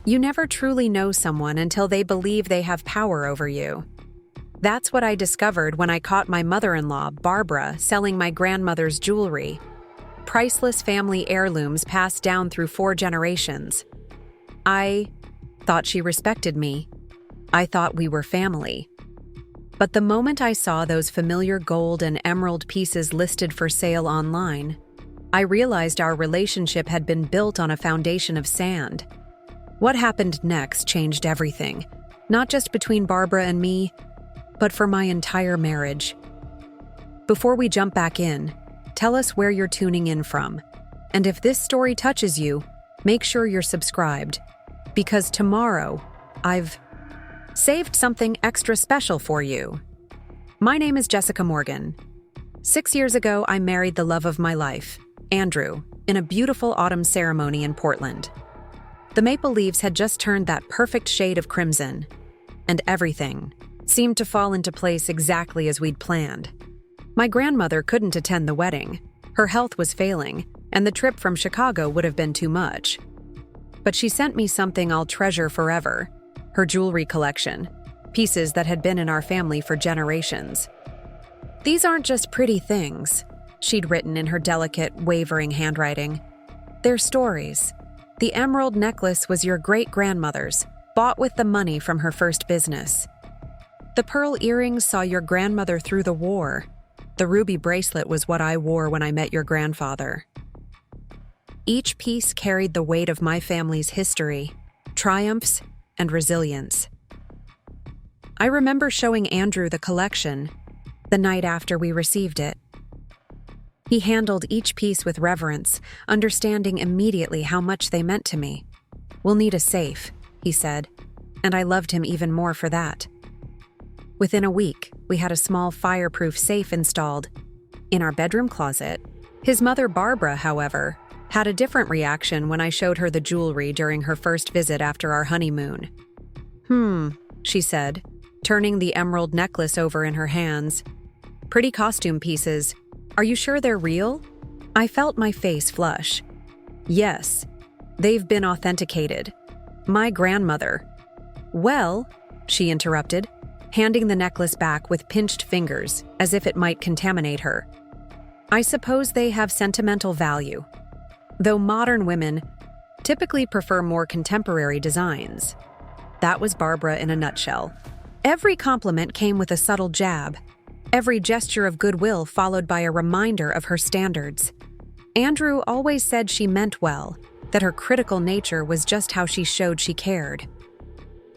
You never truly know someone until they believe they have power over you. That's what I discovered when I caught my mother-in-law, Barbara, selling my grandmother's jewelry. Priceless family heirlooms passed down through 4 generations. I thought she respected me. I thought we were family. But the moment I saw those familiar gold and emerald pieces listed for sale online, I realized our relationship had been built on a foundation of sand. What happened next changed everything, not just between Barbara and me, but for my entire marriage. Before we jump back in, tell us where you're tuning in from. And if this story touches you, make sure you're subscribed, because tomorrow, I've saved something extra special for you. My name is Jessica Morgan. 6 years ago, I married the love of my life, Andrew, in a beautiful autumn ceremony in Portland. The maple leaves had just turned that perfect shade of crimson, and everything seemed to fall into place exactly as we'd planned. My grandmother couldn't attend the wedding. Her health was failing, and the trip from Chicago would have been too much. But she sent me something I'll treasure forever: her jewelry collection, pieces that had been in our family for generations. These aren't just pretty things, she'd written in her delicate, wavering handwriting. They're stories. The emerald necklace was your great-grandmother's, bought with the money from her first business. The pearl earrings saw your grandmother through the war. The ruby bracelet was what I wore when I met your grandfather. Each piece carried the weight of my family's history, triumphs, and resilience. I remember showing Andrew the collection the night after we received it. He handled each piece with reverence, understanding immediately how much they meant to me. "We'll need a safe," he said, and I loved him even more for that. Within a week, we had a small fireproof safe installed in our bedroom closet. His mother, Barbara, however, had a different reaction when I showed her the jewelry during her first visit after our honeymoon. She said, turning the emerald necklace over in her hands. "Pretty costume pieces. Are you sure they're real?" I felt my face flush. "Yes, they've been authenticated. My grandmother." "Well," she interrupted, handing the necklace back with pinched fingers as if it might contaminate her. "I suppose they have sentimental value, though modern women typically prefer more contemporary designs." That was Barbara in a nutshell. Every compliment came with a subtle jab, every gesture of goodwill followed by a reminder of her standards. Andrew always said she meant well, that her critical nature was just how she showed she cared.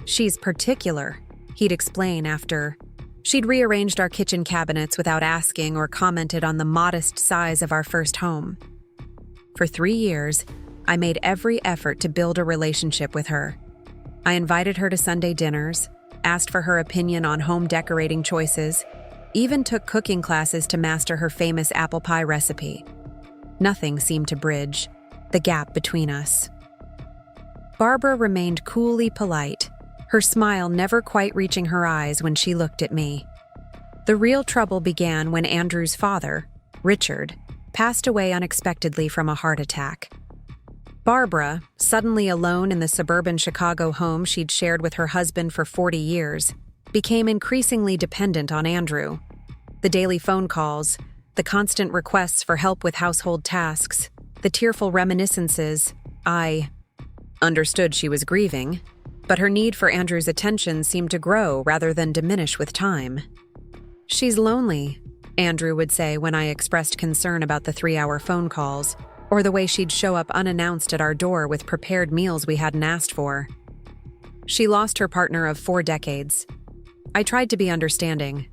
"She's particular," he'd explain after she'd rearranged our kitchen cabinets without asking or commented on the modest size of our first home. For 3 years, I made every effort to build a relationship with her. I invited her to Sunday dinners, asked for her opinion on home decorating choices, even took cooking classes to master her famous apple pie recipe. Nothing seemed to bridge the gap between us. Barbara remained coolly polite, her smile never quite reaching her eyes when she looked at me. The real trouble began when Andrew's father, Richard, passed away unexpectedly from a heart attack. Barbara, suddenly alone in the suburban Chicago home she'd shared with her husband for 40 years, became increasingly dependent on Andrew. The daily phone calls, the constant requests for help with household tasks, the tearful reminiscences. I understood she was grieving, but her need for Andrew's attention seemed to grow rather than diminish with time. "She's lonely," Andrew would say when I expressed concern about the 3-hour phone calls, or the way she'd show up unannounced at our door with prepared meals we hadn't asked for. She lost her partner of 4 decades. I tried to be understanding.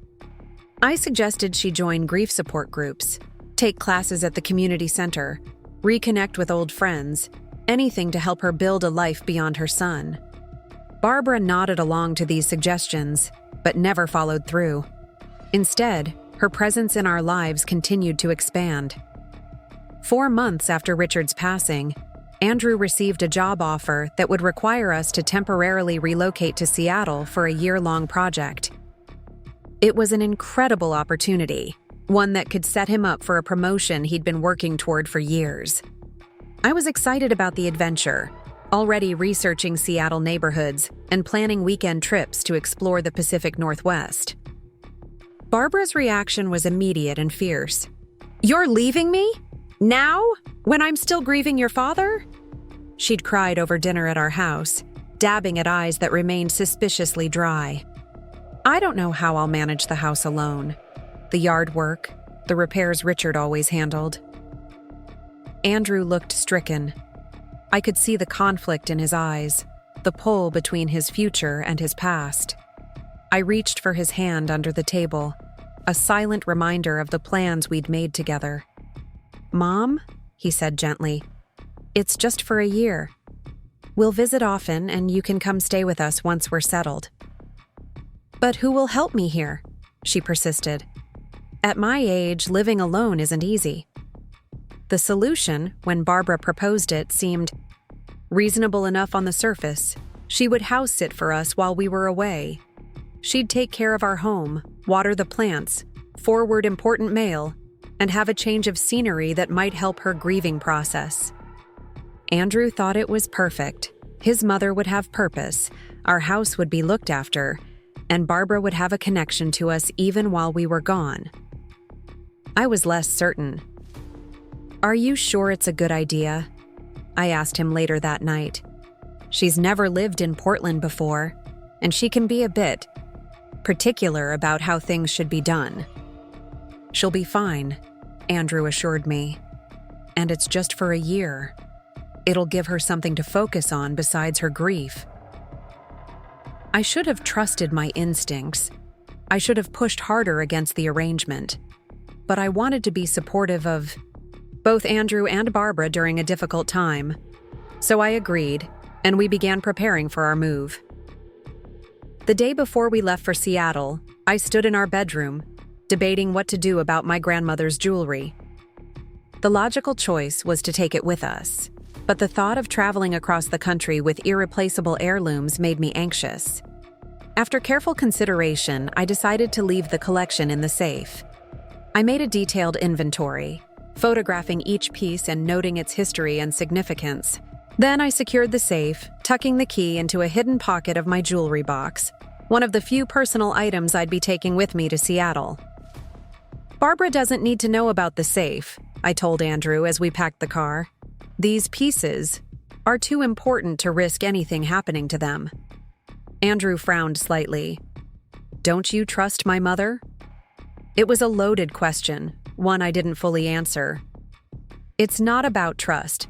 I suggested she join grief support groups, take classes at the community center, reconnect with old friends, anything to help her build a life beyond her son. Barbara nodded along to these suggestions, but never followed through. Instead, her presence in our lives continued to expand. 4 months after Richard's passing, Andrew received a job offer that would require us to temporarily relocate to Seattle for a year-long project. It was an incredible opportunity, one that could set him up for a promotion he'd been working toward for years. I was excited about the adventure, already researching Seattle neighborhoods and planning weekend trips to explore the Pacific Northwest. Barbara's reaction was immediate and fierce. "You're leaving me? Now? When I'm still grieving your father?" She'd cried over dinner at our house, dabbing at eyes that remained suspiciously dry. "I don't know how I'll manage the house alone. The yard work, the repairs Richard always handled." Andrew looked stricken. I could see the conflict in his eyes, the pull between his future and his past. I reached for his hand under the table, a silent reminder of the plans we'd made together. "Mom," he said gently, "it's just for a year. We'll visit often and you can come stay with us once we're settled." "But who will help me here?" she persisted. "At my age, living alone isn't easy." The solution, when Barbara proposed it, seemed reasonable enough on the surface. She would house sit for us while we were away. She'd take care of our home, water the plants, forward important mail, and have a change of scenery that might help her grieving process. Andrew thought it was perfect. His mother would have purpose, our house would be looked after, and Barbara would have a connection to us even while we were gone. I was less certain. "Are you sure it's a good idea?" I asked him later that night. She's never lived in Portland before, and she can be a bit particular about how things should be done. "She'll be fine," Andrew assured me. "And it's just for a year. It'll give her something to focus on besides her grief." I should have trusted my instincts. I should have pushed harder against the arrangement. But I wanted to be supportive of both Andrew and Barbara during a difficult time. So I agreed, and we began preparing for our move. The day before we left for Seattle, I stood in our bedroom, debating what to do about my grandmother's jewelry. The logical choice was to take it with us, but the thought of traveling across the country with irreplaceable heirlooms made me anxious. After careful consideration, I decided to leave the collection in the safe. I made a detailed inventory, photographing each piece and noting its history and significance. Then I secured the safe, tucking the key into a hidden pocket of my jewelry box, one of the few personal items I'd be taking with me to Seattle. "Barbara doesn't need to know about the safe," I told Andrew as we packed the car. "These pieces are too important to risk anything happening to them." Andrew frowned slightly. "Don't you trust my mother?" It was a loaded question, one I didn't fully answer. "It's not about trust.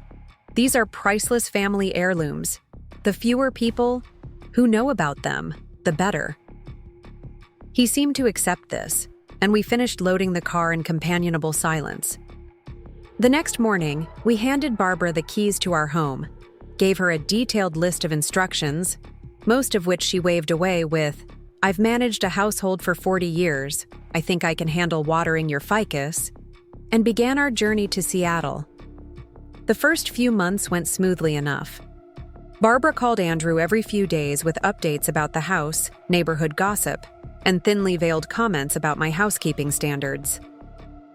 These are priceless family heirlooms. The fewer people who know about them, the better." He seemed to accept this, and we finished loading the car in companionable silence. The next morning, we handed Barbara the keys to our home, gave her a detailed list of instructions, most of which she waved away with, "I've managed a household for 40 years. I think I can handle watering your ficus," and began our journey to Seattle. The first few months went smoothly enough. Barbara called Andrew every few days with updates about the house, neighborhood gossip, and thinly veiled comments about my housekeeping standards.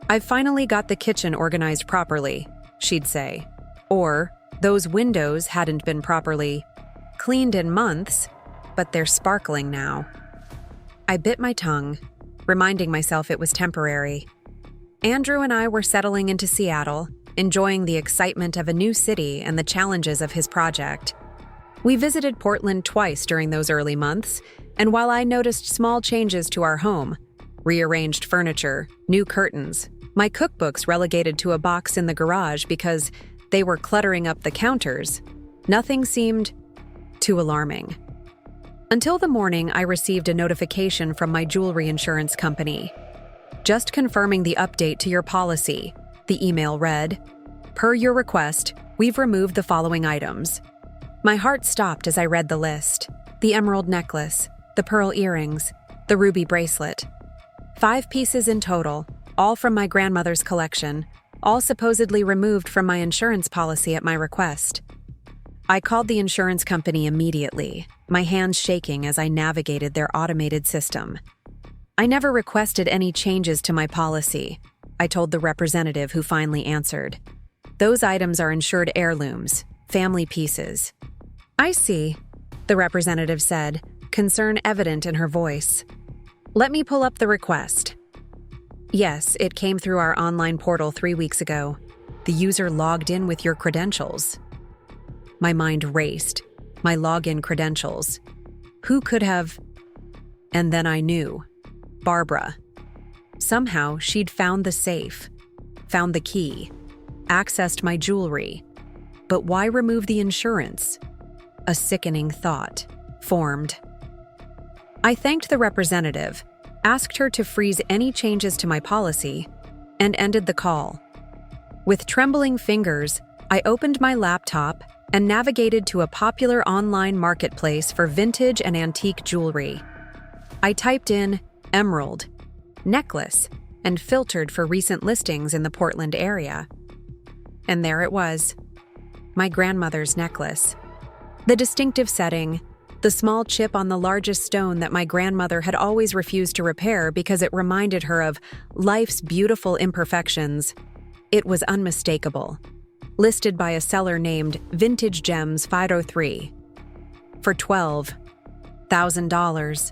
"I've finally got the kitchen organized properly," she'd say. Or, "Those windows hadn't been properly cleaned in months, but they're sparkling now." I bit my tongue, reminding myself it was temporary. Andrew and I were settling into Seattle, enjoying the excitement of a new city and the challenges of his project. We visited Portland twice during those early months, and while I noticed small changes to our home, rearranged furniture, new curtains, my cookbooks relegated to a box in the garage because they were cluttering up the counters, nothing seemed too alarming. Until the morning I received a notification from my jewelry insurance company. "Just confirming the update to your policy," the email read. "Per your request, we've removed the following items." My heart stopped as I read the list. The emerald necklace, the pearl earrings, the ruby bracelet. 5 pieces in total, all from my grandmother's collection, all supposedly removed from my insurance policy at my request. I called the insurance company immediately, my hands shaking as I navigated their automated system. "I never requested any changes to my policy," I told the representative who finally answered. "Those items are insured heirlooms, family pieces. I see, the representative said, concern evident in her voice. Let me pull up the request. Yes, it came through our online portal 3 weeks ago. The user logged in with your credentials. My mind raced. My login credentials. Who could have? And then I knew. Barbara. Somehow she'd found the safe, found the key, accessed my jewelry. But why remove the insurance? A sickening thought formed. I thanked the representative, asked her to freeze any changes to my policy, and ended the call. With trembling fingers, I opened my laptop and navigated to a popular online marketplace for vintage and antique jewelry. I typed in emerald, necklace, and filtered for recent listings in the Portland area. And there it was, my grandmother's necklace. The distinctive setting, the small chip on the largest stone that my grandmother had always refused to repair because it reminded her of life's beautiful imperfections. It was unmistakable, listed by a seller named Vintage Gems 503 for $12,000.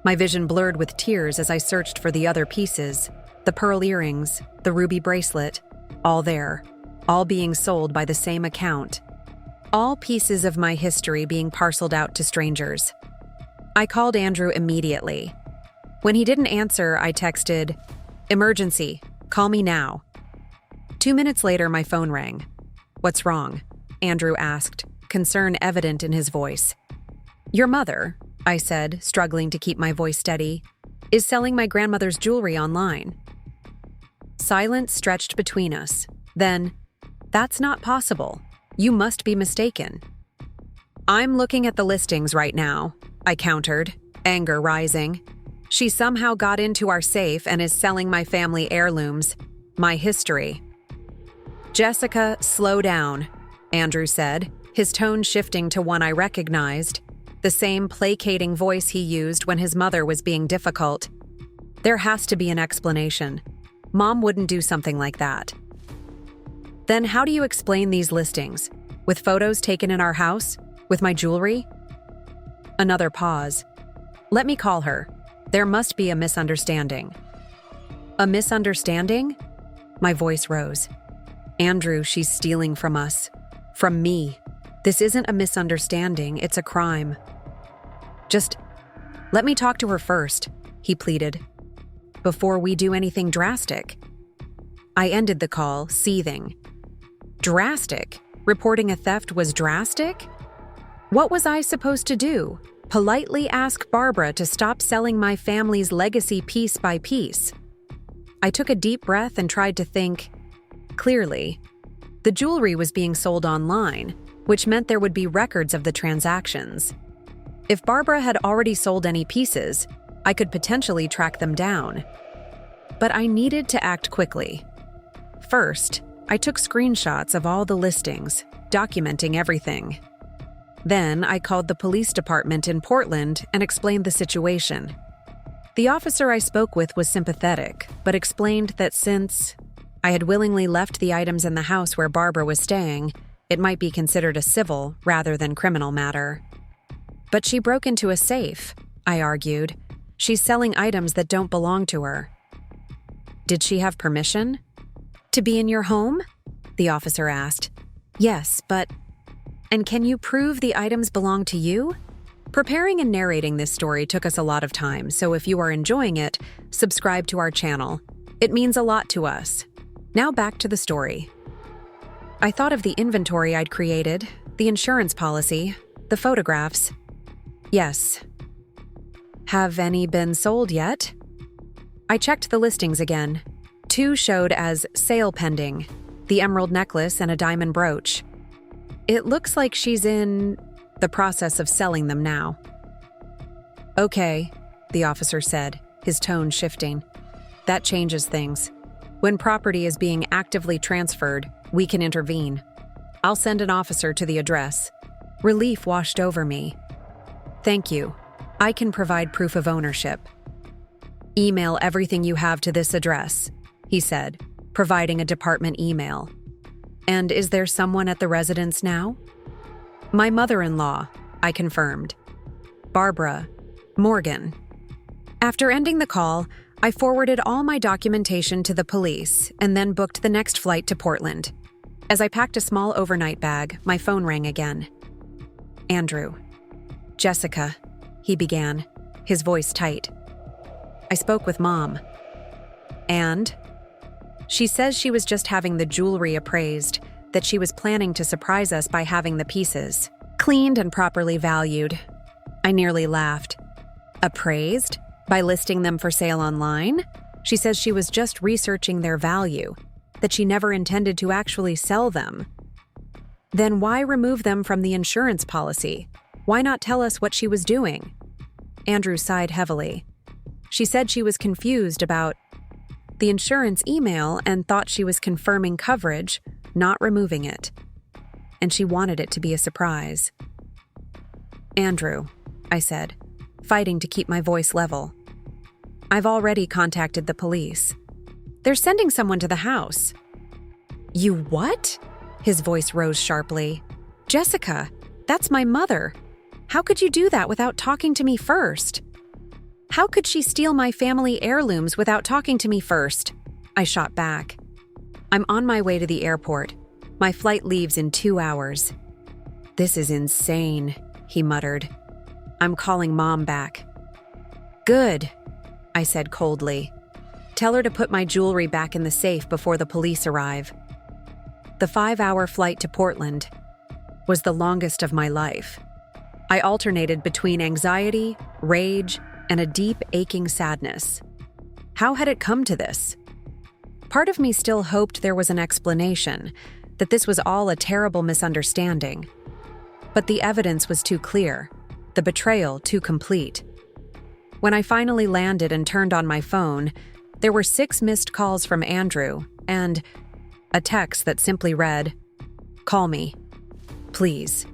My vision blurred with tears as I searched for the other pieces, the pearl earrings, the ruby bracelet, all there, all being sold by the same account. All pieces of my history being parceled out to strangers. I called Andrew immediately. When he didn't answer, I texted, "Emergency, call me now." 2 minutes later, my phone rang. "What's wrong?" Andrew asked, concern evident in his voice. "Your mother," I said, struggling to keep my voice steady, "is selling my grandmother's jewelry online." Silence stretched between us. Then, "That's not possible. You must be mistaken." "I'm looking at the listings right now," I countered, anger rising. "She somehow got into our safe and is selling my family heirlooms, my history." "Jessica, slow down," Andrew said, his tone shifting to one I recognized, the same placating voice he used when his mother was being difficult. "There has to be an explanation. Mom wouldn't do something like that." "Then how do you explain these listings? With photos taken in our house? With my jewelry?" Another pause. "Let me call her. There must be a misunderstanding." "A misunderstanding?" My voice rose. "Andrew, she's stealing from us. From me. This isn't a misunderstanding, it's a crime." "Just let me talk to her first," he pleaded. "Before we do anything drastic." I ended the call, seething. Drastic? Reporting a theft was drastic? What was I supposed to do? Politely ask Barbara to stop selling my family's legacy piece by piece? I took a deep breath and tried to think clearly. The jewelry was being sold online, which meant there would be records of the transactions. If Barbara had already sold any pieces, I could potentially track them down. But I needed to act quickly. First, I took screenshots of all the listings, documenting everything. Then I called the police department in Portland and explained the situation. The officer I spoke with was sympathetic, but explained that since I had willingly left the items in the house where Barbara was staying, it might be considered a civil rather than criminal matter. "But she broke into a safe," I argued. "She's selling items that don't belong to her." "Did she have permission?" "To be in your home?" the officer asked. "Yes, but... And can you prove the items belong to you?" Preparing and narrating this story took us a lot of time, so if you are enjoying it, subscribe to our channel. It means a lot to us. Now back to the story. I thought of the inventory I'd created, the insurance policy, the photographs. Yes. Have any been sold yet? I checked the listings again. 2 showed as sale pending, the emerald necklace and a diamond brooch. It looks like she's in the process of selling them now. "Okay," the officer said, his tone shifting. "That changes things. When property is being actively transferred, we can intervene. I'll send an officer to the address." Relief washed over me. "Thank you. I can provide proof of ownership." "Email everything you have to this address," he said, providing a department email. "And is there someone at the residence now?" My mother-in-law, I confirmed. Barbara. Morgan. After ending the call, I forwarded all my documentation to the police and then booked the next flight to Portland. As I packed a small overnight bag, my phone rang again. Andrew. Jessica, he began, his voice tight. I spoke with Mom. And? She says she was just having the jewelry appraised, that she was planning to surprise us by having the pieces cleaned and properly valued. I nearly laughed. Appraised? By listing them for sale online? She says she was just researching their value, that she never intended to actually sell them. Then why remove them from the insurance policy? Why not tell us what she was doing? Andrew sighed heavily. She said she was confused about the insurance email and thought she was confirming coverage, not removing it. And she wanted it to be a surprise. Andrew, I said, fighting to keep my voice level. I've already contacted the police. They're sending someone to the house. You what? His voice rose sharply. Jessica, that's my mother. How could you do that without talking to me first? How could she steal my family heirlooms without talking to me first? I shot back. I'm on my way to the airport. My flight leaves in 2 hours. This is insane, he muttered. I'm calling Mom back. Good, I said coldly. Tell her to put my jewelry back in the safe before the police arrive. The 5-hour flight to Portland was the longest of my life. I alternated between anxiety, rage, and a deep, aching sadness. How had it come to this? Part of me still hoped there was an explanation, that this was all a terrible misunderstanding. But the evidence was too clear, the betrayal too complete. When I finally landed and turned on my phone, there were 6 missed calls from Andrew and a text that simply read, "Call me, please."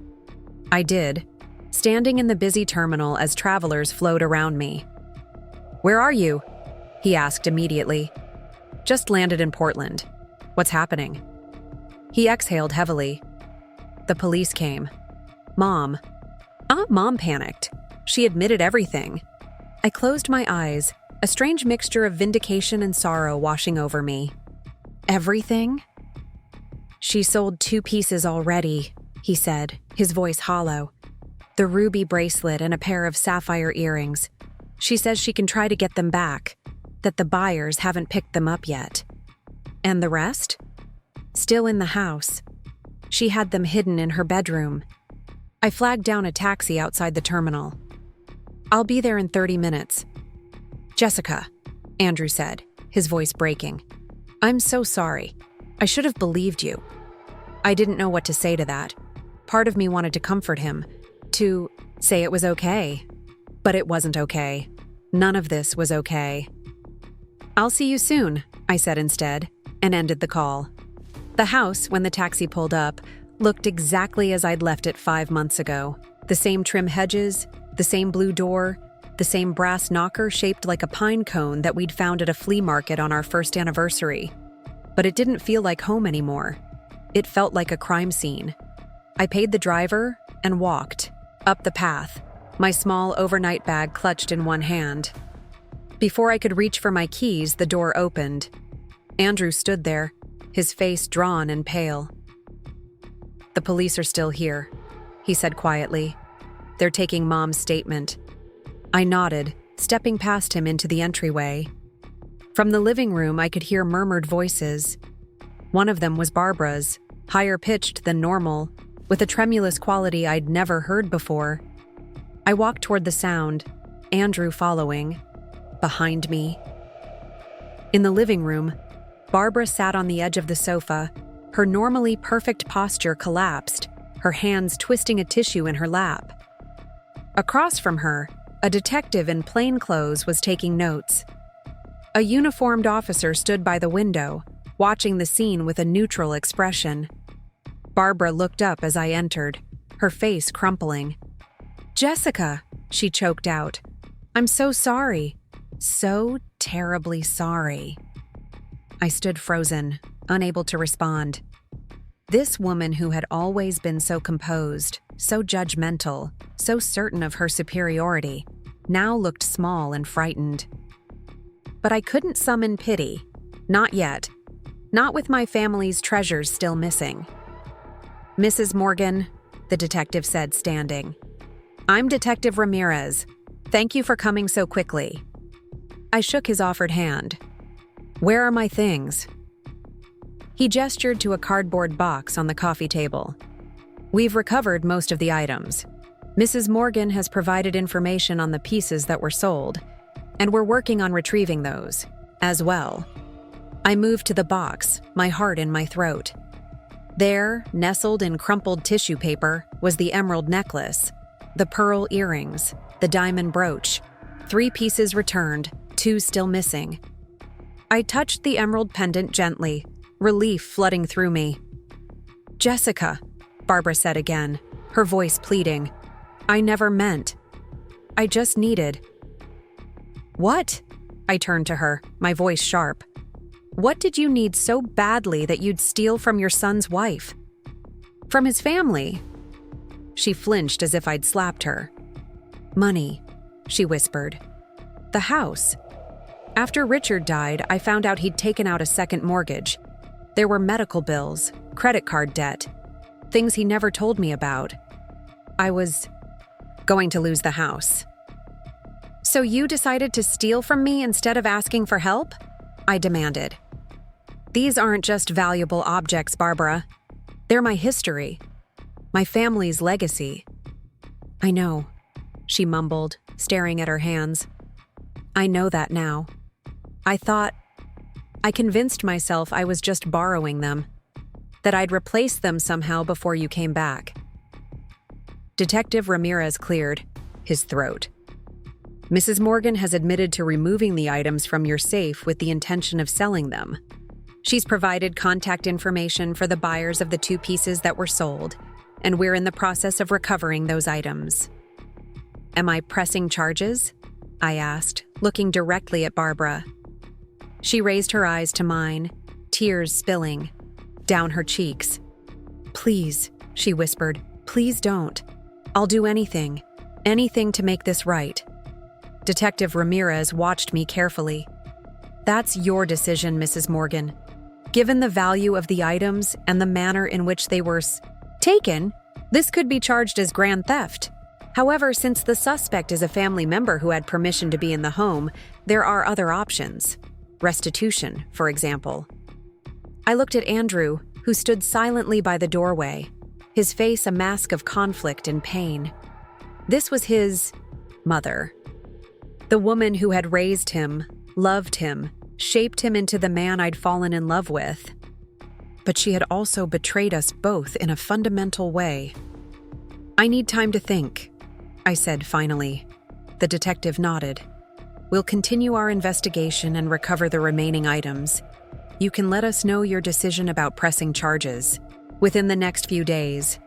I did, standing in the busy terminal as travelers flowed around me. "Where are you?" he asked immediately. "Just landed in Portland. What's happening?" He exhaled heavily. The police came. Mom. Mom panicked. She admitted everything. I closed my eyes, a strange mixture of vindication and sorrow washing over me. Everything? She sold 2 pieces already, he said, his voice hollow. The ruby bracelet and a pair of sapphire earrings. She says she can try to get them back, that the buyers haven't picked them up yet. And the rest? Still in the house. She had them hidden in her bedroom. I flagged down a taxi outside the terminal. I'll be there in 30 minutes. Jessica, Andrew said, his voice breaking. I'm so sorry. I should have believed you. I didn't know what to say to that. Part of me wanted to comfort him, to say it was okay. But it wasn't okay. None of this was okay. I'll see you soon, I said instead, and ended the call. The house, when the taxi pulled up, looked exactly as I'd left it 5 months ago. The same trim hedges, the same blue door, the same brass knocker shaped like a pine cone that we'd found at a flea market on our first anniversary. But it didn't feel like home anymore. It felt like a crime scene. I paid the driver and walked up the path, my small overnight bag clutched in one hand. Before I could reach for my keys, the door opened. Andrew stood there, his face drawn and pale. The police are still here, he said quietly. They're taking Mom's statement. I nodded, stepping past him into the entryway. From the living room, I could hear murmured voices. One of them was Barbara's, higher pitched than normal, with a tremulous quality I'd never heard before. I walked toward the sound, Andrew following, behind me. In the living room, Barbara sat on the edge of the sofa, her normally perfect posture collapsed, her hands twisting a tissue in her lap. Across from her, a detective in plain clothes was taking notes. A uniformed officer stood by the window, watching the scene with a neutral expression. Barbara looked up as I entered, her face crumpling. Jessica, she choked out. I'm so sorry. So terribly sorry. I stood frozen, unable to respond. This woman who had always been so composed, so judgmental, so certain of her superiority, now looked small and frightened. But I couldn't summon pity. Not yet. Not with my family's treasures still missing. "Mrs. Morgan," the detective said, standing. "I'm Detective Ramirez. Thank you for coming so quickly." I shook his offered hand. "Where are my things?" He gestured to a cardboard box on the coffee table. "We've recovered most of the items. Mrs. Morgan has provided information on the pieces that were sold, and we're working on retrieving those, as well." I moved to the box, my heart in my throat. There, nestled in crumpled tissue paper, was the emerald necklace, the pearl earrings, the diamond brooch, 3 pieces returned, 2 still missing. I touched the emerald pendant gently, relief flooding through me. "Jessica," Barbara said again, her voice pleading. "I never meant. I just needed." "What?" I turned to her, my voice sharp. "What did you need so badly that you'd steal from your son's wife?" "From his family." She flinched as if I'd slapped her. "Money," she whispered. "The house. After Richard died, I found out he'd taken out a second mortgage. There were medical bills, credit card debt, things he never told me about. I was going to lose the house." "So you decided to steal from me instead of asking for help?" I demanded. "These aren't just valuable objects, Barbara. They're my history, my family's legacy." "I know," she mumbled, staring at her hands. "I know that now. I convinced myself I was just borrowing them, that I'd replace them somehow before you came back." Detective Ramirez cleared his throat. "Mrs. Morgan has admitted to removing the items from your safe with the intention of selling them. She's provided contact information for the buyers of the 2 pieces that were sold, and we're in the process of recovering those items." "Am I pressing charges?" I asked, looking directly at Barbara. She raised her eyes to mine, tears spilling down her cheeks. "Please," she whispered, "please don't. I'll do anything to make this right." Detective Ramirez watched me carefully. "That's your decision, Mrs. Morgan. Given the value of the items and the manner in which they were taken, this could be charged as grand theft. However, since the suspect is a family member who had permission to be in the home, there are other options. Restitution, for example." I looked at Andrew, who stood silently by the doorway, his face a mask of conflict and pain. This was his mother. The woman who had raised him, loved him, shaped him into the man I'd fallen in love with. But she had also betrayed us both in a fundamental way. "I need time to think," I said finally. The detective nodded. "We'll continue our investigation and recover the remaining items. You can let us know your decision about pressing charges within the next few days."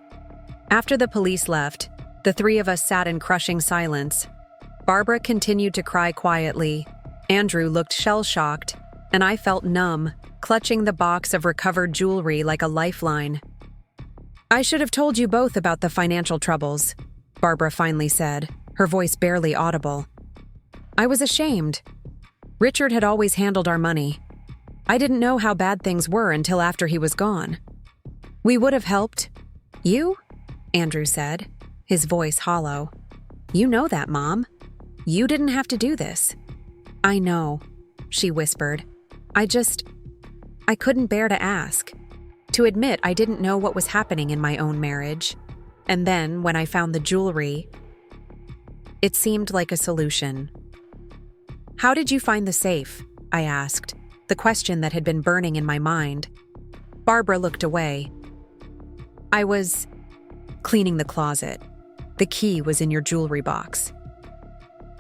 After the police left, the 3 of us sat in crushing silence. Barbara continued to cry quietly. Andrew looked shell-shocked, and I felt numb, clutching the box of recovered jewelry like a lifeline. "I should have told you both about the financial troubles," Barbara finally said, her voice barely audible. "I was ashamed. Richard had always handled our money. I didn't know how bad things were until after he was gone." "We would have helped. You?" Andrew said, his voice hollow. "You know that, Mom. You didn't have to do this." "I know," she whispered. I couldn't bear to ask. To admit I didn't know what was happening in my own marriage. And then, when I found the jewelry, it seemed like a solution. "How did you find the safe?" I asked, the question that had been burning in my mind. Barbara looked away. "I was cleaning the closet. The key was in your jewelry box."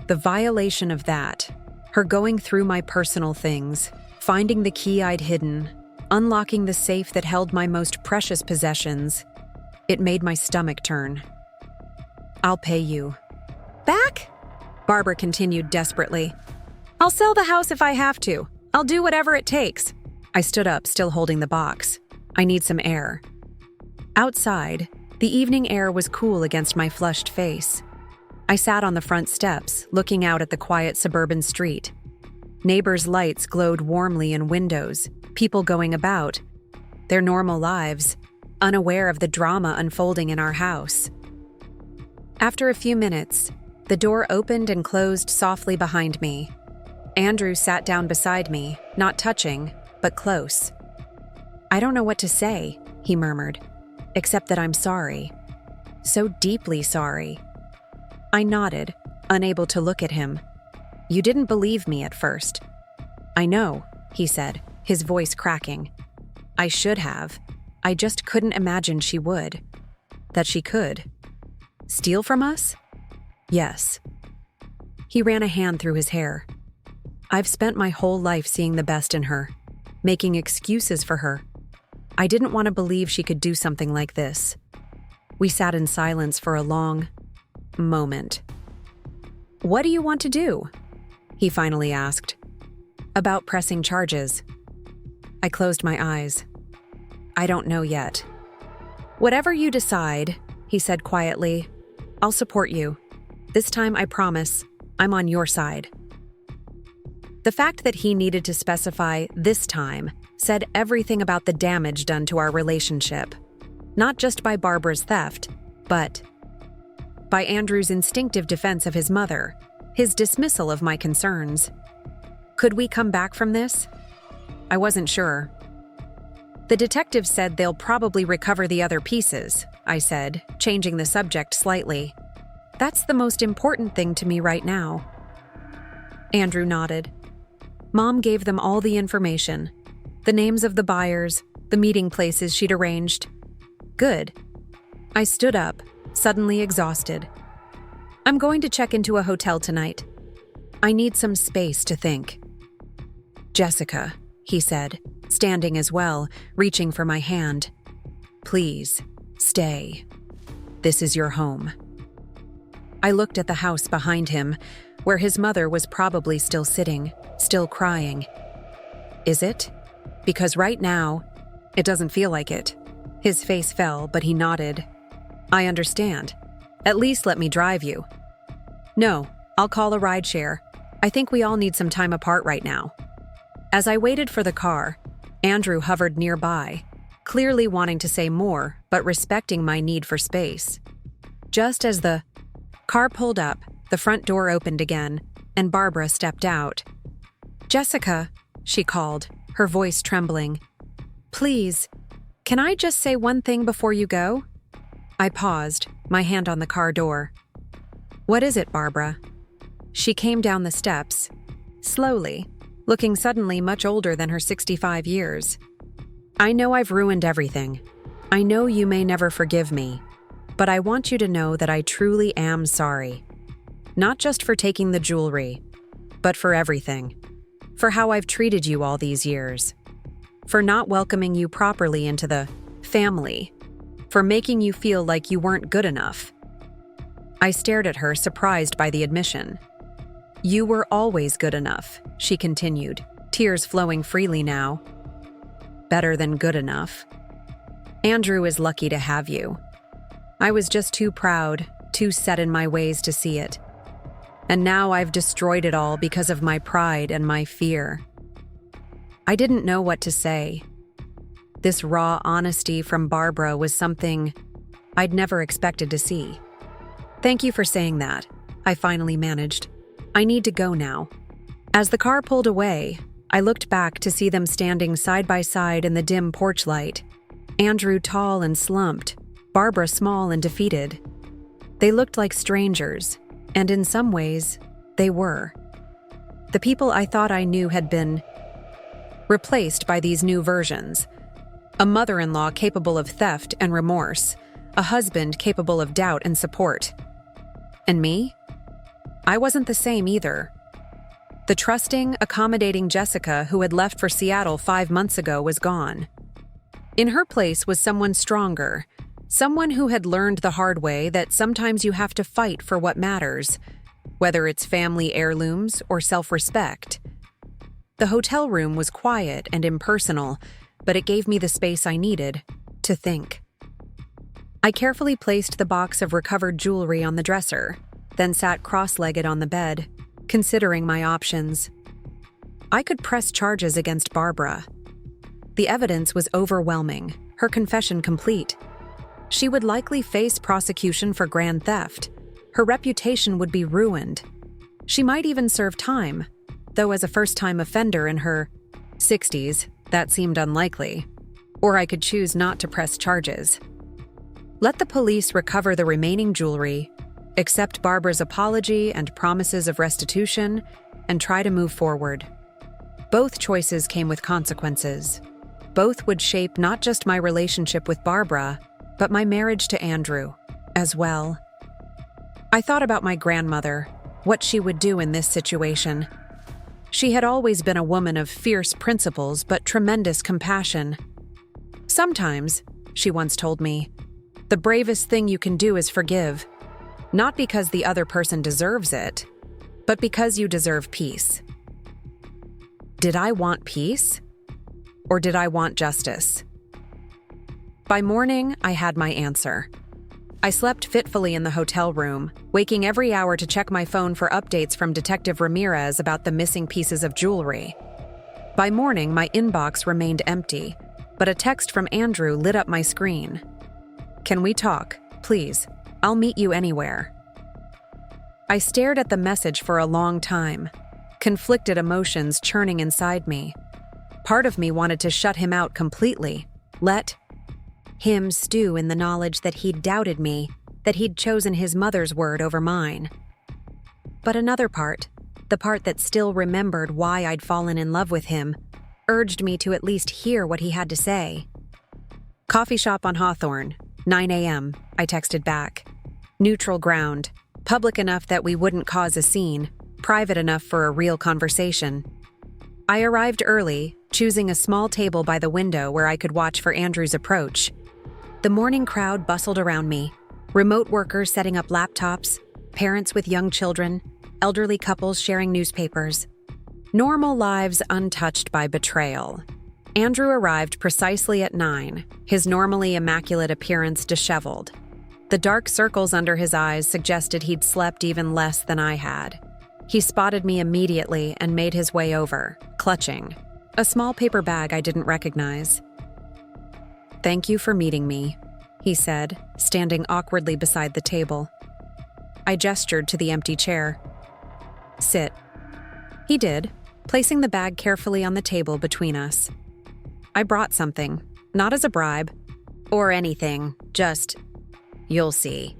The violation of that, her going through my personal things, finding the key I'd hidden, unlocking the safe that held my most precious possessions, it made my stomach turn. "I'll pay you." "Back?" Barbara continued desperately. "I'll sell the house if I have to. I'll do whatever it takes." I stood up, still holding the box. "I need some air." Outside, the evening air was cool against my flushed face. I sat on the front steps, looking out at the quiet suburban street. Neighbors' lights glowed warmly in windows, people going about, their normal lives, unaware of the drama unfolding in our house. After a few minutes, the door opened and closed softly behind me. Andrew sat down beside me, not touching, but close. "I don't know what to say," he murmured, "except that I'm sorry. So deeply sorry." I nodded, unable to look at him. "You didn't believe me at first." "I know," he said, his voice cracking. "I should have. I just couldn't imagine she would. That she could. Steal from us?" "Yes." He ran a hand through his hair. "I've spent my whole life seeing the best in her, making excuses for her. I didn't want to believe she could do something like this." We sat in silence for a long moment. "What do you want to do?" he finally asked. "About pressing charges." I closed my eyes. "I don't know yet." "Whatever you decide," he said quietly, "I'll support you. This time, I promise, I'm on your side." The fact that he needed to specify "this time" said everything about the damage done to our relationship. Not just by Barbara's theft, but by Andrew's instinctive defense of his mother, his dismissal of my concerns. Could we come back from this? I wasn't sure. "The detectives said they'll probably recover the other pieces," I said, changing the subject slightly. "That's the most important thing to me right now." Andrew nodded. "Mom gave them all the information. The names of the buyers, the meeting places she'd arranged." "Good." I stood up, suddenly exhausted. "I'm going to check into a hotel tonight. I need some space to think." "Jessica," he said, standing as well, reaching for my hand. "Please, stay. This is your home." I looked at the house behind him, where his mother was probably still sitting, still crying. "Is it? Because right now, it doesn't feel like it." His face fell, but he nodded. "I understand. At least let me drive you." "No, I'll call a rideshare. I think we all need some time apart right now." As I waited for the car, Andrew hovered nearby, clearly wanting to say more, but respecting my need for space. Just as the car pulled up, the front door opened again, and Barbara stepped out. "Jessica," she called, her voice trembling. "Please, can I just say one thing before you go?" I paused, my hand on the car door. "What is it, Barbara?" She came down the steps, slowly, looking suddenly much older than her 65 years. "I know I've ruined everything. I know you may never forgive me, but I want you to know that I truly am sorry. Not just for taking the jewelry, but for everything. For how I've treated you all these years. For not welcoming you properly into the family. For making you feel like you weren't good enough." I stared at her, surprised by the admission. "You were always good enough," she continued, tears flowing freely now. "Better than good enough. Andrew is lucky to have you. I was just too proud, too set in my ways to see it. And now I've destroyed it all because of my pride and my fear." I didn't know what to say. This raw honesty from Barbara was something I'd never expected to see. "Thank you for saying that," I finally managed. "I need to go now." As the car pulled away, I looked back to see them standing side by side in the dim porch light. Andrew tall and slumped, Barbara small and defeated. They looked like strangers, and in some ways, they were. The people I thought I knew had been replaced by these new versions. A mother-in-law capable of theft and remorse, a husband capable of doubt and support. And me? I wasn't the same either. The trusting, accommodating Jessica who had left for Seattle 5 months ago was gone. In her place was someone stronger, someone who had learned the hard way that sometimes you have to fight for what matters, whether it's family heirlooms or self-respect. The hotel room was quiet and impersonal, but it gave me the space I needed to think. I carefully placed the box of recovered jewelry on the dresser, then sat cross-legged on the bed, considering my options. I could press charges against Barbara. The evidence was overwhelming, her confession complete. She would likely face prosecution for grand theft. Her reputation would be ruined. She might even serve time, though as a first-time offender in her 60s, that seemed unlikely. Or I could choose not to press charges. Let the police recover the remaining jewelry, accept Barbara's apology and promises of restitution, and try to move forward. Both choices came with consequences. Both would shape not just my relationship with Barbara, but my marriage to Andrew as well. I thought about my grandmother, what she would do in this situation. She had always been a woman of fierce principles but tremendous compassion. Sometimes, she once told me, the bravest thing you can do is forgive, not because the other person deserves it, but because you deserve peace. Did I want peace? Or did I want justice? By morning, I had my answer. I slept fitfully in the hotel room, waking every hour to check my phone for updates from Detective Ramirez about the missing pieces of jewelry. By morning, my inbox remained empty, but a text from Andrew lit up my screen. "Can we talk, please? I'll meet you anywhere." I stared at the message for a long time, conflicted emotions churning inside me. Part of me wanted to shut him out completely, let him stew in the knowledge that he'd doubted me, that he'd chosen his mother's word over mine. But another part, the part that still remembered why I'd fallen in love with him, urged me to at least hear what he had to say. "Coffee shop on Hawthorne, 9 a.m., I texted back. Neutral ground, public enough that we wouldn't cause a scene, private enough for a real conversation. I arrived early, choosing a small table by the window where I could watch for Andrew's approach. The morning crowd bustled around me, remote workers setting up laptops, parents with young children, elderly couples sharing newspapers. Normal lives untouched by betrayal. Andrew arrived precisely at 9, his normally immaculate appearance disheveled. The dark circles under his eyes suggested he'd slept even less than I had. He spotted me immediately and made his way over, clutching a small paper bag I didn't recognize. "Thank you for meeting me," he said, standing awkwardly beside the table. I gestured to the empty chair. "Sit." He did, placing the bag carefully on the table between us. "I brought something, not as a bribe, or anything, just, you'll see."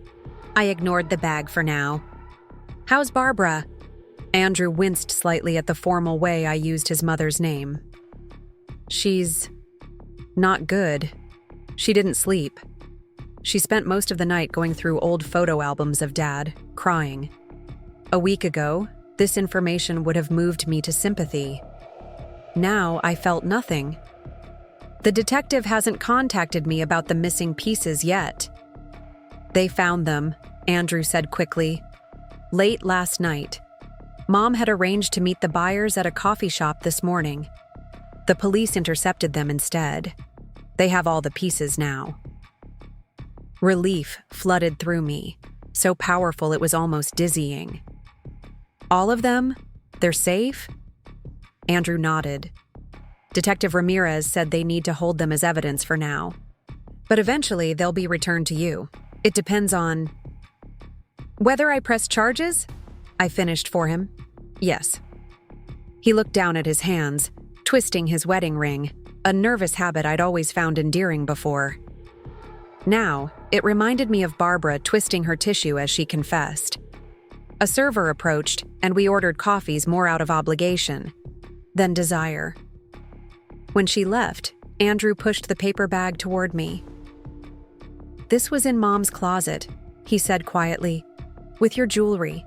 I ignored the bag for now. "How's Barbara?" Andrew winced slightly at the formal way I used his mother's name. "She's not good. She didn't sleep. She spent most of the night going through old photo albums of Dad, crying. A week ago, this information would have moved me to sympathy. Now I felt nothing. The detective hasn't contacted me about the missing pieces yet." "They found them," Andrew said quickly. "Late last night. Mom had arranged to meet the buyers at a coffee shop this morning. The police intercepted them instead. They have all the pieces now." Relief flooded through me, so powerful it was almost dizzying. "All of them? They're safe?" Andrew nodded. "Detective Ramirez said they need to hold them as evidence for now. But eventually they'll be returned to you. It depends on whether I press charges?" I finished for him. "Yes." He looked down at his hands, twisting his wedding ring, a nervous habit I'd always found endearing before. Now, it reminded me of Barbara twisting her tissue as she confessed. A server approached, and we ordered coffees more out of obligation than desire. When she left, Andrew pushed the paper bag toward me. "This was in Mom's closet," he said quietly, "with your jewelry."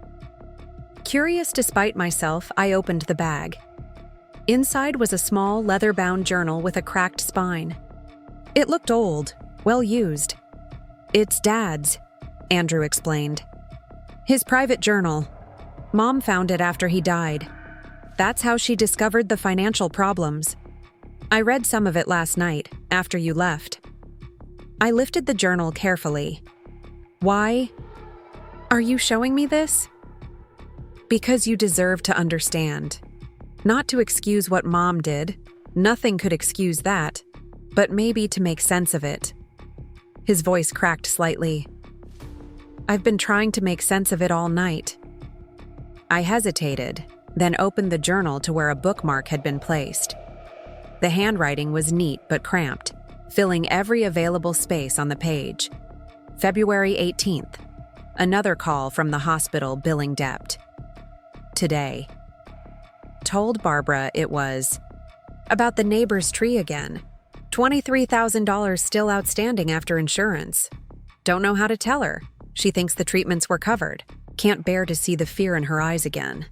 Curious despite myself, I opened the bag. Inside was a small, leather-bound journal with a cracked spine. It looked old, well used. "It's Dad's," Andrew explained. "His private journal. Mom found it after he died. That's how she discovered the financial problems. I read some of it last night, after you left." I lifted the journal carefully. Why are you showing me this? Because you deserve to understand. Not to excuse what Mom did. Nothing could excuse that. But maybe to make sense of it. His voice cracked slightly. I've been trying to make sense of it all night. I hesitated, then opened the journal to where a bookmark had been placed. The handwriting was neat but cramped, filling every available space on the page. February 18th. Another call from the hospital billing debt. Today. Told Barbara it was about the neighbor's tree again. $23,000 still outstanding after insurance. Don't know how to tell her. She thinks the treatments were covered. Can't bear to see the fear in her eyes again.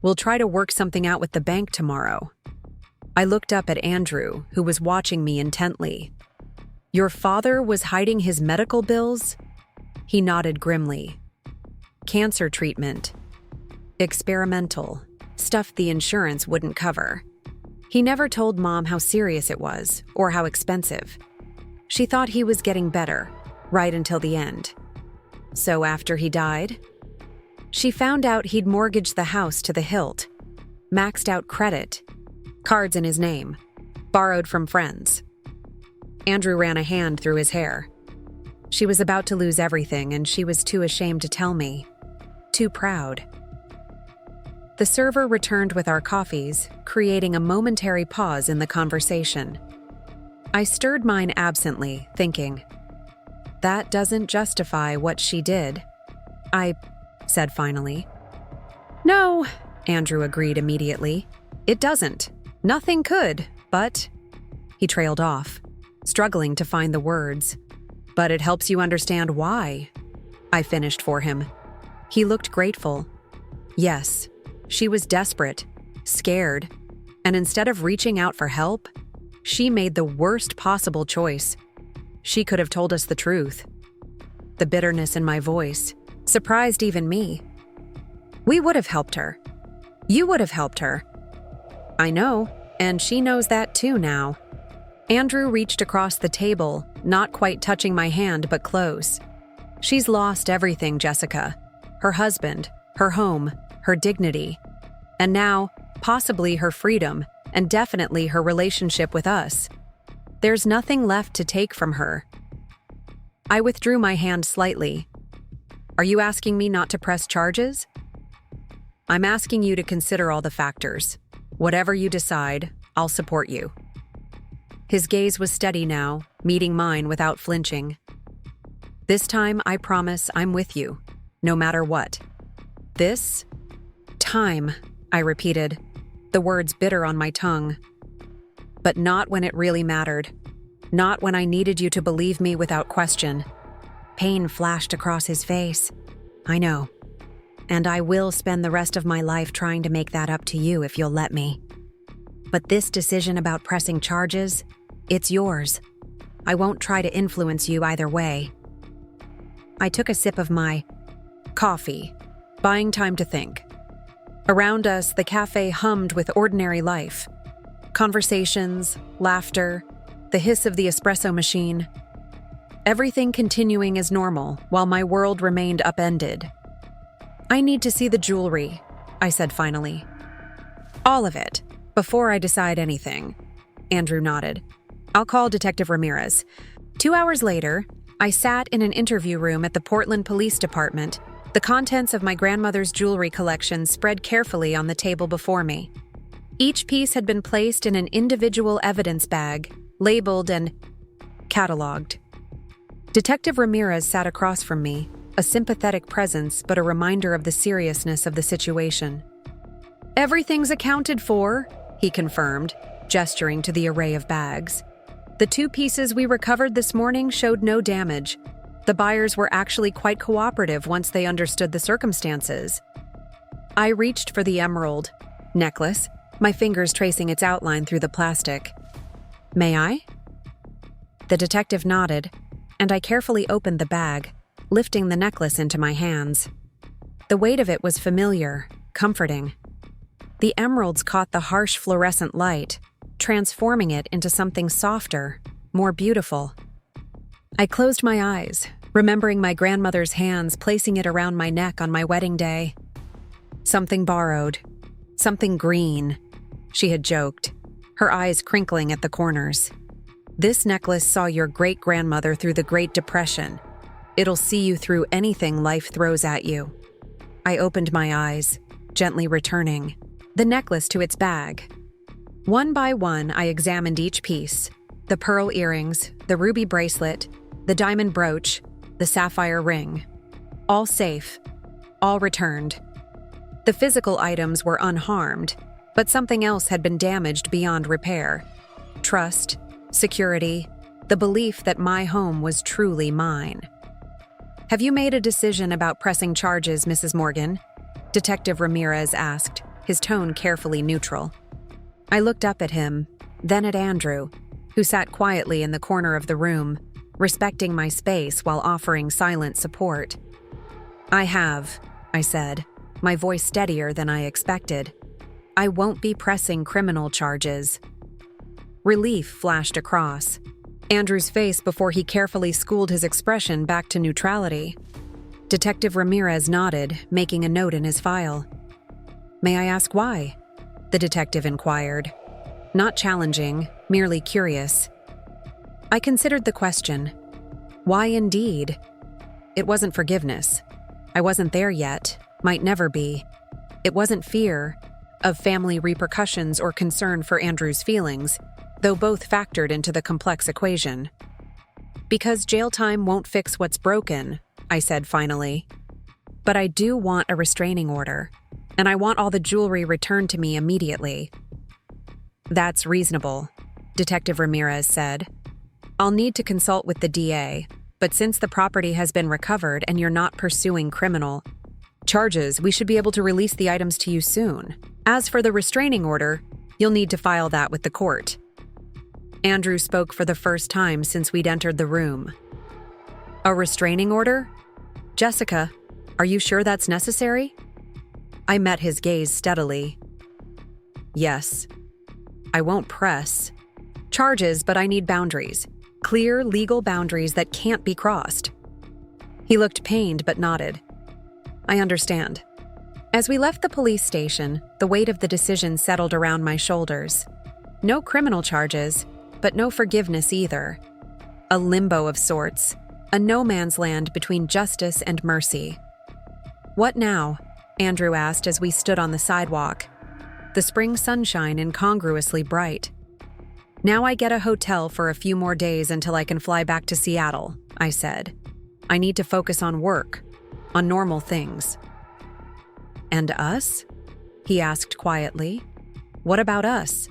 We'll try to work something out with the bank tomorrow. I looked up at Andrew, who was watching me intently. Your father was hiding his medical bills? He nodded grimly. Cancer treatment. Experimental. Stuff the insurance wouldn't cover. He never told Mom how serious it was, or how expensive. She thought he was getting better, right until the end. So after he died, she found out he'd mortgaged the house to the hilt, maxed out credit, cards in his name, borrowed from friends. Andrew ran a hand through his hair. She was about to lose everything, and she was too ashamed to tell me. Too proud. The server returned with our coffees, creating a momentary pause in the conversation. I stirred mine absently, thinking, that doesn't justify what she did. I said finally. No, Andrew agreed immediately. It doesn't. Nothing could, but... He trailed off, struggling to find the words. But it helps you understand why. I finished for him. He looked grateful. Yes. She was desperate, scared, and instead of reaching out for help, she made the worst possible choice. She could have told us the truth. The bitterness in my voice surprised even me. We would have helped her. You would have helped her. I know, and she knows that too now. Andrew reached across the table, not quite touching my hand but close. She's lost everything, Jessica. Her husband, her home, her dignity, and now, possibly her freedom, and definitely her relationship with us. There's nothing left to take from her. I withdrew my hand slightly. Are you asking me not to press charges? I'm asking you to consider all the factors. Whatever you decide, I'll support you. His gaze was steady now, meeting mine without flinching. This time, I promise I'm with you, no matter what. This time, I repeated, the words bitter on my tongue. But not when it really mattered. Not when I needed you to believe me without question. Pain flashed across his face. I know. And I will spend the rest of my life trying to make that up to you if you'll let me. But this decision about pressing charges, it's yours. I won't try to influence you either way. I took a sip of my coffee, buying time to think. Around us, the cafe hummed with ordinary life. Conversations, laughter, the hiss of the espresso machine. Everything continuing as normal while my world remained upended. I need to see the jewelry, I said finally. All of it, before I decide anything. Andrew nodded. I'll call Detective Ramirez. 2 hours later, I sat in an interview room at the Portland Police Department. The contents of my grandmother's jewelry collection spread carefully on the table before me. Each piece had been placed in an individual evidence bag, labeled and cataloged. Detective Ramirez sat across from me, a sympathetic presence but a reminder of the seriousness of the situation. Everything's accounted for, he confirmed, gesturing to the array of bags. The 2 pieces we recovered this morning showed no damage. The buyers were actually quite cooperative once they understood the circumstances. I reached for the emerald necklace, my fingers tracing its outline through the plastic. May I? The detective nodded, and I carefully opened the bag, lifting the necklace into my hands. The weight of it was familiar, comforting. The emeralds caught the harsh fluorescent light, transforming it into something softer, more beautiful. I closed my eyes, remembering my grandmother's hands placing it around my neck on my wedding day. Something borrowed. Something green, she had joked, her eyes crinkling at the corners. This necklace saw your great-grandmother through the Great Depression. It'll see you through anything life throws at you. I opened my eyes, gently returning the necklace to its bag. One by one, I examined each piece: the pearl earrings, the ruby bracelet, the diamond brooch, the sapphire ring. All safe, all returned. The physical items were unharmed, but something else had been damaged beyond repair. Trust, security, the belief that my home was truly mine. "Have you made a decision about pressing charges, Mrs. Morgan?" Detective Ramirez asked, his tone carefully neutral. I looked up at him, then at Andrew, who sat quietly in the corner of the room, respecting my space while offering silent support. "I have," I said, my voice steadier than I expected. "I won't be pressing criminal charges." Relief flashed across Andrew's face before he carefully schooled his expression back to neutrality. Detective Ramirez nodded, making a note in his file. "May I ask why?" the detective inquired. Not challenging, merely curious. I considered the question. Why indeed? It wasn't forgiveness. I wasn't there yet, might never be. It wasn't fear of family repercussions or concern for Andrew's feelings, though both factored into the complex equation. "Because jail time won't fix what's broken," I said finally. "But I do want a restraining order, and I want all the jewelry returned to me immediately." "That's reasonable," Detective Ramirez said. "I'll need to consult with the DA, but since the property has been recovered and you're not pursuing criminal charges, we should be able to release the items to you soon. As for the restraining order, you'll need to file that with the court." Andrew spoke for the first time since we'd entered the room. "A restraining order? Jessica, are you sure that's necessary?" I met his gaze steadily. "Yes. I won't press charges, but I need boundaries. Clear, legal boundaries that can't be crossed." He looked pained but nodded. "I understand." As we left the police station, the weight of the decision settled around my shoulders. No criminal charges, but no forgiveness either. A limbo of sorts, a no man's land between justice and mercy. "What now?" Andrew asked as we stood on the sidewalk, the spring sunshine incongruously bright. "Now I get a hotel for a few more days until I can fly back to Seattle," I said. "I need to focus on work, on normal things." "And us?" he asked quietly. "What about us?"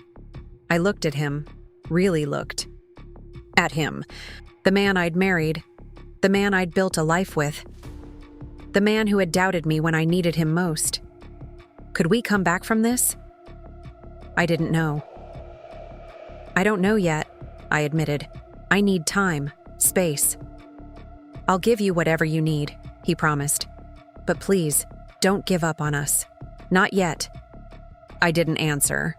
I looked at him, really looked. At him, the man I'd married, the man I'd built a life with, the man who had doubted me when I needed him most. Could we come back from this? I didn't know. "I don't know yet," I admitted. "I need time, space." "I'll give you whatever you need," he promised. "But please, don't give up on us. Not yet." I didn't answer.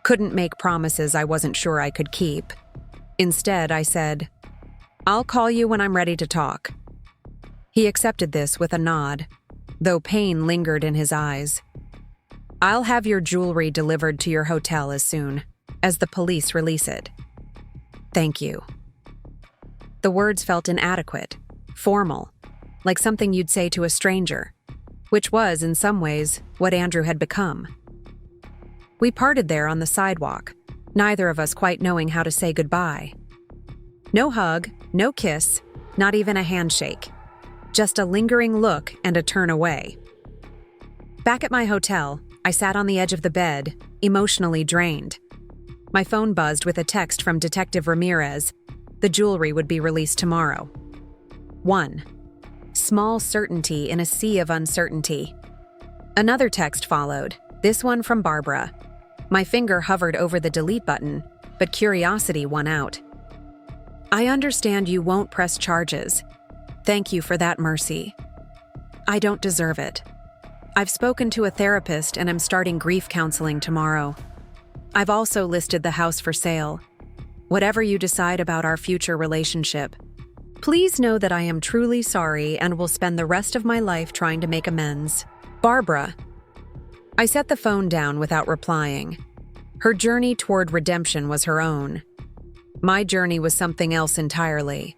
Couldn't make promises I wasn't sure I could keep. Instead, I said, "I'll call you when I'm ready to talk." He accepted this with a nod, though pain lingered in his eyes. "I'll have your jewelry delivered to your hotel as soon as the police release it." "Thank you." The words felt inadequate, formal, like something you'd say to a stranger, which was, in some ways, what Andrew had become. We parted there on the sidewalk, neither of us quite knowing how to say goodbye. No hug, no kiss, not even a handshake. Just a lingering look and a turn away. Back at my hotel, I sat on the edge of the bed, emotionally drained. My phone buzzed with a text from Detective Ramirez. The jewelry would be released tomorrow. 1. Small certainty in a sea of uncertainty. Another text followed, this one from Barbara. My finger hovered over the delete button, but curiosity won out. "I understand you won't press charges. Thank you for that mercy. I don't deserve it. I've spoken to a therapist and I'm starting grief counseling tomorrow. I've also listed the house for sale. Whatever you decide about our future relationship, Please know that I am truly sorry and will spend the rest of my life trying to make amends. Barbara. I set the phone down without replying. Her journey toward redemption was her own. My journey was something else entirely.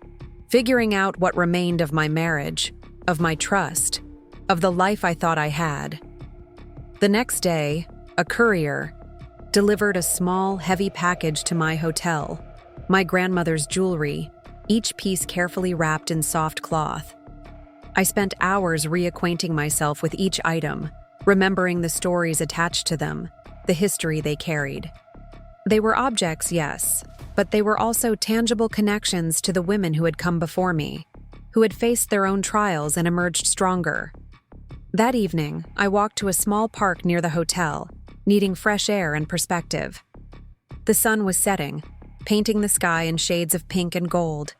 Figuring out what remained of my marriage, of my trust, of the life I thought I had. The next day, a courier delivered a small, heavy package to my hotel, my grandmother's jewelry, each piece carefully wrapped in soft cloth. I spent hours reacquainting myself with each item, remembering the stories attached to them, the history they carried. They were objects, yes, but they were also tangible connections to the women who had come before me, who had faced their own trials and emerged stronger. That evening, I walked to a small park near the hotel, needing fresh air and perspective. The sun was setting, painting the sky in shades of pink and gold.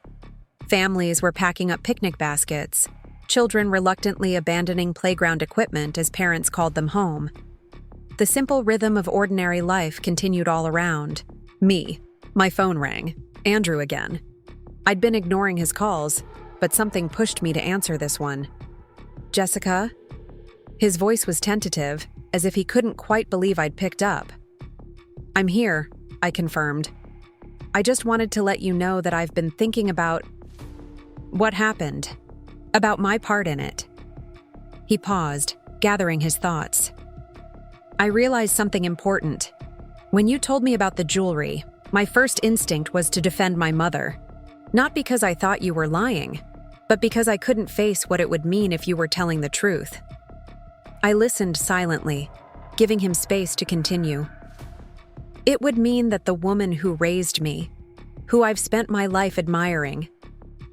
Families were packing up picnic baskets, children reluctantly abandoning playground equipment as parents called them home. The simple rhythm of ordinary life continued all around. My phone rang. Andrew again. I'd been ignoring his calls, but something pushed me to answer this one. Jessica? His voice was tentative, as if he couldn't quite believe I'd picked up. I'm here, I confirmed. I just wanted to let you know that I've been thinking about what happened, about my part in it. He paused, gathering his thoughts. I realized something important. When you told me about the jewelry, my first instinct was to defend my mother. Not because I thought you were lying, but because I couldn't face what it would mean if you were telling the truth. I listened silently, giving him space to continue. It would mean that the woman who raised me, who I've spent my life admiring,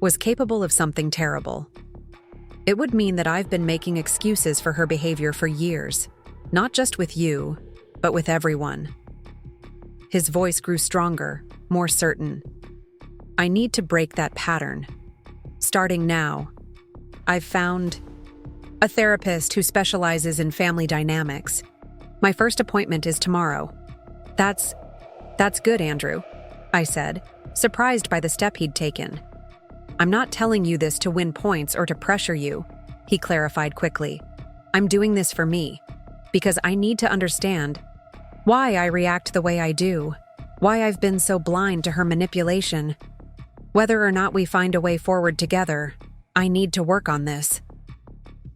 was capable of something terrible. It would mean that I've been making excuses for her behavior for years, not just with you, but with everyone. His voice grew stronger, more certain. I need to break that pattern. Starting now, I've found a therapist who specializes in family dynamics. My first appointment is tomorrow. That's good, Andrew, I said, surprised by the step he'd taken. I'm not telling you this to win points or to pressure you, he clarified quickly. I'm doing this for me, because I need to understand why I react the way I do, why I've been so blind to her manipulation. Whether or not we find a way forward together, I need to work on this.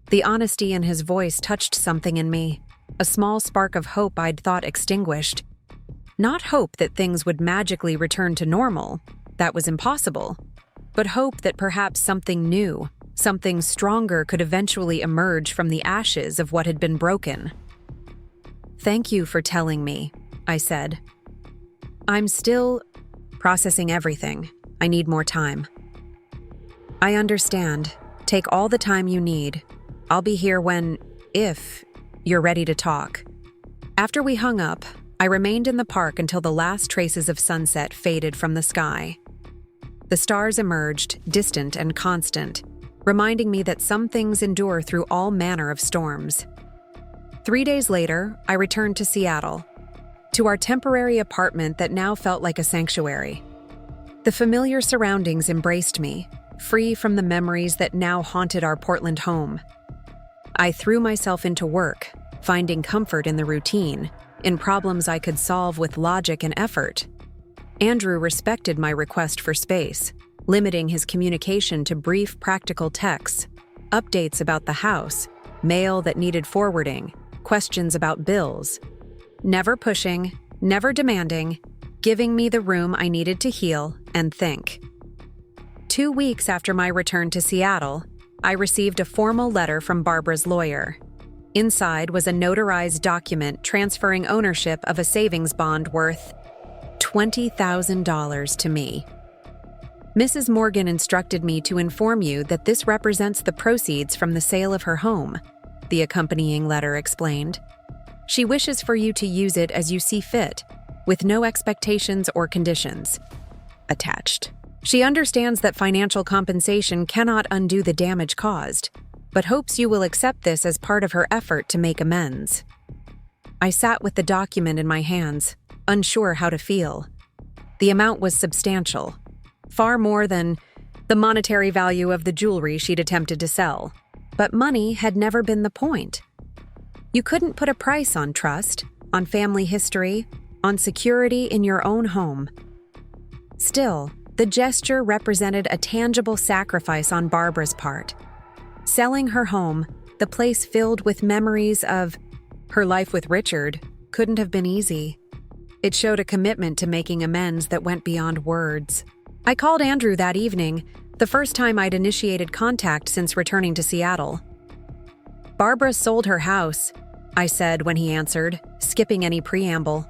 The honesty in his voice touched something in me, a small spark of hope I'd thought extinguished. Not hope that things would magically return to normal, that was impossible, but hope that perhaps something new, something stronger could eventually emerge from the ashes of what had been broken. Thank you for telling me, I said. I'm still processing everything. I need more time. I understand. Take all the time you need. I'll be here if you're ready to talk. After we hung up, I remained in the park until the last traces of sunset faded from the sky. The stars emerged, distant and constant, reminding me that some things endure through all manner of storms. 3 days later, I returned to Seattle, to our temporary apartment that now felt like a sanctuary. The familiar surroundings embraced me, free from the memories that now haunted our Portland home. I threw myself into work, finding comfort in the routine, in problems I could solve with logic and effort. Andrew respected my request for space, limiting his communication to brief, practical texts, updates about the house, mail that needed forwarding, questions about bills. Never pushing, never demanding, giving me the room I needed to heal and think. 2 weeks after my return to Seattle, I received a formal letter from Barbara's lawyer. Inside was a notarized document transferring ownership of a savings bond worth $20,000 to me. Mrs. Morgan instructed me to inform you that this represents the proceeds from the sale of her home, the accompanying letter explained. She wishes for you to use it as you see fit, with no expectations or conditions. Attached. She understands that financial compensation cannot undo the damage caused, but hopes you will accept this as part of her effort to make amends. I sat with the document in my hands, unsure how to feel. The amount was substantial, far more than the monetary value of the jewelry she'd attempted to sell. But money had never been the point. You couldn't put a price on trust, on family history, on security in your own home. Still, the gesture represented a tangible sacrifice on Barbara's part. Selling her home, the place filled with memories of her life with Richard, couldn't have been easy. It showed a commitment to making amends that went beyond words. I called Andrew that evening, the first time I'd initiated contact since returning to Seattle. "Barbara sold her house," I said when he answered, skipping any preamble.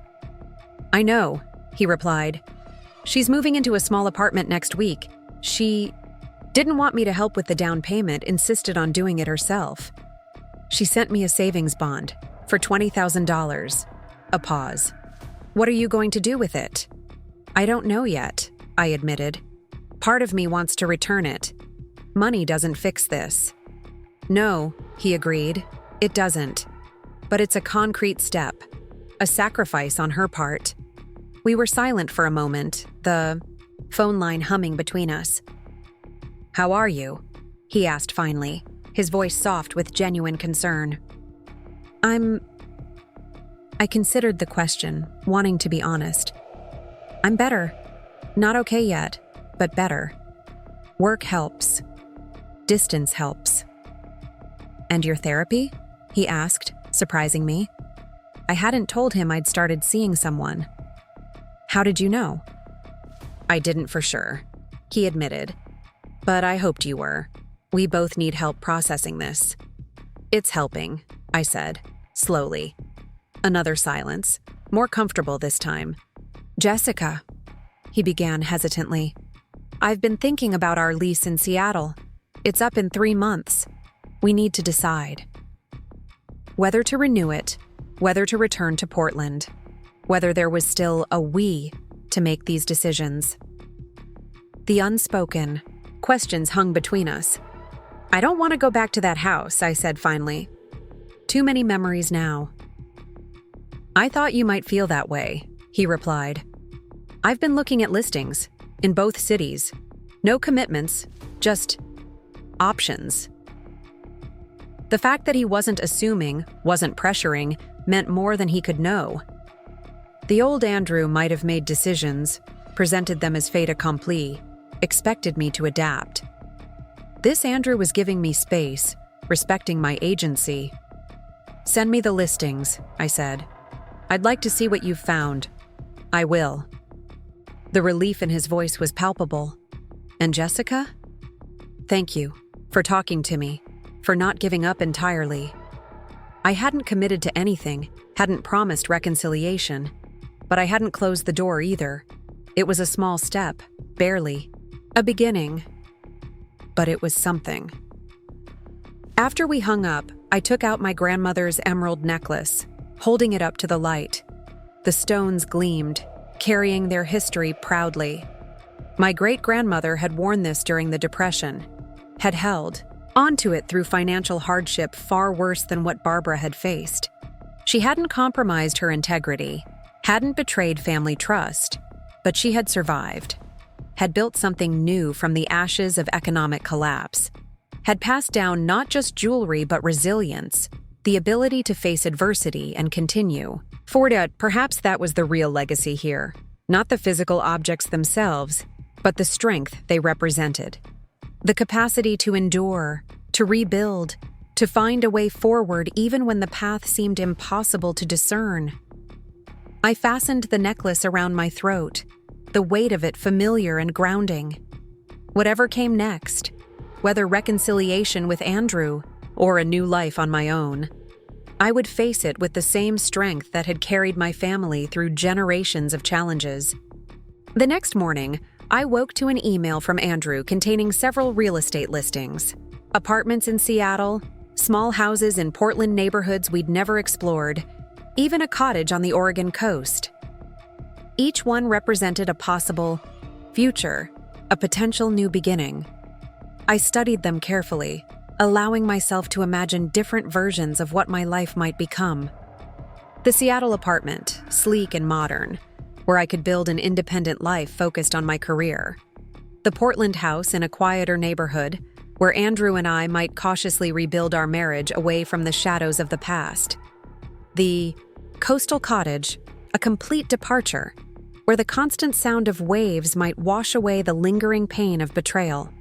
"I know," he replied. "She's moving into a small apartment next week. She didn't want me to help with the down payment, insisted on doing it herself. She sent me a savings bond for $20,000. A pause. "What are you going to do with it?" "I don't know yet," I admitted. "Part of me wants to return it. Money doesn't fix this." "No," he agreed, "it doesn't. But it's a concrete step, a sacrifice on her part." We were silent for a moment, the phone line humming between us. "How are you?" he asked finally, his voice soft with genuine concern. I considered the question, wanting to be honest. "I'm better. Not okay yet, but better. Work helps. Distance helps." "And your therapy?" he asked, surprising me. I hadn't told him I'd started seeing someone. "How did you know?" "I didn't for sure," he admitted. "But I hoped you were. We both need help processing this." "It's helping," I said, slowly. Another silence, more comfortable this time. "Jessica," he began hesitantly, "I've been thinking about our lease in Seattle. It's up in 3 months. We need to decide. Whether to renew it, whether to return to Portland, whether there was still a we to make these decisions." The unspoken questions hung between us. "I don't want to go back to that house," I said finally. "Too many memories now." "I thought you might feel that way," he replied. "I've been looking at listings in both cities. No commitments, just options." The fact that he wasn't assuming, wasn't pressuring, meant more than he could know. The old Andrew might have made decisions, presented them as fait accompli, expected me to adapt. This Andrew was giving me space, respecting my agency. "Send me the listings," I said. "I'd like to see what you've found." "I will." The relief in his voice was palpable. "And Jessica? Thank you for talking to me, for not giving up entirely." I hadn't committed to anything, hadn't promised reconciliation, but I hadn't closed the door either. It was a small step, barely. A beginning. But it was something. After we hung up, I took out my grandmother's emerald necklace, holding it up to the light. The stones gleamed, carrying their history proudly. My great-grandmother had worn this during the Depression, had held onto it through financial hardship far worse than what Barbara had faced. She hadn't compromised her integrity, hadn't betrayed family trust, but she had survived, had built something new from the ashes of economic collapse, had passed down not just jewelry but resilience, the ability to face adversity and continue. Perhaps that was the real legacy here, not the physical objects themselves, but the strength they represented. The capacity to endure, to rebuild, to find a way forward even when the path seemed impossible to discern. I fastened the necklace around my throat, the weight of it familiar and grounding. Whatever came next, whether reconciliation with Andrew or a new life on my own, I would face it with the same strength that had carried my family through generations of challenges. The next morning, I woke to an email from Andrew containing several real estate listings. Apartments in Seattle, small houses in Portland neighborhoods we'd never explored, even a cottage on the Oregon coast. Each one represented a possible future, a potential new beginning. I studied them carefully, allowing myself to imagine different versions of what my life might become. The Seattle apartment, sleek and modern, where I could build an independent life focused on my career. The Portland house in a quieter neighborhood, where Andrew and I might cautiously rebuild our marriage away from the shadows of the past. The coastal cottage, a complete departure, where the constant sound of waves might wash away the lingering pain of betrayal.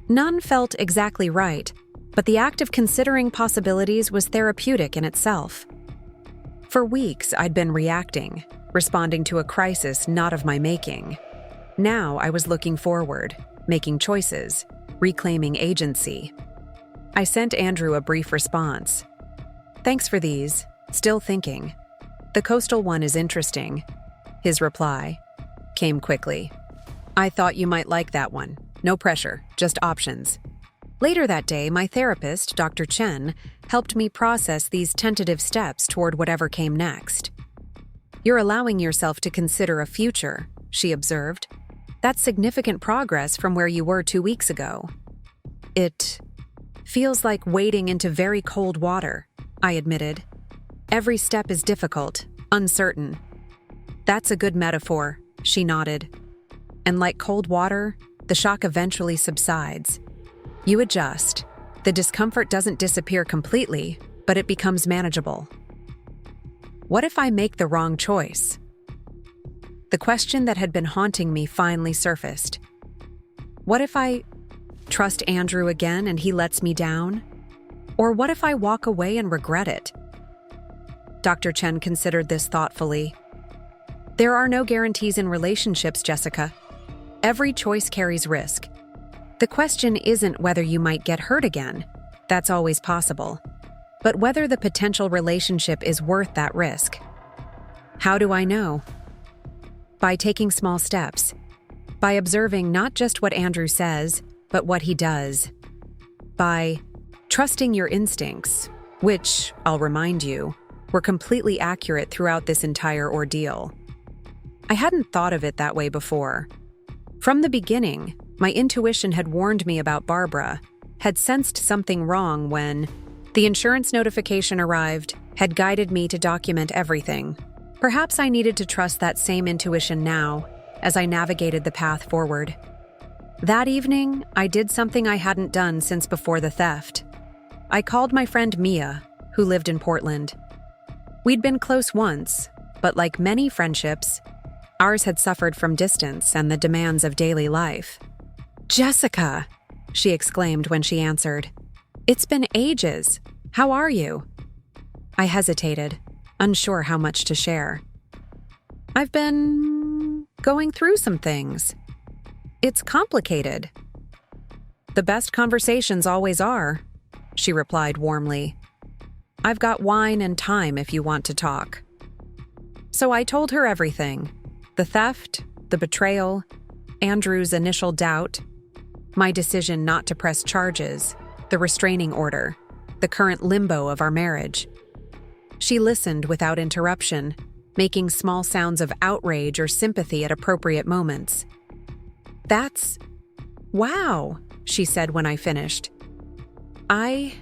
None felt exactly right, but the act of considering possibilities was therapeutic in itself. For weeks, I'd been reacting, responding to a crisis not of my making. Now I was looking forward, making choices, reclaiming agency. I sent Andrew a brief response. "Thanks for these. Still thinking. The coastal one is interesting." His reply came quickly. "I thought you might like that one. No pressure, just options." Later that day, my therapist, Dr. Chen, helped me process these tentative steps toward whatever came next. "You're allowing yourself to consider a future," she observed. "That's significant progress from where you were 2 weeks ago." "It feels like wading into very cold water," I admitted. "Every step is difficult, uncertain." "That's a good metaphor," she nodded. "And like cold water, the shock eventually subsides. You adjust. The discomfort doesn't disappear completely, but it becomes manageable." What if I make the wrong choice? The question that had been haunting me finally surfaced. What if I trust Andrew again and he lets me down? Or what if I walk away and regret it? Dr. Chen considered this thoughtfully. "There are no guarantees in relationships, Jessica. Every choice carries risk. The question isn't whether you might get hurt again. That's always possible. But whether the potential relationship is worth that risk. How do I know? By taking small steps. By observing not just what Andrew says, but what he does. By trusting your instincts, which, I'll remind you, were completely accurate throughout this entire ordeal." I hadn't thought of it that way before. From the beginning, my intuition had warned me about Barbara, had sensed something wrong when the insurance notification arrived, had guided me to document everything. Perhaps I needed to trust that same intuition now, as I navigated the path forward. That evening, I did something I hadn't done since before the theft. I called my friend Mia, who lived in Portland. We'd been close once, but like many friendships, ours had suffered from distance and the demands of daily life. "Jessica!" she exclaimed when she answered. "It's been ages. How are you?" I hesitated, unsure how much to share. "I've been going through some things. It's complicated." "The best conversations always are," she replied warmly. "I've got wine and time if you want to talk." So I told her everything. The theft, the betrayal, Andrew's initial doubt, my decision not to press charges, the restraining order, the current limbo of our marriage. She listened without interruption, making small sounds of outrage or sympathy at appropriate moments. "That's... wow," she said when I finished. "I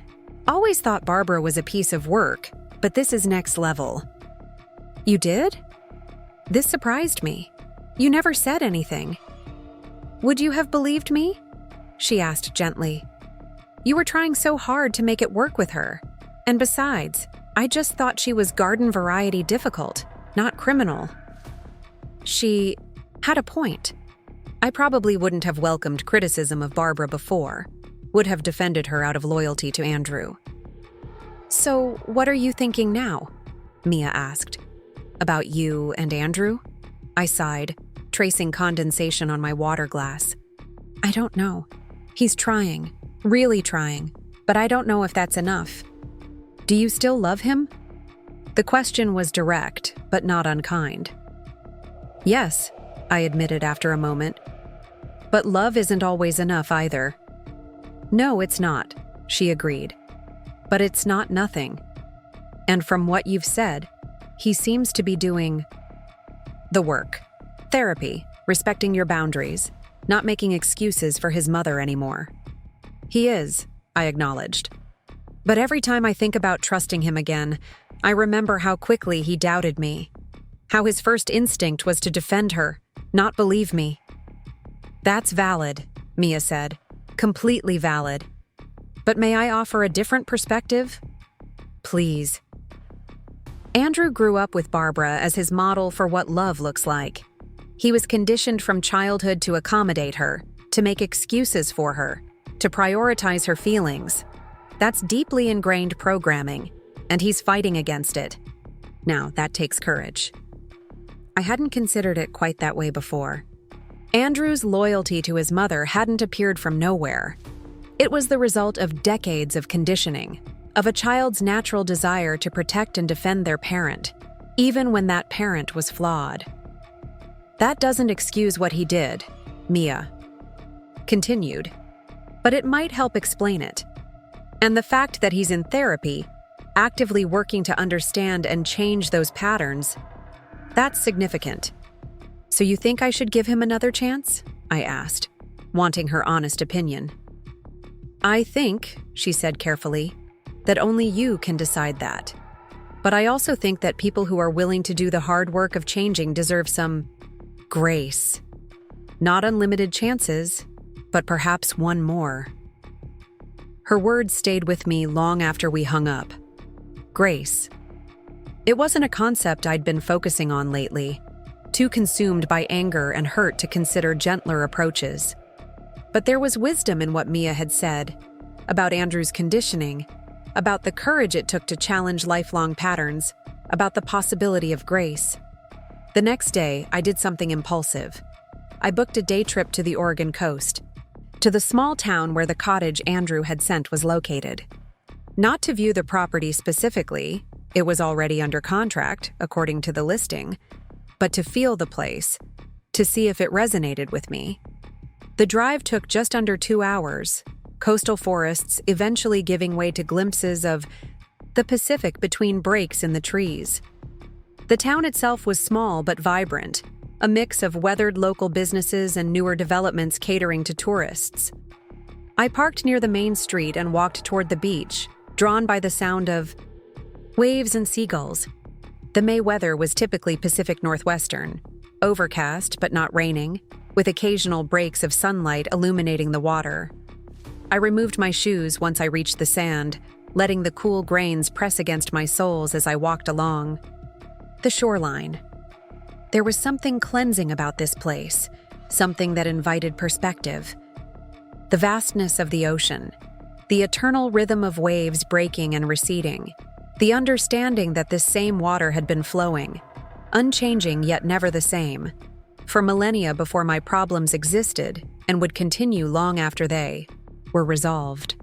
always thought Barbara was a piece of work, but this is next level." "You did?" This surprised me. "You never said anything." "Would you have believed me?" she asked gently. "You were trying so hard to make it work with her. And besides, I just thought she was garden variety difficult, not criminal." She had a point. I probably wouldn't have welcomed criticism of Barbara before, would have defended her out of loyalty to Andrew. "So, what are you thinking now?" Mia asked. "About you and Andrew?" I sighed, tracing condensation on my water glass. "I don't know. He's trying, really trying, but I don't know if that's enough." "Do you still love him?" The question was direct, but not unkind. "Yes," I admitted after a moment. "But love isn't always enough either." "No, it's not," she agreed. "But it's not nothing. And from what you've said, he seems to be doing the work. Therapy, respecting your boundaries, not making excuses for his mother anymore." "He is," I acknowledged. "But every time I think about trusting him again, I remember how quickly he doubted me. How his first instinct was to defend her, not believe me. That's valid, Mia said. Completely valid. But may I offer a different perspective? Please. Andrew grew up with Barbara as his model for what love looks like. He was conditioned from childhood to accommodate her, to make excuses for her, to prioritize her feelings. That's deeply ingrained programming, and he's fighting against it. Now, that takes courage. I hadn't considered it quite that way before. Andrew's loyalty to his mother hadn't appeared from nowhere. It was the result of decades of conditioning, of a child's natural desire to protect and defend their parent, even when that parent was flawed. That doesn't excuse what he did, Mia continued, but it might help explain it. And the fact that he's in therapy, actively working to understand and change those patterns, that's significant. So you think I should give him another chance? I asked, wanting her honest opinion. I think, she said carefully, that only you can decide that. But I also think that people who are willing to do the hard work of changing deserve some grace. Not unlimited chances, but perhaps one more. Her words stayed with me long after we hung up. Grace. It wasn't a concept I'd been focusing on lately, too consumed by anger and hurt to consider gentler approaches. But there was wisdom in what Mia had said, about Andrew's conditioning, about the courage it took to challenge lifelong patterns, about the possibility of grace. The next day, I did something impulsive. I booked a day trip to the Oregon coast, to the small town where the cottage Andrew had sent was located. Not to view the property specifically, it was already under contract, according to the listing, but to feel the place, to see if it resonated with me. The drive took just under 2 hours, coastal forests eventually giving way to glimpses of the Pacific between breaks in the trees. The town itself was small but vibrant, a mix of weathered local businesses and newer developments catering to tourists. I parked near the main street and walked toward the beach, drawn by the sound of waves and seagulls. The May weather was typically Pacific Northwestern, overcast but not raining, with occasional breaks of sunlight illuminating the water. I removed my shoes once I reached the sand, letting the cool grains press against my soles as I walked along. The shoreline. There was something cleansing about this place, something that invited perspective. The vastness of the ocean, the eternal rhythm of waves breaking and receding, the understanding that this same water had been flowing, unchanging yet never the same, for millennia before my problems existed and would continue long after they were resolved.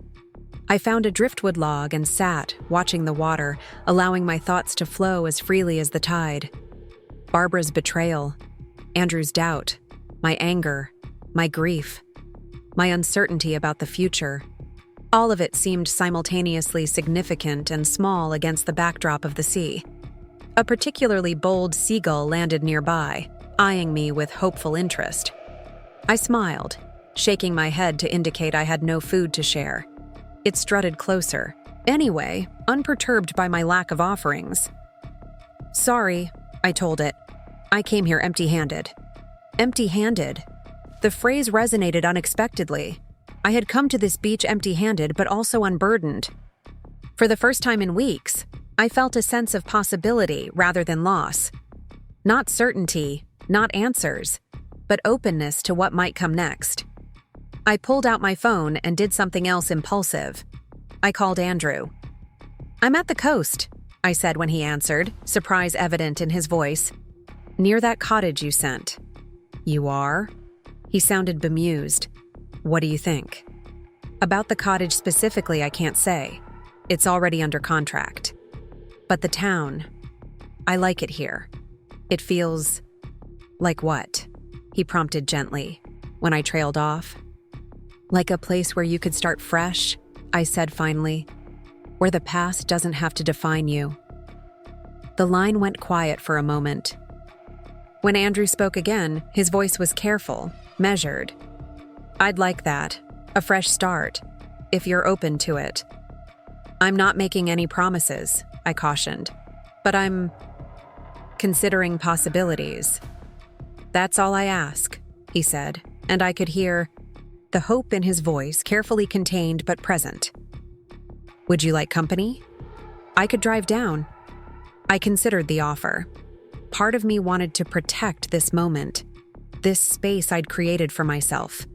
I found a driftwood log and sat, watching the water, allowing my thoughts to flow as freely as the tide. Barbara's betrayal, Andrew's doubt, my anger, my grief, my uncertainty about the future. All of it seemed simultaneously significant and small against the backdrop of the sea. A particularly bold seagull landed nearby, eyeing me with hopeful interest. I smiled, shaking my head to indicate I had no food to share. It strutted closer, anyway, unperturbed by my lack of offerings. Sorry, I told it. I came here empty-handed. Empty-handed? The phrase resonated unexpectedly. I had come to this beach empty-handed but also unburdened. For the first time in weeks, I felt a sense of possibility rather than loss. Not certainty, not answers, but openness to what might come next. I pulled out my phone and did something else impulsive. I called Andrew. "I'm at the coast," I said when he answered, surprise evident in his voice. "Near that cottage you sent." "You are?" He sounded bemused. "What do you think?" "About the cottage specifically, I can't say. It's already under contract. But the town, I like it here. It feels... like what?" He prompted gently, when I trailed off. "Like a place where you could start fresh," I said finally, "where the past doesn't have to define you." The line went quiet for a moment. When Andrew spoke again, his voice was careful, measured. "I'd like that, a fresh start, if you're open to it." "I'm not making any promises," I cautioned, "but I'm considering possibilities." "That's all I ask," he said, and I could hear the hope in his voice, carefully contained but present. "Would you like company? I could drive down." I considered the offer. Part of me wanted to protect this moment, this space I'd created for myself.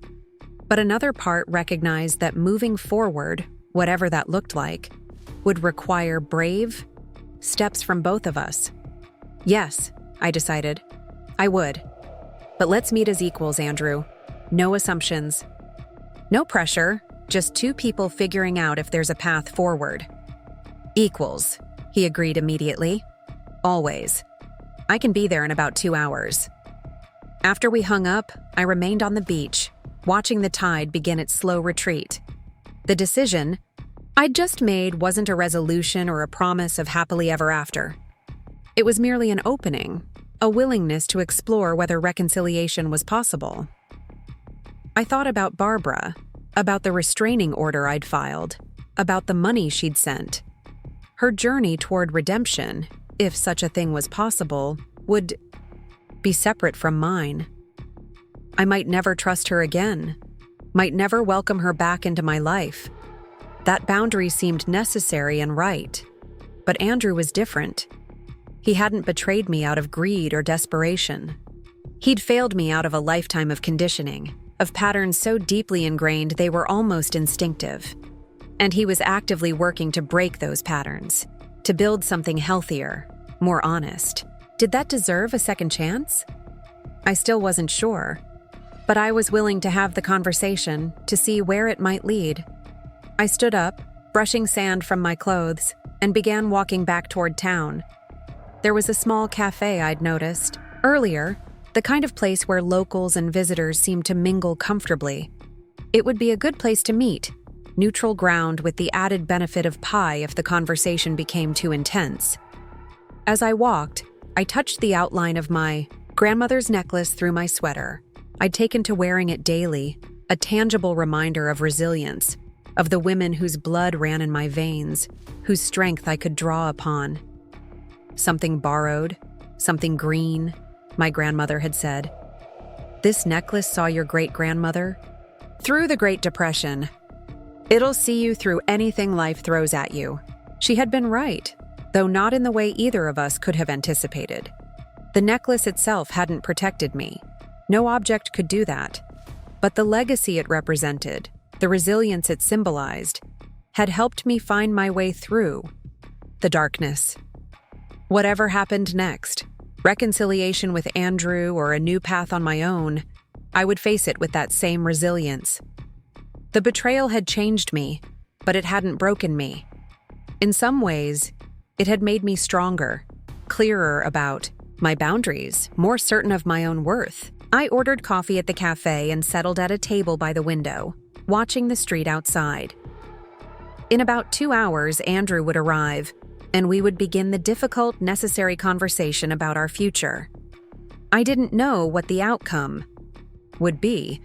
But another part recognized that moving forward, whatever that looked like, would require brave steps from both of us. Yes, I decided. I would. But let's meet as equals, Andrew. No assumptions. No pressure, just two people figuring out if there's a path forward. Equals, he agreed immediately. Always. I can be there in about 2 hours. After we hung up, I remained on the beach, watching the tide begin its slow retreat. The decision I'd just made wasn't a resolution or a promise of happily ever after. It was merely an opening, a willingness to explore whether reconciliation was possible. I thought about Barbara, about the restraining order I'd filed, about the money she'd sent. Her journey toward redemption, if such a thing was possible, would be separate from mine. I might never trust her again, might never welcome her back into my life. That boundary seemed necessary and right, but Andrew was different. He hadn't betrayed me out of greed or desperation. He'd failed me out of a lifetime of conditioning, of patterns so deeply ingrained they were almost instinctive. And he was actively working to break those patterns, to build something healthier, more honest. Did that deserve a second chance? I still wasn't sure, but I was willing to have the conversation to see where it might lead. I stood up, brushing sand from my clothes, and began walking back toward town. There was a small cafe I'd noticed earlier, the kind of place where locals and visitors seemed to mingle comfortably. It would be a good place to meet, neutral ground with the added benefit of pie if the conversation became too intense. As I walked, I touched the outline of my grandmother's necklace through my sweater. I'd taken to wearing it daily, a tangible reminder of resilience, of the women whose blood ran in my veins, whose strength I could draw upon. Something borrowed, something green, my grandmother had said. This necklace saw your great-grandmother through the Great Depression. It'll see you through anything life throws at you. She had been right, though not in the way either of us could have anticipated. The necklace itself hadn't protected me. No object could do that. But the legacy it represented, the resilience it symbolized, had helped me find my way through the darkness. Whatever happened next, reconciliation with Andrew or a new path on my own, I would face it with that same resilience. The betrayal had changed me, but it hadn't broken me. In some ways, it had made me stronger, clearer about my boundaries, more certain of my own worth. I ordered coffee at the cafe and settled at a table by the window, watching the street outside. In about 2 hours, Andrew would arrive, and we would begin the difficult, necessary conversation about our future. I didn't know what the outcome would be,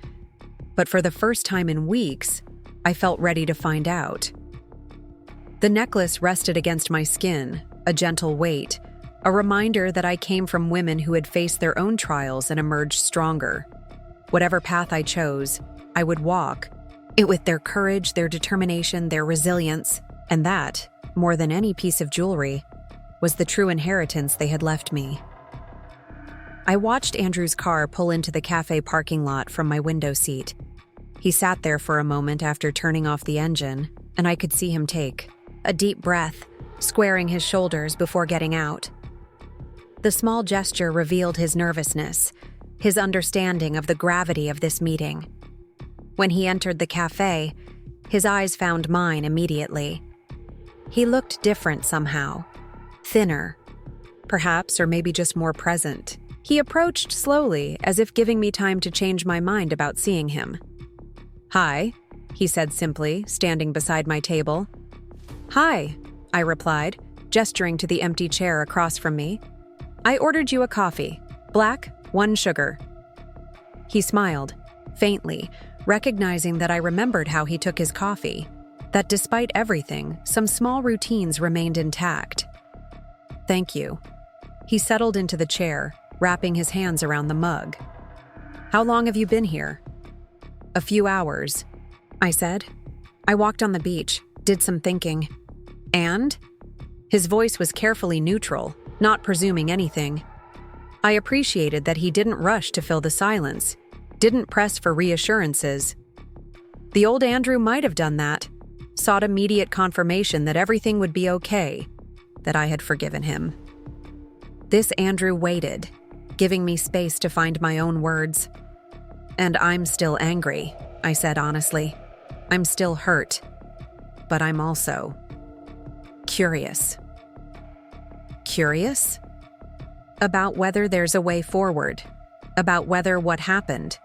but for the first time in weeks, I felt ready to find out. The necklace rested against my skin, a gentle weight, a reminder that I came from women who had faced their own trials and emerged stronger. Whatever path I chose, I would walk it with their courage, their determination, their resilience, and that, more than any piece of jewelry, was the true inheritance they had left me. I watched Andrew's car pull into the cafe parking lot from my window seat. He sat there for a moment after turning off the engine, and I could see him take a deep breath, squaring his shoulders before getting out. The small gesture revealed his nervousness, his understanding of the gravity of this meeting. When he entered the cafe, his eyes found mine immediately. He looked different somehow, thinner, perhaps, or maybe just more present. He approached slowly, as if giving me time to change my mind about seeing him. "Hi," he said simply, standing beside my table. "Hi," I replied, gesturing to the empty chair across from me. "I ordered you a coffee. Black, 1 sugar." He smiled, faintly, recognizing that I remembered how he took his coffee, that despite everything, some small routines remained intact. "Thank you." He settled into the chair, wrapping his hands around the mug. "How long have you been here?" A few hours, I said. I walked on the beach, did some thinking. And? His voice was carefully neutral, not presuming anything. I appreciated that he didn't rush to fill the silence, didn't press for reassurances. The old Andrew might have done that, sought immediate confirmation that everything would be okay, that I had forgiven him. This Andrew waited, giving me space to find my own words. And I'm still angry, I said honestly. I'm still hurt, but I'm also curious. Curious? About whether there's a way forward, about whether what happened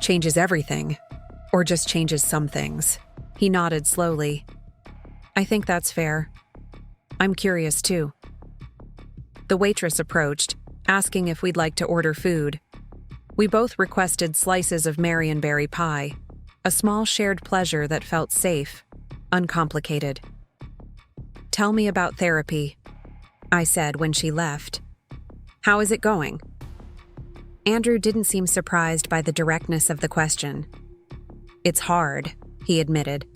changes everything, or just changes some things. He nodded slowly. I think that's fair. I'm curious too. The waitress approached, asking if we'd like to order food. We both requested slices of Marionberry pie, a small shared pleasure that felt safe, uncomplicated. Tell me about therapy, I said when she left. How is it going? Andrew didn't seem surprised by the directness of the question. It's hard, he admitted.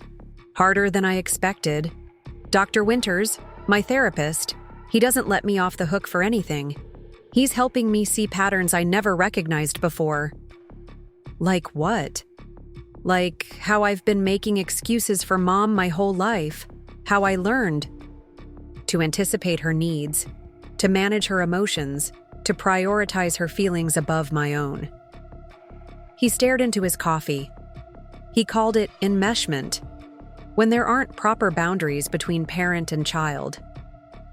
Harder than I expected. Dr. Winters, my therapist, he doesn't let me off the hook for anything. He's helping me see patterns I never recognized before. Like what? Like how I've been making excuses for Mom my whole life, how I learned to anticipate her needs, to manage her emotions, to prioritize her feelings above my own. He stared into his coffee. He called it enmeshment, when there aren't proper boundaries between parent and child,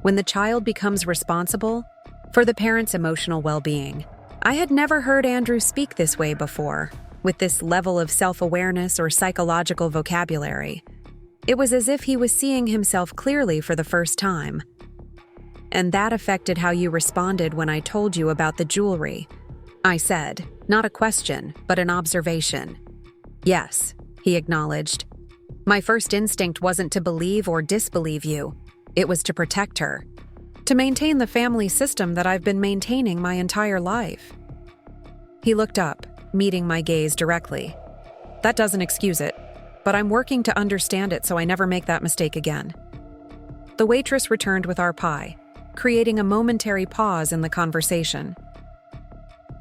when the child becomes responsible for the parent's emotional well-being. I had never heard Andrew speak this way before, with this level of self-awareness or psychological vocabulary. It was as if he was seeing himself clearly for the first time. And that affected how you responded when I told you about the jewelry, I said, not a question, but an observation. Yes, he acknowledged. My first instinct wasn't to believe or disbelieve you. It was to protect her, to maintain the family system that I've been maintaining my entire life. He looked up, meeting my gaze directly. That doesn't excuse it, but I'm working to understand it so I never make that mistake again. The waitress returned with our pie, creating a momentary pause in the conversation.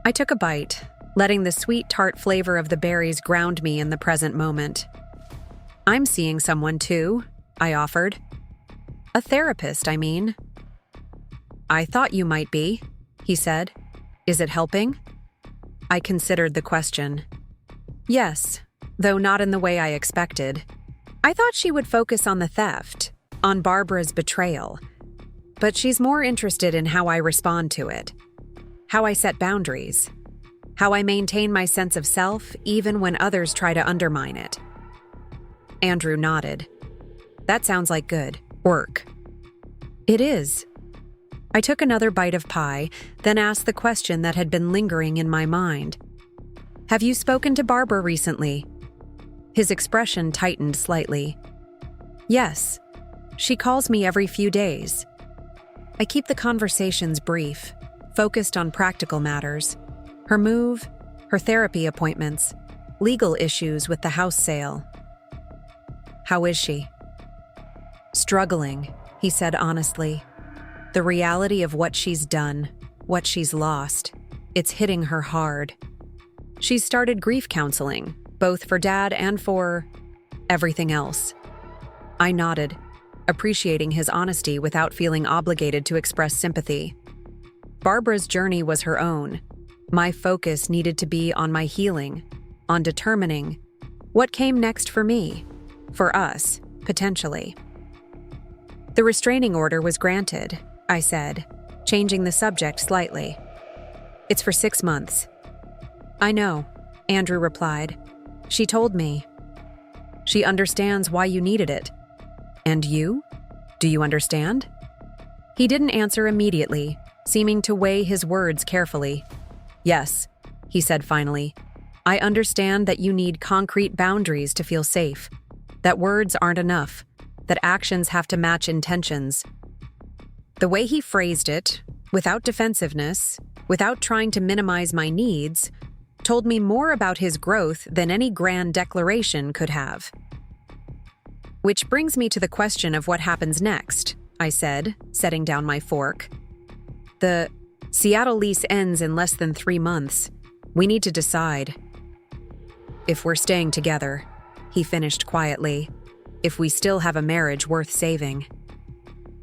I took a bite, letting the sweet tart flavor of the berries ground me in the present moment. I'm seeing someone too, I offered. A therapist, I mean. I thought you might be, he said. Is it helping? I considered the question. Yes, though not in the way I expected. I thought she would focus on the theft, on Barbara's betrayal. But she's more interested in how I respond to it, how I set boundaries, how I maintain my sense of self even when others try to undermine it. Andrew nodded. That sounds like good work. It is. I took another bite of pie, then asked the question that had been lingering in my mind. Have you spoken to Barbara recently? His expression tightened slightly. Yes. She calls me every few days. I keep the conversations brief, focused on practical matters. Her move, her therapy appointments, legal issues with the house sale. How is she? Struggling, he said honestly. The reality of what she's done, what she's lost, it's hitting her hard. She's started grief counseling, both for Dad and for everything else. I nodded, appreciating his honesty without feeling obligated to express sympathy. Barbara's journey was her own. My focus needed to be on my healing, on determining what came next for me, for us, potentially. The restraining order was granted, I said, changing the subject slightly. It's for 6 months. I know, Andrew replied. She told me. She understands why you needed it. And you? Do you understand? He didn't answer immediately, seeming to weigh his words carefully. Yes, he said finally. I understand that you need concrete boundaries to feel safe, that words aren't enough, that actions have to match intentions. The way he phrased it, without defensiveness, without trying to minimize my needs, told me more about his growth than any grand declaration could have. Which brings me to the question of what happens next, I said, setting down my fork. The Seattle lease ends in less than 3 months. We need to decide. If we're staying together, he finished quietly. If we still have a marriage worth saving.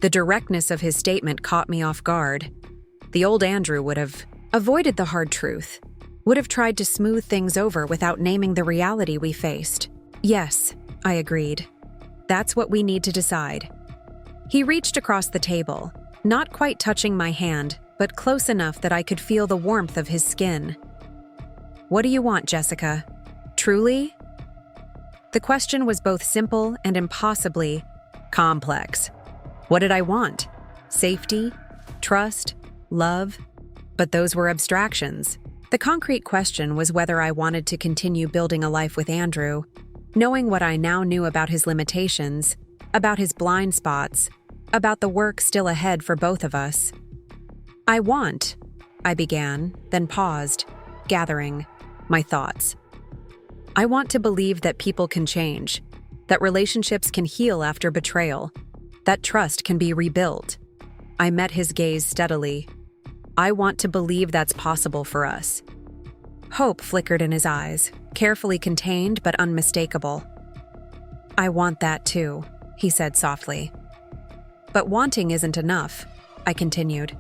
The directness of his statement caught me off guard. The old Andrew would have avoided the hard truth, would have tried to smooth things over without naming the reality we faced. Yes, I agreed. That's what we need to decide. He reached across the table, not quite touching my hand, but close enough that I could feel the warmth of his skin. What do you want, Jessica? Truly? The question was both simple and impossibly complex. What did I want? Safety? Trust? Love? But those were abstractions. The concrete question was whether I wanted to continue building a life with Andrew, knowing what I now knew about his limitations, about his blind spots, about the work still ahead for both of us. I began, then paused, gathering my thoughts. I want to believe that people can change, that relationships can heal after betrayal, that trust can be rebuilt. I met his gaze steadily. I want to believe that's possible for us. Hope flickered in his eyes, carefully contained but unmistakable. I want that too, he said softly. But wanting isn't enough, I continued.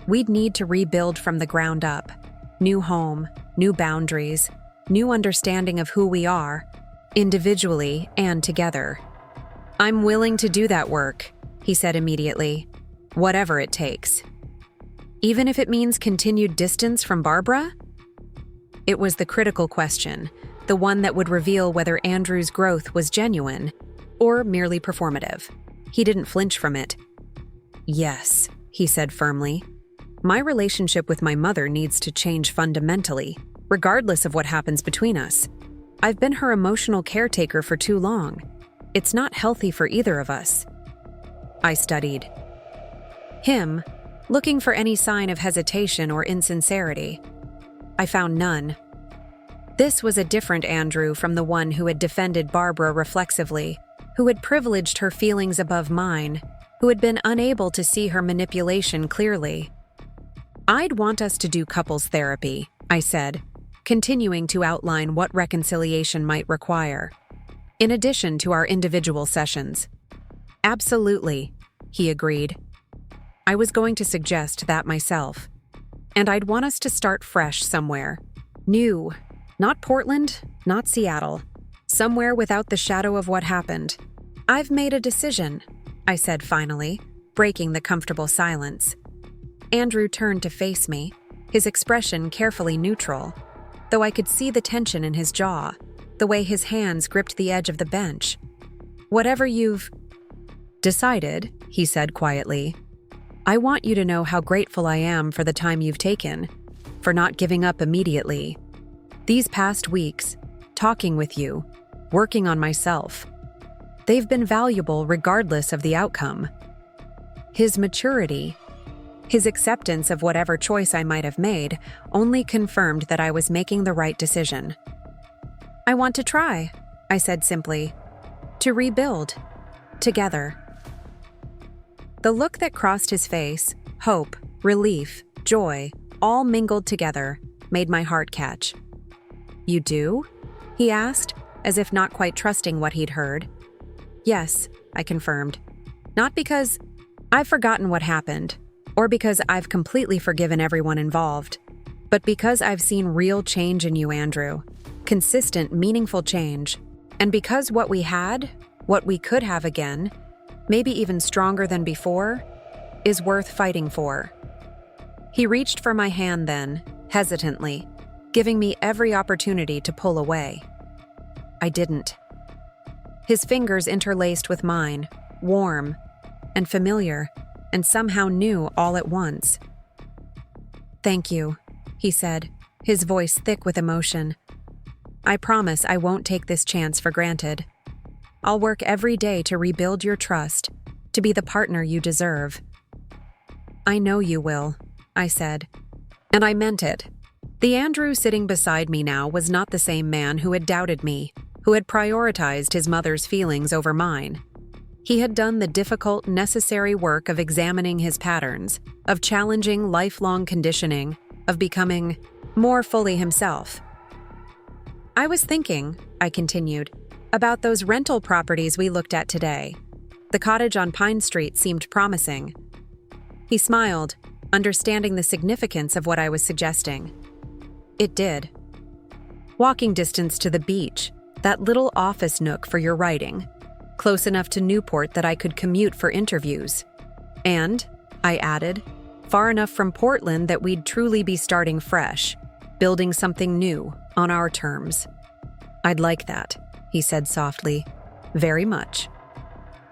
We'd need to rebuild from the ground up. New home, new boundaries, new understanding of who we are, individually and together. I'm willing to do that work, he said immediately, whatever it takes. Even if it means continued distance from Barbara? It was the critical question, the one that would reveal whether Andrew's growth was genuine or merely performative. He didn't flinch from it. Yes, he said firmly. My relationship with my mother needs to change fundamentally, regardless of what happens between us. I've been her emotional caretaker for too long. It's not healthy for either of us. I studied him, looking for any sign of hesitation or insincerity. I found none. This was a different Andrew from the one who had defended Barbara reflexively, who had privileged her feelings above mine, who had been unable to see her manipulation clearly. I'd want us to do couples therapy, I said, continuing to outline what reconciliation might require, in addition to our individual sessions. Absolutely, he agreed. I was going to suggest that myself. And I'd want us to start fresh somewhere. New. Not Portland, not Seattle. Somewhere without the shadow of what happened. I've made a decision, I said finally, breaking the comfortable silence. Andrew turned to face me, his expression carefully neutral, though I could see the tension in his jaw, the way his hands gripped the edge of the bench. Whatever you've decided, he said quietly, I want you to know how grateful I am for the time you've taken, for not giving up immediately. These past weeks, talking with you, working on myself, they've been valuable regardless of the outcome. His maturity, his acceptance of whatever choice I might have made, only confirmed that I was making the right decision. I want to try, I said simply, to rebuild, together. The look that crossed his face, hope, relief, joy, all mingled together, made my heart catch. You do? He asked, as if not quite trusting what he'd heard. Yes, I confirmed. Not because I've forgotten what happened, or because I've completely forgiven everyone involved, but because I've seen real change in you, Andrew. Consistent, meaningful change. And because what we had, what we could have again, maybe even stronger than before, is worth fighting for. He reached for my hand then, hesitantly, giving me every opportunity to pull away. I didn't. His fingers interlaced with mine, warm and familiar, and somehow new all at once. Thank you, he said, his voice thick with emotion. I promise I won't take this chance for granted. I'll work every day to rebuild your trust, to be the partner you deserve. I know you will, I said, and I meant it. The Andrew sitting beside me now was not the same man who had doubted me, who had prioritized his mother's feelings over mine. He had done the difficult, necessary work of examining his patterns, of challenging lifelong conditioning, of becoming more fully himself. I was thinking, I continued, about those rental properties we looked at today. The cottage on Pine Street seemed promising. He smiled, understanding the significance of what I was suggesting. It did. Walking distance to the beach, that little office nook for your writing, close enough to Newport that I could commute for interviews. And, I added, far enough from Portland that we'd truly be starting fresh, building something new, on our terms. I'd like that, he said softly. Very much.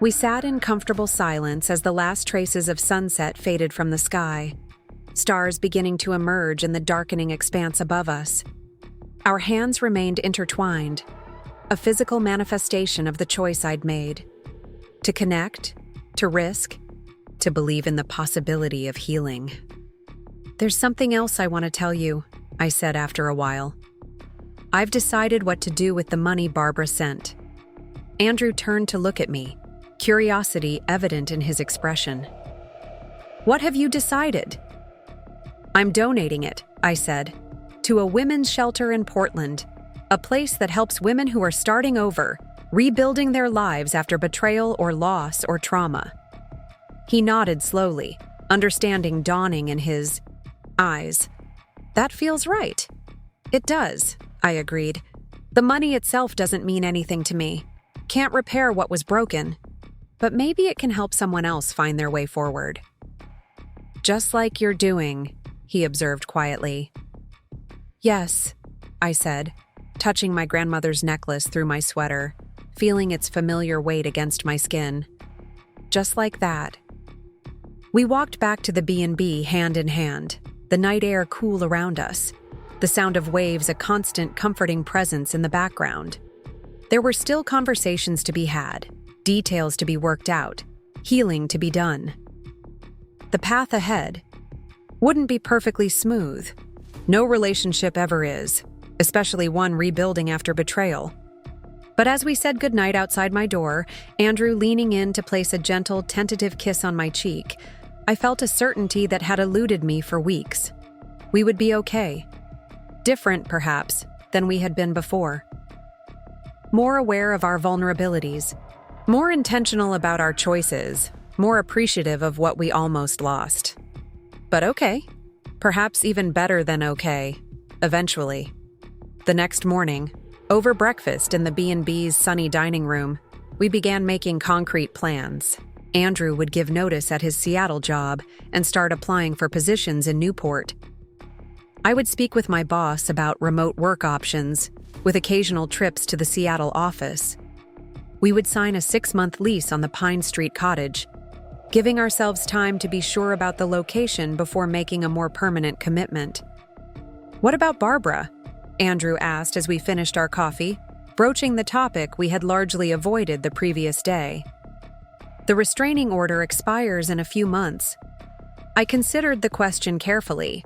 We sat in comfortable silence as the last traces of sunset faded from the sky, stars beginning to emerge in the darkening expanse above us. Our hands remained intertwined, a physical manifestation of the choice I'd made. To connect, to risk, to believe in the possibility of healing. There's something else I want to tell you, I said after a while. I've decided what to do with the money Barbara sent. Andrew turned to look at me, curiosity evident in his expression. What have you decided? I'm donating it, I said, to a women's shelter in Portland, a place that helps women who are starting over, rebuilding their lives after betrayal or loss or trauma. He nodded slowly, understanding dawning in his eyes. That feels right. It does, I agreed. The money itself doesn't mean anything to me. Can't repair what was broken. But maybe it can help someone else find their way forward. Just like you're doing, he observed quietly. Yes, I said, touching my grandmother's necklace through my sweater, feeling its familiar weight against my skin. Just like that. We walked back to the B&B hand in hand, the night air cool around us, the sound of waves a constant comforting presence in the background. There were still conversations to be had, details to be worked out, healing to be done. The path ahead wouldn't be perfectly smooth. No relationship ever is, especially one rebuilding after betrayal. But as we said goodnight outside my door, Andrew leaning in to place a gentle, tentative kiss on my cheek, I felt a certainty that had eluded me for weeks. We would be okay. Different, perhaps, than we had been before. More aware of our vulnerabilities, more intentional about our choices, more appreciative of what we almost lost. But okay. Perhaps even better than okay. Eventually. The next morning, over breakfast in the B&B's sunny dining room, we began making concrete plans. Andrew would give notice at his Seattle job and start applying for positions in Newport. I would speak with my boss about remote work options, with occasional trips to the Seattle office. We would sign a 6-month lease on the Pine Street cottage, giving ourselves time to be sure about the location before making a more permanent commitment. What about Barbara? Andrew asked as we finished our coffee, broaching the topic we had largely avoided the previous day. The restraining order expires in a few months. I considered the question carefully.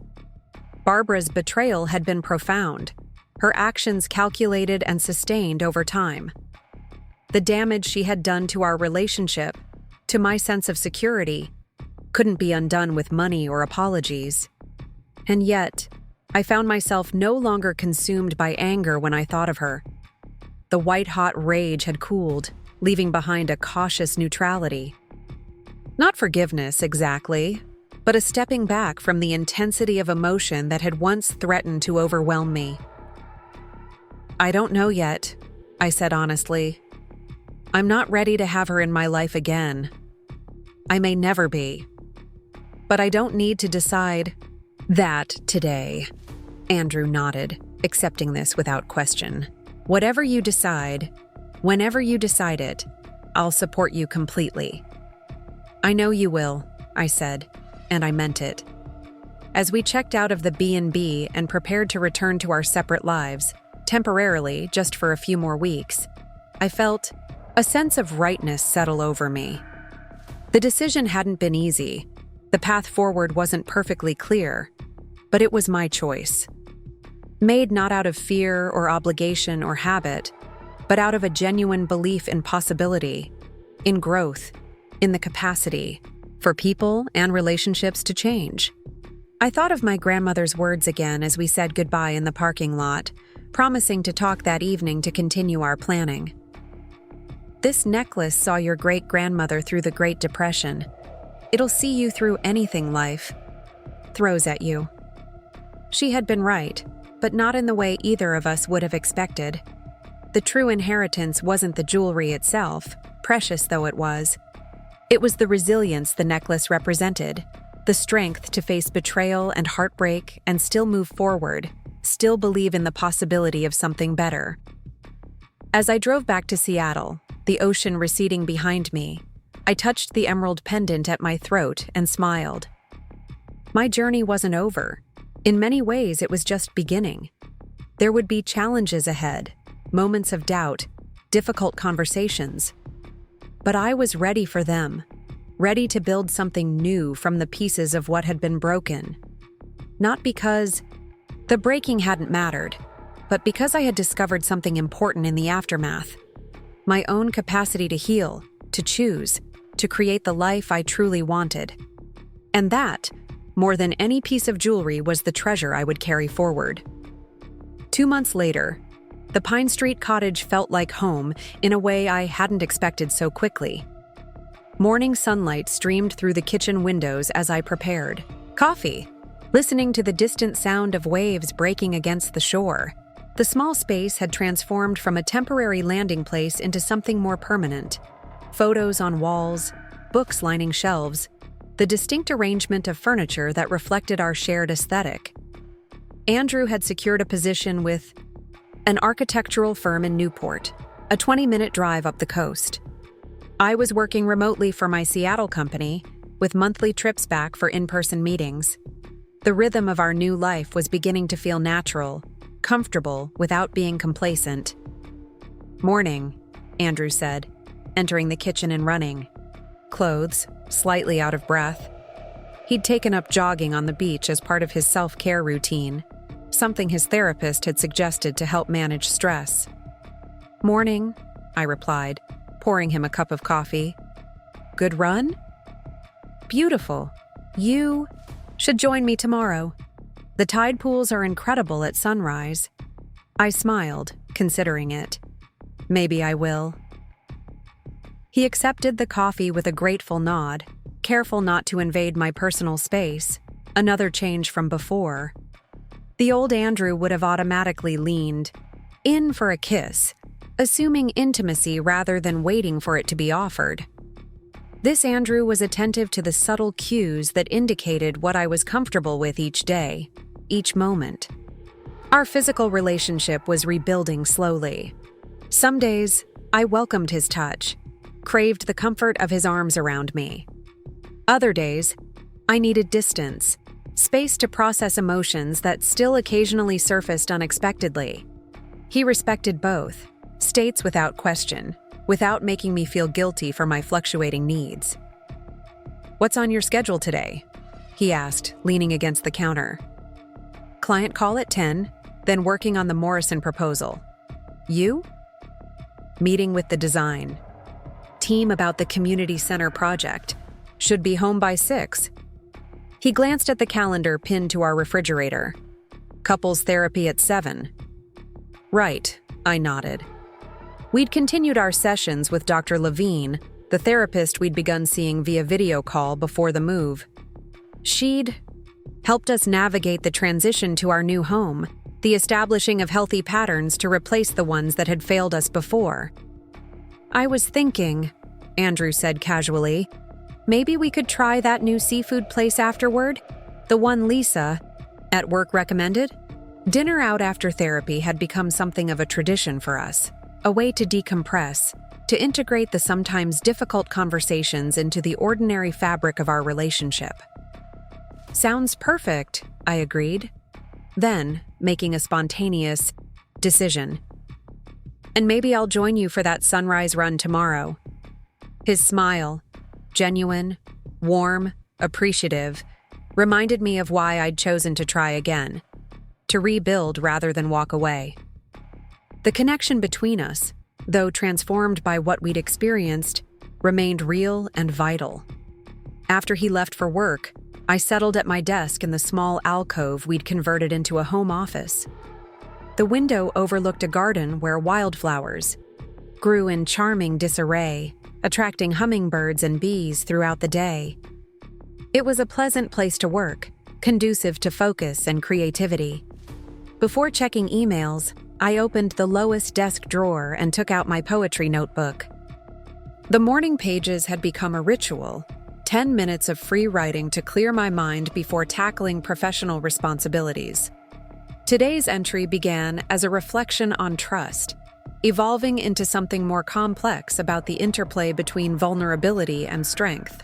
Barbara's betrayal had been profound, her actions calculated and sustained over time. The damage she had done to our relationship, to my sense of security, couldn't be undone with money or apologies. And yet, I found myself no longer consumed by anger when I thought of her. The white-hot rage had cooled, leaving behind a cautious neutrality. Not forgiveness, exactly, but a stepping back from the intensity of emotion that had once threatened to overwhelm me. I don't know yet, I said honestly. I'm not ready to have her in my life again. I may never be. But I don't need to decide that today. Andrew nodded, accepting this without question. Whatever you decide, whenever you decide it, I'll support you completely. I know you will, I said, and I meant it. As we checked out of the B&B and prepared to return to our separate lives, temporarily, just for a few more weeks, I felt a sense of rightness settle over me. The decision hadn't been easy. The path forward wasn't perfectly clear, but it was my choice. made not out of fear or obligation or habit, but out of a genuine belief in possibility, in growth, in the capacity for people and relationships to change. I thought of my grandmother's words again as we said goodbye in the parking lot, promising to talk that evening to continue our planning. This necklace saw your great-grandmother through the Great Depression. It'll see you through anything life throws at you. She had been right, but not in the way either of us would have expected. The true inheritance wasn't the jewelry itself, precious though it was. It was the resilience the necklace represented, the strength to face betrayal and heartbreak and still move forward, still believe in the possibility of something better. As I drove back to Seattle, the ocean receding behind me, I touched the emerald pendant at my throat and smiled. My journey wasn't over. In many ways, it was just beginning. There would be challenges ahead, moments of doubt, difficult conversations. But I was ready for them, ready to build something new from the pieces of what had been broken. Not because the breaking hadn't mattered, but because I had discovered something important in the aftermath. My own capacity to heal, to choose, to create the life I truly wanted. And that, more than any piece of jewelry, was the treasure I would carry forward. 2 months later, the Pine Street cottage felt like home in a way I hadn't expected so quickly. Morning sunlight streamed through the kitchen windows as I prepared coffee, listening to the distant sound of waves breaking against the shore. The small space had transformed from a temporary landing place into something more permanent. Photos on walls, books lining shelves, the distinct arrangement of furniture that reflected our shared aesthetic. Andrew had secured a position with an architectural firm in Newport, a 20-minute drive up the coast. I was working remotely for my Seattle company, with monthly trips back for in-person meetings. The rhythm of our new life was beginning to feel natural, comfortable without being complacent. "Morning," Andrew said, entering the kitchen and running. Clothes, slightly out of breath. He'd taken up jogging on the beach as part of his self-care routine, something his therapist had suggested to help manage stress. "Morning," I replied, pouring him a cup of coffee. "Good run?" "Beautiful. You should join me tomorrow. The tide pools are incredible at sunrise." I smiled, considering it. "Maybe I will." He accepted the coffee with a grateful nod, careful not to invade my personal space, another change from before. The old Andrew would have automatically leaned in for a kiss, assuming intimacy rather than waiting for it to be offered. This Andrew was attentive to the subtle cues that indicated what I was comfortable with each day, each moment. Our physical relationship was rebuilding slowly. Some days, I welcomed his touch, craved the comfort of his arms around me. Other days, I needed distance, space to process emotions that still occasionally surfaced unexpectedly. He respected both, states without question, without making me feel guilty for my fluctuating needs. "What's on your schedule today?" he asked, leaning against the counter. "Client call at 10, then working on the Morrison proposal. You?" "Meeting with the design team about the community center project. Should be home by 6. He glanced at the calendar pinned to our refrigerator. "Couples therapy at 7. "Right," I nodded. We'd continued our sessions with Dr. Levine, the therapist we'd begun seeing via video call before the move. She'd helped us navigate the transition to our new home, the establishing of healthy patterns to replace the ones that had failed us before. "I was thinking," Andrew said casually, "maybe we could try that new seafood place afterward, the one Lisa at work recommended." Dinner out after therapy had become something of a tradition for us, a way to decompress, to integrate the sometimes difficult conversations into the ordinary fabric of our relationship. "Sounds perfect," I agreed. Then, making a spontaneous decision. "And maybe I'll join you for that sunrise run tomorrow." His smile, genuine, warm, appreciative, reminded me of why I'd chosen to try again. to rebuild rather than walk away. The connection between us, though transformed by what we'd experienced, remained real and vital. After he left for work, I settled at my desk in the small alcove we'd converted into a home office. The window overlooked a garden where wildflowers grew in charming disarray, attracting hummingbirds and bees throughout the day. It was a pleasant place to work, conducive to focus and creativity. Before checking emails, I opened the lowest desk drawer and took out my poetry notebook. The morning pages had become a ritual, 10 minutes of free writing to clear my mind before tackling professional responsibilities. Today's entry began as a reflection on trust, evolving into something more complex about the interplay between vulnerability and strength.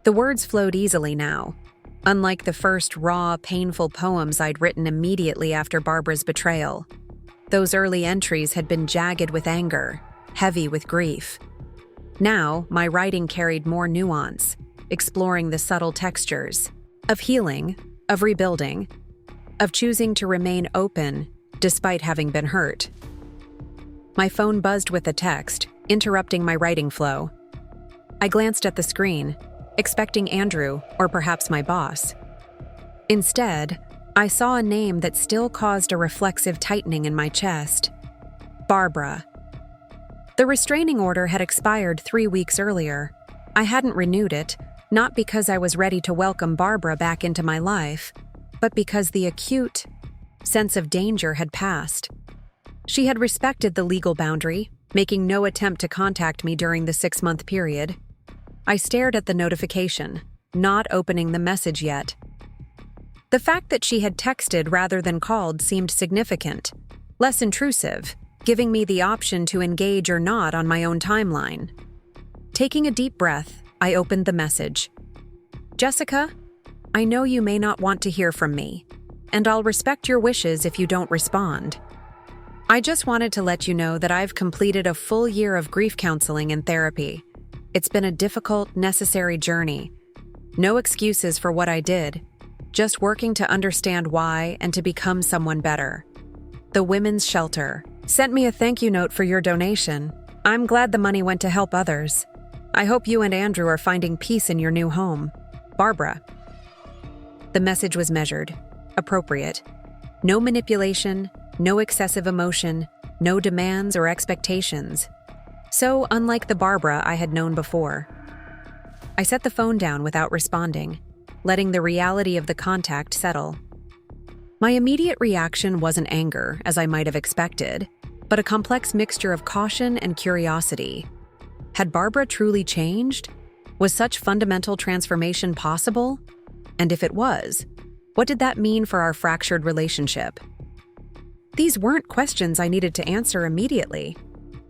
The words flowed easily now, unlike the first raw, painful poems I'd written immediately after Barbara's betrayal. Those early entries had been jagged with anger, heavy with grief. Now, my writing carried more nuance, exploring the subtle textures of healing, of rebuilding, of choosing to remain open despite having been hurt. My phone buzzed with a text, interrupting my writing flow. I glanced at the screen, expecting Andrew or perhaps my boss. Instead, I saw a name that still caused a reflexive tightening in my chest. Barbara. The restraining order had expired 3 weeks earlier. I hadn't renewed it, not because I was ready to welcome Barbara back into my life, but because the acute sense of danger had passed. She had respected the legal boundary, making no attempt to contact me during the 6-month period. I stared at the notification, not opening the message yet. The fact that she had texted rather than called seemed significant, less intrusive, giving me the option to engage or not on my own timeline. Taking a deep breath, I opened the message. Jessica, I know you may not want to hear from me, and I'll respect your wishes if you don't respond. I just wanted to let you know that I've completed a full year of grief counseling and therapy. It's been a difficult, necessary journey. No excuses for what I did, just working to understand why and to become someone better. The Women's Shelter sent me a thank you note for your donation. I'm glad the money went to help others. I hope you and Andrew are finding peace in your new home. Barbara. The message was measured, appropriate. No manipulation, no excessive emotion, no demands or expectations. So unlike the Barbara I had known before. I set the phone down without responding, letting the reality of the contact settle. My immediate reaction wasn't anger, as I might have expected, but a complex mixture of caution and curiosity. Had Barbara truly changed? Was such fundamental transformation possible? And if it was, what did that mean for our fractured relationship? These weren't questions I needed to answer immediately.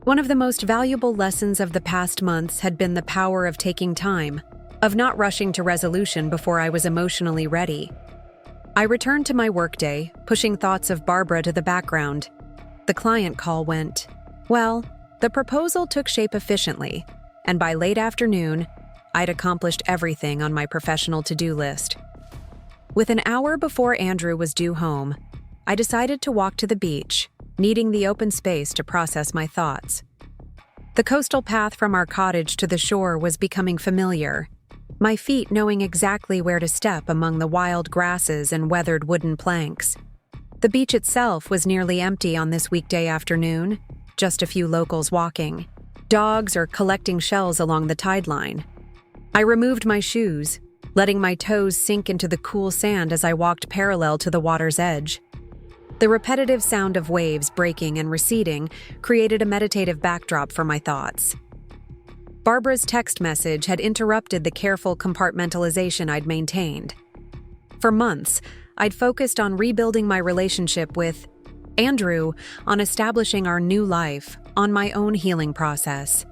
One of the most valuable lessons of the past months had been the power of taking time, of not rushing to resolution before I was emotionally ready. I returned to my workday, pushing thoughts of Barbara to the background. The client call went well. The proposal took shape efficiently, and by late afternoon, I'd accomplished everything on my professional to-do list. With an hour before Andrew was due home, I decided to walk to the beach, needing the open space to process my thoughts. The coastal path from our cottage to the shore was becoming familiar, my feet knowing exactly where to step among the wild grasses and weathered wooden planks. The beach itself was nearly empty on this weekday afternoon, just a few locals walking, dogs or collecting shells along the tide line. I removed my shoes, letting my toes sink into the cool sand as I walked parallel to the water's edge. The repetitive sound of waves breaking and receding created a meditative backdrop for my thoughts. Barbara's text message had interrupted the careful compartmentalization I'd maintained. For months, I'd focused on rebuilding my relationship with Andrew, on establishing our new life, on my own healing process.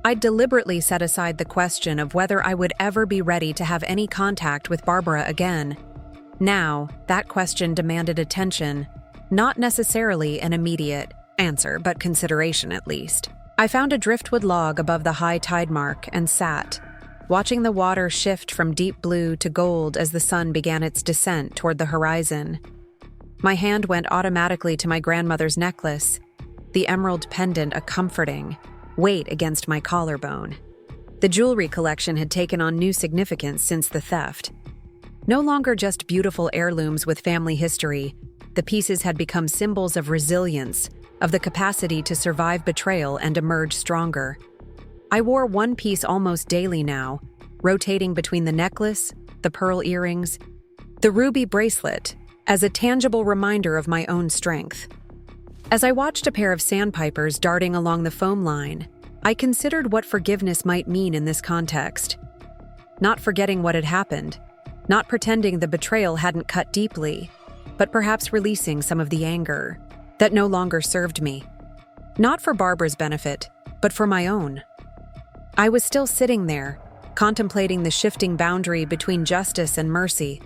I'd deliberately set aside the question of whether I would ever be ready to have any contact with Barbara again. Now, that question demanded attention, not necessarily an immediate answer, but consideration at least. I found a driftwood log above the high tide mark and sat, watching the water shift from deep blue to gold as the sun began its descent toward the horizon. My hand went automatically to my grandmother's necklace, the emerald pendant a comforting weight against my collarbone. The jewelry collection had taken on new significance since the theft. No longer just beautiful heirlooms with family history, the pieces had become symbols of resilience, of the capacity to survive betrayal and emerge stronger. I wore one piece almost daily now, rotating between the necklace, the pearl earrings, the ruby bracelet, as a tangible reminder of my own strength. As I watched a pair of sandpipers darting along the foam line, I considered what forgiveness might mean in this context. Not forgetting what had happened, not pretending the betrayal hadn't cut deeply, but perhaps releasing some of the anger that no longer served me. Not for Barbara's benefit, but for my own. I was still sitting there, contemplating the shifting boundary between justice and mercy,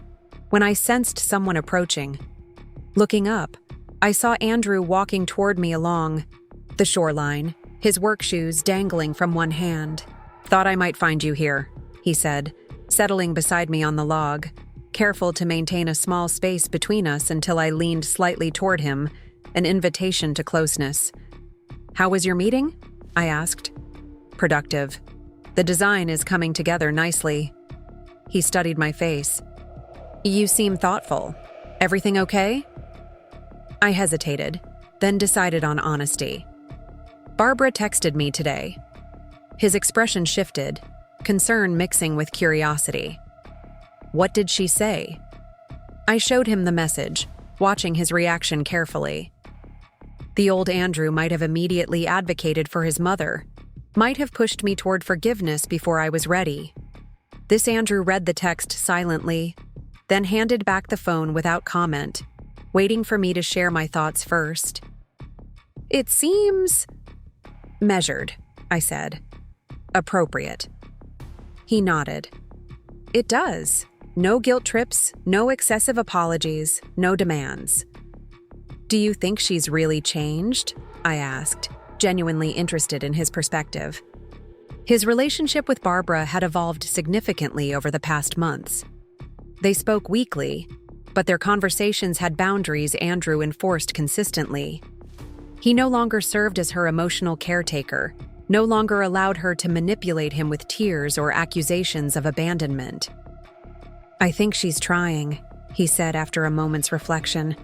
when I sensed someone approaching. Looking up, I saw Andrew walking toward me along the shoreline, his work shoes dangling from one hand. "Thought I might find you here," he said, settling beside me on the log, careful to maintain a small space between us until I leaned slightly toward him, an invitation to closeness. "How was your meeting?" I asked. "Productive. The design is coming together nicely." He studied my face. "You seem thoughtful. Everything okay?" I hesitated, then decided on honesty. "Barbara texted me today." His expression shifted, concern mixing with curiosity. "What did she say?" I showed him the message, watching his reaction carefully. The old Andrew might have immediately advocated for his mother, might have pushed me toward forgiveness before I was ready. This Andrew read the text silently, then handed back the phone without comment, waiting for me to share my thoughts first. "It seems measured," I said. "Appropriate." He nodded. "It does. No guilt trips, no excessive apologies, no demands." "Do you think she's really changed?" I asked, genuinely interested in his perspective. His relationship with Barbara had evolved significantly over the past months. They spoke weekly, but their conversations had boundaries Andrew enforced consistently. He no longer served as her emotional caretaker, no longer allowed her to manipulate him with tears or accusations of abandonment. "I think she's trying," he said after a moment's reflection.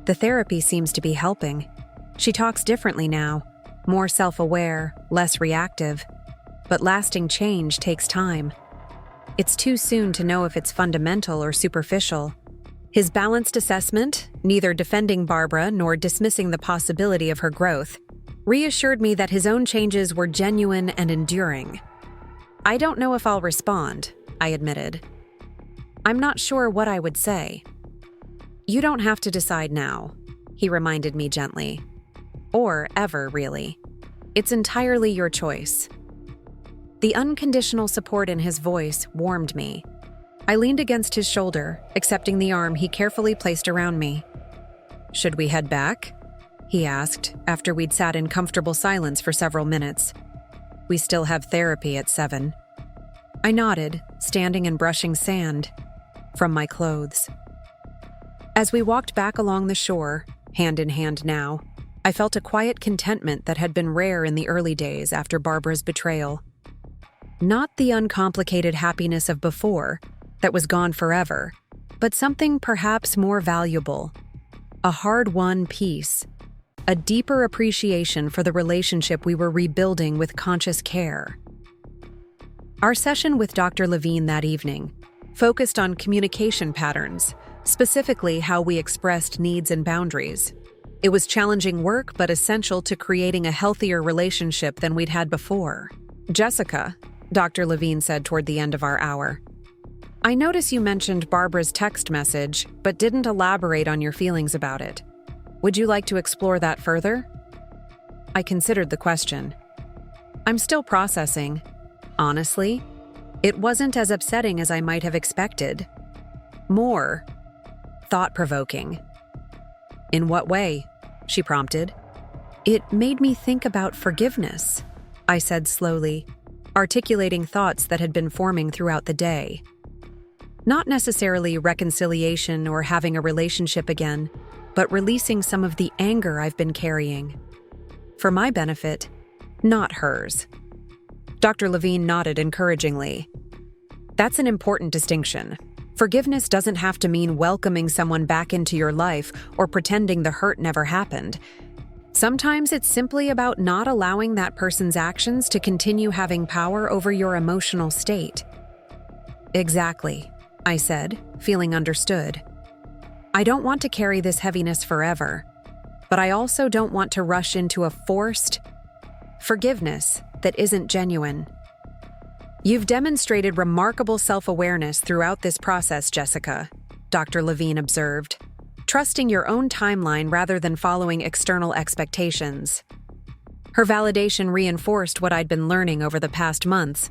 "The therapy seems to be helping. She talks differently now, more self-aware, less reactive. But lasting change takes time. It's too soon to know if it's fundamental or superficial." His balanced assessment, neither defending Barbara nor dismissing the possibility of her growth, reassured me that his own changes were genuine and enduring. "I don't know if I'll respond," I admitted. "I'm not sure what I would say." "You don't have to decide now," he reminded me gently. "Or ever, really. It's entirely your choice." The unconditional support in his voice warmed me. I leaned against his shoulder, accepting the arm he carefully placed around me. "Should we head back?" he asked, after we'd sat in comfortable silence for several minutes. "We still have therapy at 7. I nodded, standing and brushing sand from my clothes. As we walked back along the shore, hand in hand now, I felt a quiet contentment that had been rare in the early days after Barbara's betrayal. Not the uncomplicated happiness of before, that was gone forever, but something perhaps more valuable. A hard-won peace, a deeper appreciation for the relationship we were rebuilding with conscious care. Our session with Dr. Levine that evening focused on communication patterns, specifically how we expressed needs and boundaries. It was challenging work, but essential to creating a healthier relationship than we'd had before. "Jessica," Dr. Levine said toward the end of our hour, "I notice you mentioned Barbara's text message, but didn't elaborate on your feelings about it. Would you like to explore that further?" I considered the question. "I'm still processing. Honestly, it wasn't as upsetting as I might have expected. More thought-provoking." "In what way?" she prompted. "It made me think about forgiveness," I said slowly, articulating thoughts that had been forming throughout the day. Not necessarily reconciliation or having a relationship again, but releasing some of the anger I've been carrying. For my benefit, not hers. Dr. Levine nodded encouragingly. That's an important distinction. Forgiveness doesn't have to mean welcoming someone back into your life or pretending the hurt never happened. Sometimes it's simply about not allowing that person's actions to continue having power over your emotional state. Exactly, I said, feeling understood. I don't want to carry this heaviness forever, but I also don't want to rush into a forced forgiveness that isn't genuine. You've demonstrated remarkable self-awareness throughout this process, Jessica, Dr. Levine observed, trusting your own timeline rather than following external expectations. Her validation reinforced what I'd been learning over the past months,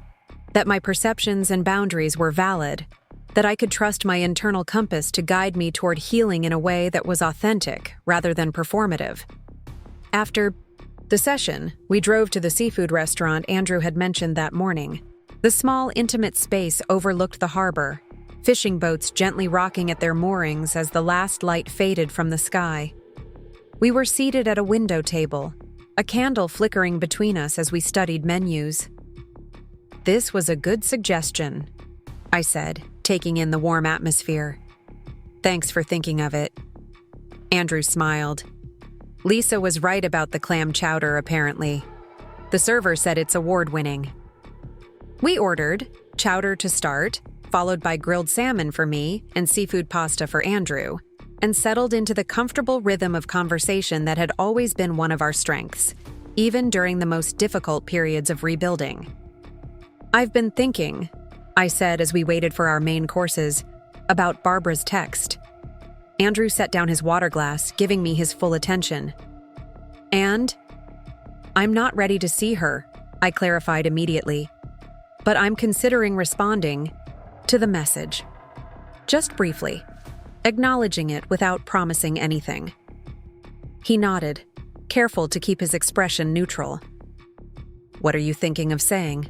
that my perceptions and boundaries were valid, that I could trust my internal compass to guide me toward healing in a way that was authentic rather than performative. After the session, we drove to the seafood restaurant Andrew had mentioned that morning. The small, intimate space overlooked the harbor, fishing boats gently rocking at their moorings as the last light faded from the sky. We were seated at a window table, a candle flickering between us as we studied menus. This was a good suggestion, I said, taking in the warm atmosphere. Thanks for thinking of it. Andrew smiled. Lisa was right about the clam chowder, apparently. The server said it's award-winning. We ordered chowder to start, followed by grilled salmon for me and seafood pasta for Andrew, and settled into the comfortable rhythm of conversation that had always been one of our strengths, even during the most difficult periods of rebuilding. I've been thinking, I said as we waited for our main courses, about Barbara's text. Andrew set down his water glass, giving me his full attention. And? I'm not ready to see her, I clarified immediately. But I'm considering responding to the message. Just briefly, acknowledging it without promising anything. He nodded, careful to keep his expression neutral. What are you thinking of saying?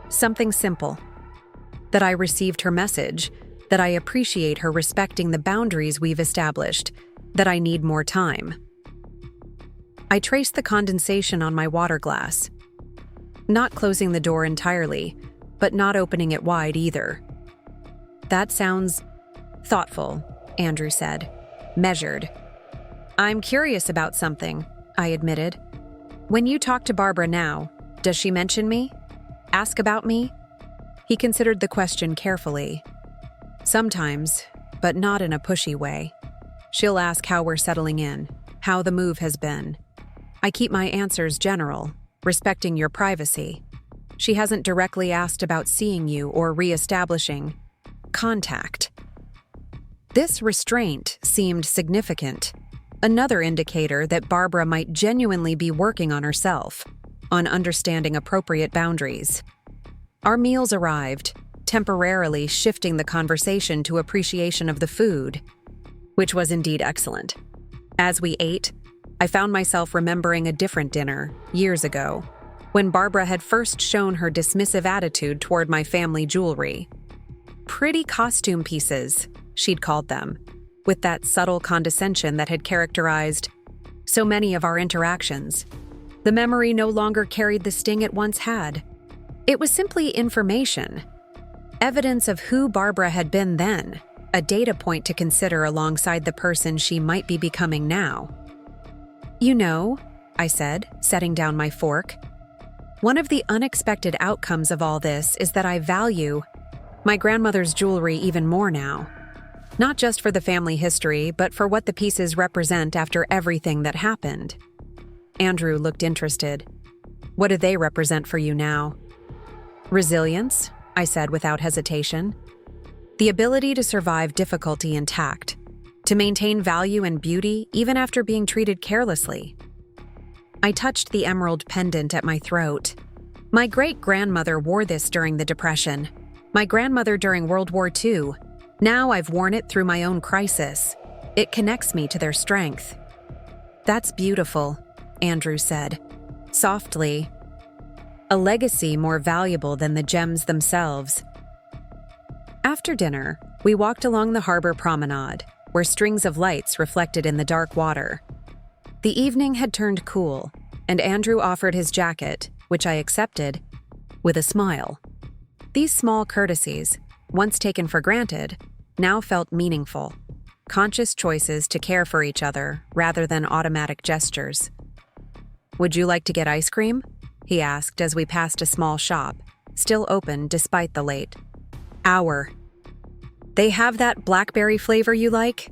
Something simple. That I received her message, that I appreciate her respecting the boundaries we've established, that I need more time. I traced the condensation on my water glass. Not closing the door entirely, but not opening it wide either. That sounds thoughtful, Andrew said. Measured. I'm curious about something, I admitted. When you talk to Barbara now, does she mention me? Ask about me? He considered the question carefully. Sometimes, but not in a pushy way. She'll ask how we're settling in, how the move has been. I keep my answers general, respecting your privacy. She hasn't directly asked about seeing you or re-establishing contact. This restraint seemed significant, another indicator that Barbara might genuinely be working on herself, on understanding appropriate boundaries. Our meals arrived, temporarily shifting the conversation to appreciation of the food, which was indeed excellent. As we ate, I found myself remembering a different dinner, years ago, when Barbara had first shown her dismissive attitude toward my family jewelry. Pretty costume pieces, she'd called them, with that subtle condescension that had characterized so many of our interactions. The memory no longer carried the sting it once had. It was simply information, evidence of who Barbara had been then, a data point to consider alongside the person she might be becoming now. You know, I said, setting down my fork, one of the unexpected outcomes of all this is that I value my grandmother's jewelry even more now. Not just for the family history, but for what the pieces represent after everything that happened. Andrew looked interested. What do they represent for you now? Resilience, I said without hesitation. The ability to survive difficulty intact, to maintain value and beauty even after being treated carelessly. I touched the emerald pendant at my throat. My great-grandmother wore this during the Depression. My grandmother during World War II. Now I've worn it through my own crisis. It connects me to their strength. That's beautiful, Andrew said, softly. A legacy more valuable than the gems themselves. After dinner, we walked along the harbor promenade, where strings of lights reflected in the dark water. The evening had turned cool, and Andrew offered his jacket, which I accepted, with a smile. These small courtesies, once taken for granted, now felt meaningful, conscious choices to care for each other rather than automatic gestures. "Would you like to get ice cream?" he asked as we passed a small shop, still open despite the late hour. "They have that blackberry flavor you like?"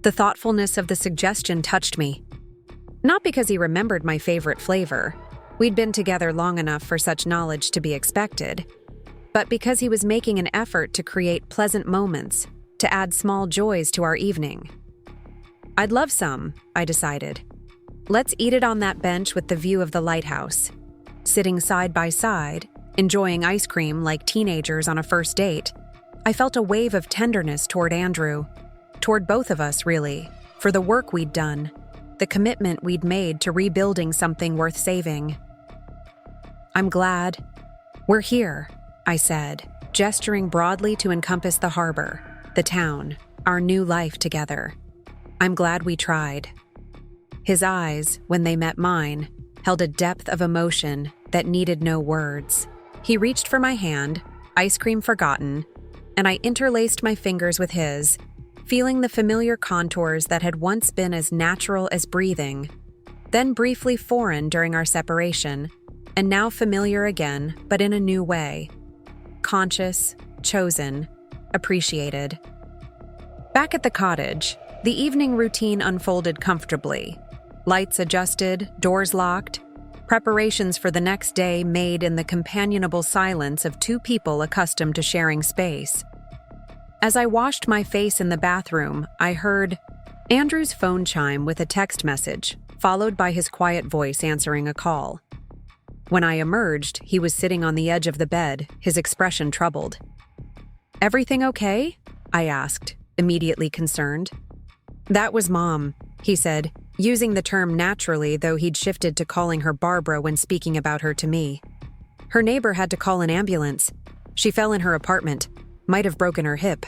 The thoughtfulness of the suggestion touched me. Not because he remembered my favorite flavor, we'd been together long enough for such knowledge to be expected, but because he was making an effort to create pleasant moments, to add small joys to our evening. "I'd love some," I decided. "Let's eat it on that bench with the view of the lighthouse." Sitting side by side, enjoying ice cream like teenagers on a first date, I felt a wave of tenderness toward Andrew, toward both of us really, for the work we'd done, the commitment we'd made to rebuilding something worth saving. "I'm glad we're here," I said, gesturing broadly to encompass the harbor, the town, our new life together. "I'm glad we tried." His eyes, when they met mine, held a depth of emotion that needed no words. He reached for my hand, ice cream forgotten, and I interlaced my fingers with his, feeling the familiar contours that had once been as natural as breathing, then briefly foreign during our separation, and now familiar again, but in a new way. Conscious, chosen, appreciated. Back at the cottage, the evening routine unfolded comfortably. Lights adjusted, doors locked, preparations for the next day made in the companionable silence of two people accustomed to sharing space. As I washed my face in the bathroom, I heard Andrew's phone chime with a text message, followed by his quiet voice answering a call. When I emerged, he was sitting on the edge of the bed, his expression troubled. "Everything okay?" I asked, immediately concerned. "That was Mom," he said, using the term naturally, though he'd shifted to calling her Barbara when speaking about her to me. "Her neighbor had to call an ambulance. She fell in her apartment, might have broken her hip."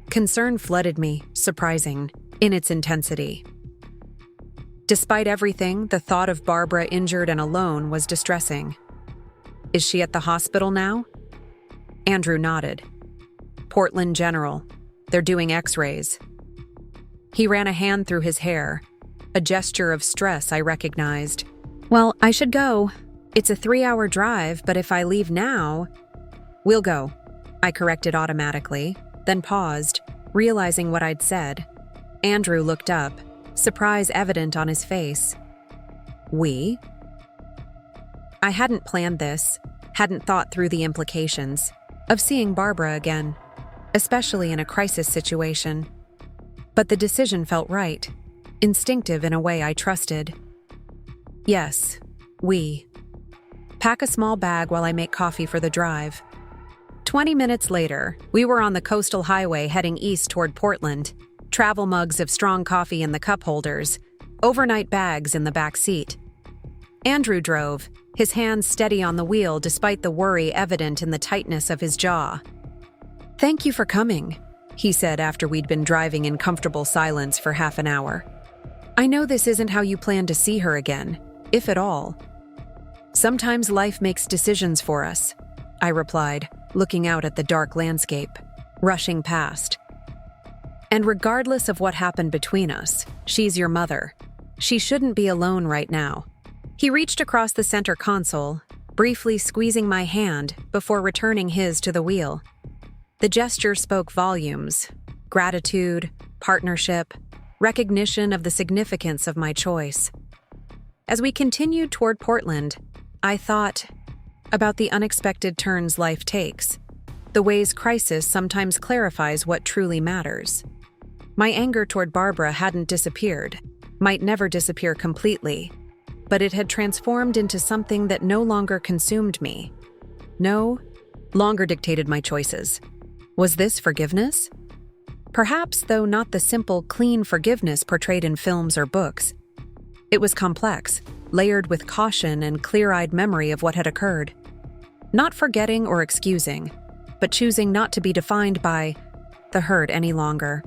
Concern flooded me, surprising, in its intensity. Despite everything, the thought of Barbara injured and alone was distressing. "Is she at the hospital now?" Andrew nodded. "Portland General. They're doing x-rays." He ran a hand through his hair, a gesture of stress I recognized. "Well, I should go. It's a 3-hour drive, but if I leave now..." "We'll go," I corrected automatically, then paused, realizing what I'd said. Andrew looked up, surprise evident on his face. "We?" I hadn't planned this, hadn't thought through the implications of seeing Barbara again, especially in a crisis situation. But the decision felt right, instinctive in a way I trusted. "Yes, we." "Pack a small bag while I make coffee for the drive." 20 minutes later, we were on the coastal highway heading east toward Portland, travel mugs of strong coffee in the cup holders, overnight bags in the back seat. Andrew drove, his hands steady on the wheel despite the worry evident in the tightness of his jaw. "Thank you for coming," he said after we'd been driving in comfortable silence for half an hour. "I know this isn't how you plan to see her again, if at all." "Sometimes life makes decisions for us," I replied, looking out at the dark landscape, rushing past. "And regardless of what happened between us, she's your mother. She shouldn't be alone right now." He reached across the center console, briefly squeezing my hand before returning his to the wheel. The gesture spoke volumes: gratitude, partnership, recognition of the significance of my choice. As we continued toward Portland, I thought about the unexpected turns life takes, the ways crisis sometimes clarifies what truly matters. My anger toward Barbara hadn't disappeared, might never disappear completely, but it had transformed into something that no longer consumed me. No longer dictated my choices. Was this forgiveness? Perhaps, though not the simple, clean forgiveness portrayed in films or books. It was complex, layered with caution and clear-eyed memory of what had occurred. Not forgetting or excusing, but choosing not to be defined by the hurt any longer.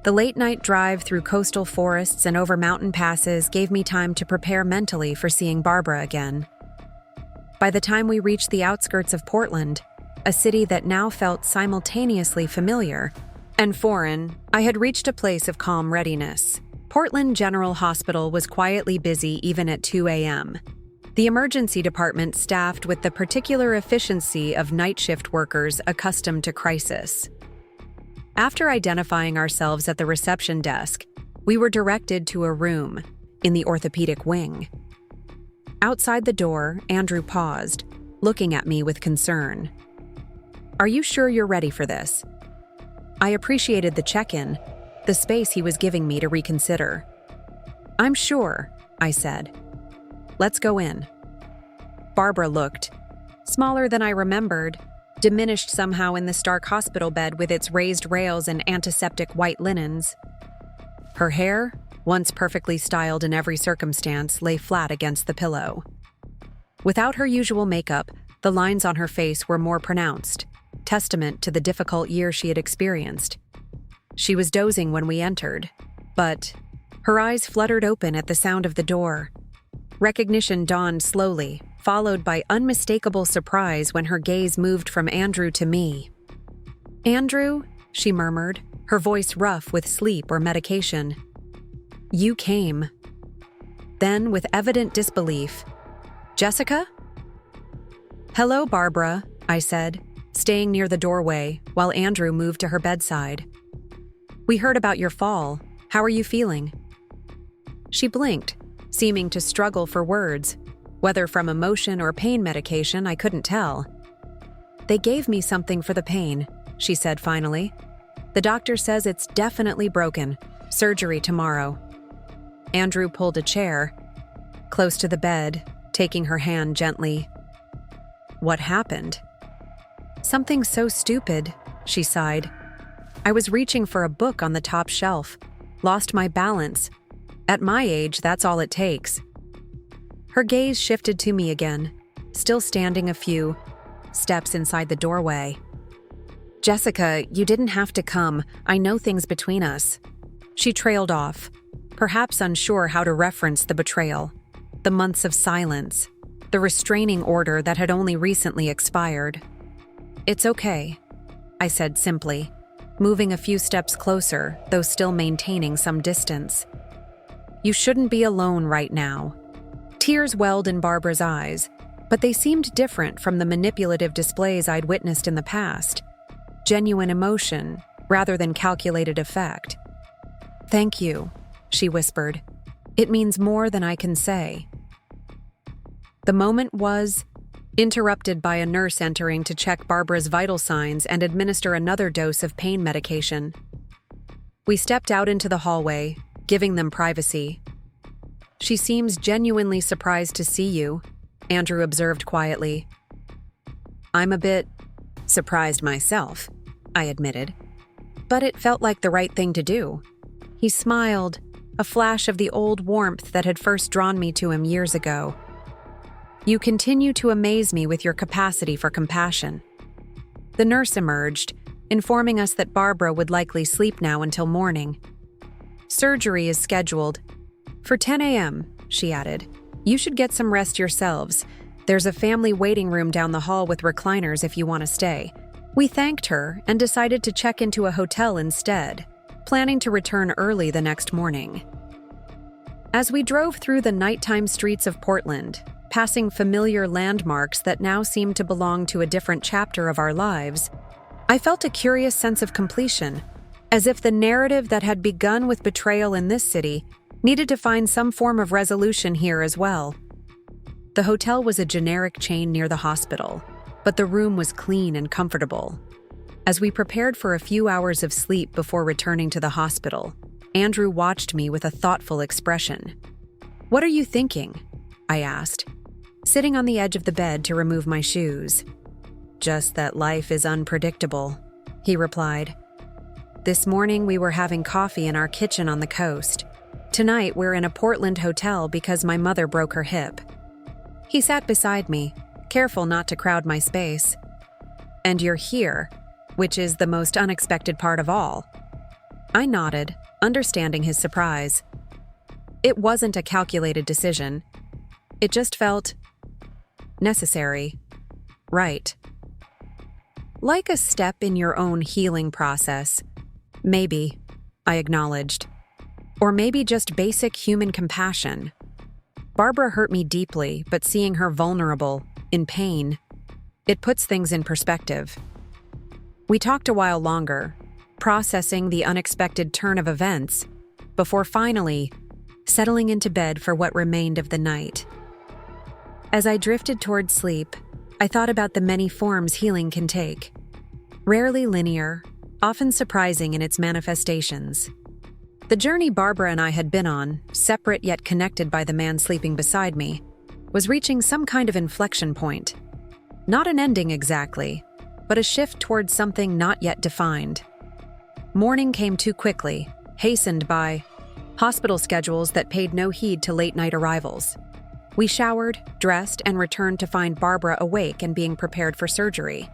The late-night drive through coastal forests and over mountain passes gave me time to prepare mentally for seeing Barbara again. By the time we reached the outskirts of Portland, a city that now felt simultaneously familiar and foreign, I had reached a place of calm readiness. Portland General Hospital was quietly busy even at 2 a.m. The emergency department staffed with the particular efficiency of night shift workers accustomed to crisis. After identifying ourselves at the reception desk, we were directed to a room in the orthopedic wing. Outside the door, Andrew paused, looking at me with concern. "Are you sure you're ready for this?" I appreciated the check-in, the space he was giving me to reconsider. "I'm sure," I said. "Let's go in." Barbara looked smaller than I remembered, diminished somehow in the stark hospital bed with its raised rails and antiseptic white linens. Her hair, once perfectly styled in every circumstance, lay flat against the pillow. Without her usual makeup, the lines on her face were more pronounced, testament to the difficult year she had experienced. She was dozing when we entered, but her eyes fluttered open at the sound of the door. Recognition dawned slowly, followed by unmistakable surprise when her gaze moved from Andrew to me. "Andrew," she murmured, her voice rough with sleep or medication. "You came." Then, with evident disbelief, "Jessica?" "Hello, Barbara," I said, staying near the doorway while Andrew moved to her bedside. "We heard about your fall. How are you feeling?" She blinked, seeming to struggle for words. Whether from emotion or pain medication, I couldn't tell. "They gave me something for the pain," she said finally. "The doctor says it's definitely broken. Surgery tomorrow." Andrew pulled a chair close to the bed, taking her hand gently. "What happened?" "Something so stupid," she sighed. "I was reaching for a book on the top shelf, lost my balance. At my age, that's all it takes." Her gaze shifted to me again, still standing a few steps inside the doorway. "Jessica, you didn't have to come. I know things between us." She trailed off, perhaps unsure how to reference the betrayal, the months of silence, the restraining order that had only recently expired. "It's okay," I said simply, moving a few steps closer, though still maintaining some distance. "You shouldn't be alone right now." Tears welled in Barbara's eyes, but they seemed different from the manipulative displays I'd witnessed in the past. Genuine emotion, rather than calculated effect. "Thank you," she whispered. "It means more than I can say." The moment was interrupted by a nurse entering to check Barbara's vital signs and administer another dose of pain medication. We stepped out into the hallway, giving them privacy. "She seems genuinely surprised to see you," Andrew observed quietly. "I'm a bit surprised myself," I admitted. "But it felt like the right thing to do." He smiled, a flash of the old warmth that had first drawn me to him years ago. "You continue to amaze me with your capacity for compassion." The nurse emerged, informing us that Barbara would likely sleep now until morning. "Surgery is scheduled for 10 a.m., she added. "You should get some rest yourselves. There's a family waiting room down the hall with recliners if you want to stay." We thanked her and decided to check into a hotel instead, planning to return early the next morning. As we drove through the nighttime streets of Portland, passing familiar landmarks that now seemed to belong to a different chapter of our lives, I felt a curious sense of completion, as if the narrative that had begun with betrayal in this city needed to find some form of resolution here as well. The hotel was a generic chain near the hospital, but the room was clean and comfortable. As we prepared for a few hours of sleep before returning to the hospital, Andrew watched me with a thoughtful expression. "What are you thinking?" I asked, sitting on the edge of the bed to remove my shoes. "Just that life is unpredictable," he replied. "This morning we were having coffee in our kitchen on the coast. Tonight we're in a Portland hotel because my mother broke her hip." He sat beside me, careful not to crowd my space. And you're here, which is the most unexpected part of all. I nodded, understanding his surprise. It wasn't a calculated decision. It just felt necessary. Right. Like a step in your own healing process. Maybe, I acknowledged. Or maybe just basic human compassion. Barbara hurt me deeply, but seeing her vulnerable, in pain, it puts things in perspective. We talked a while longer, processing the unexpected turn of events, before finally settling into bed for what remained of the night. As I drifted toward sleep, I thought about the many forms healing can take. Rarely linear, often surprising in its manifestations. The journey Barbara and I had been on, separate yet connected by the man sleeping beside me, was reaching some kind of inflection point. Not an ending exactly, but a shift towards something not yet defined. Morning came too quickly, hastened by hospital schedules that paid no heed to late-night arrivals. We showered, dressed, and returned to find Barbara awake and being prepared for surgery.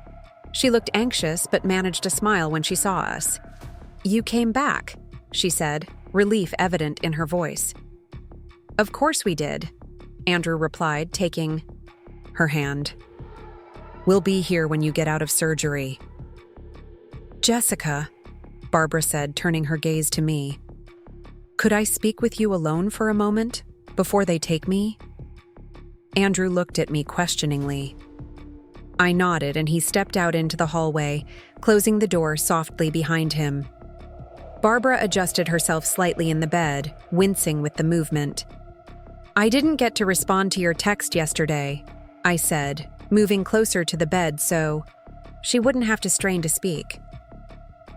She looked anxious but managed a smile when she saw us. "You came back," she said, relief evident in her voice. "Of course we did," Andrew replied, taking her hand. "We'll be here when you get out of surgery." "Jessica," Barbara said, turning her gaze to me. "Could I speak with you alone for a moment, before they take me?" Andrew looked at me questioningly. I nodded and he stepped out into the hallway, closing the door softly behind him. Barbara adjusted herself slightly in the bed, wincing with the movement. "I didn't get to respond to your text yesterday," I said, moving closer to the bed so she wouldn't have to strain to speak.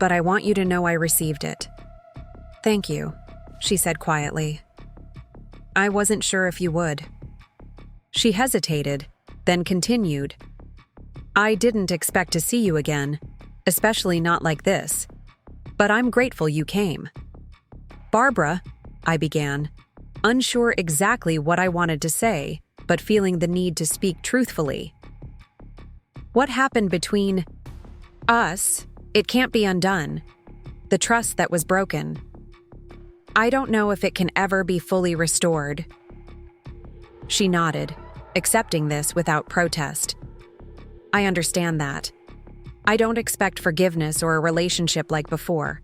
"But I want you to know I received it." "Thank you," she said quietly. "I wasn't sure if you would." She hesitated, then continued. "I didn't expect to see you again, especially not like this. But I'm grateful you came." "Barbara," I began, unsure exactly what I wanted to say, but feeling the need to speak truthfully. "What happened between us? It can't be undone. The trust that was broken. I don't know if it can ever be fully restored." She nodded, accepting this without protest. "I understand that. I don't expect forgiveness or a relationship like before.